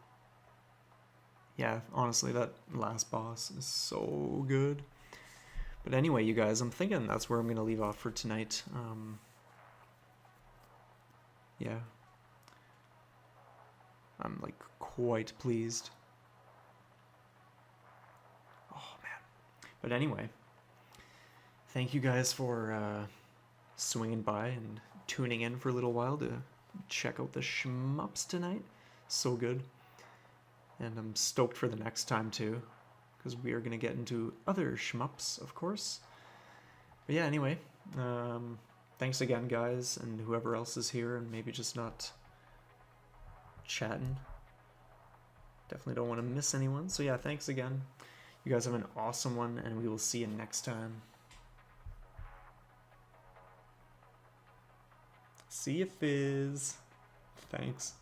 Yeah, honestly, that last boss is so good. But anyway, you guys, I'm thinking that's where I'm going to leave off for tonight. Yeah. I'm, like, quite pleased. Oh, man. But anyway, thank you guys for swinging by and tuning in for a little while to check out the shmups tonight. So good. And I'm stoked for the next time, too, because we are going to get into other shmups, of course. But yeah, anyway, thanks again, guys, and whoever else is here and maybe just not chatting. Definitely don't want to miss anyone. So yeah, thanks again. You guys have an awesome one, and we will see you next time. See ya, Fizz. Thanks.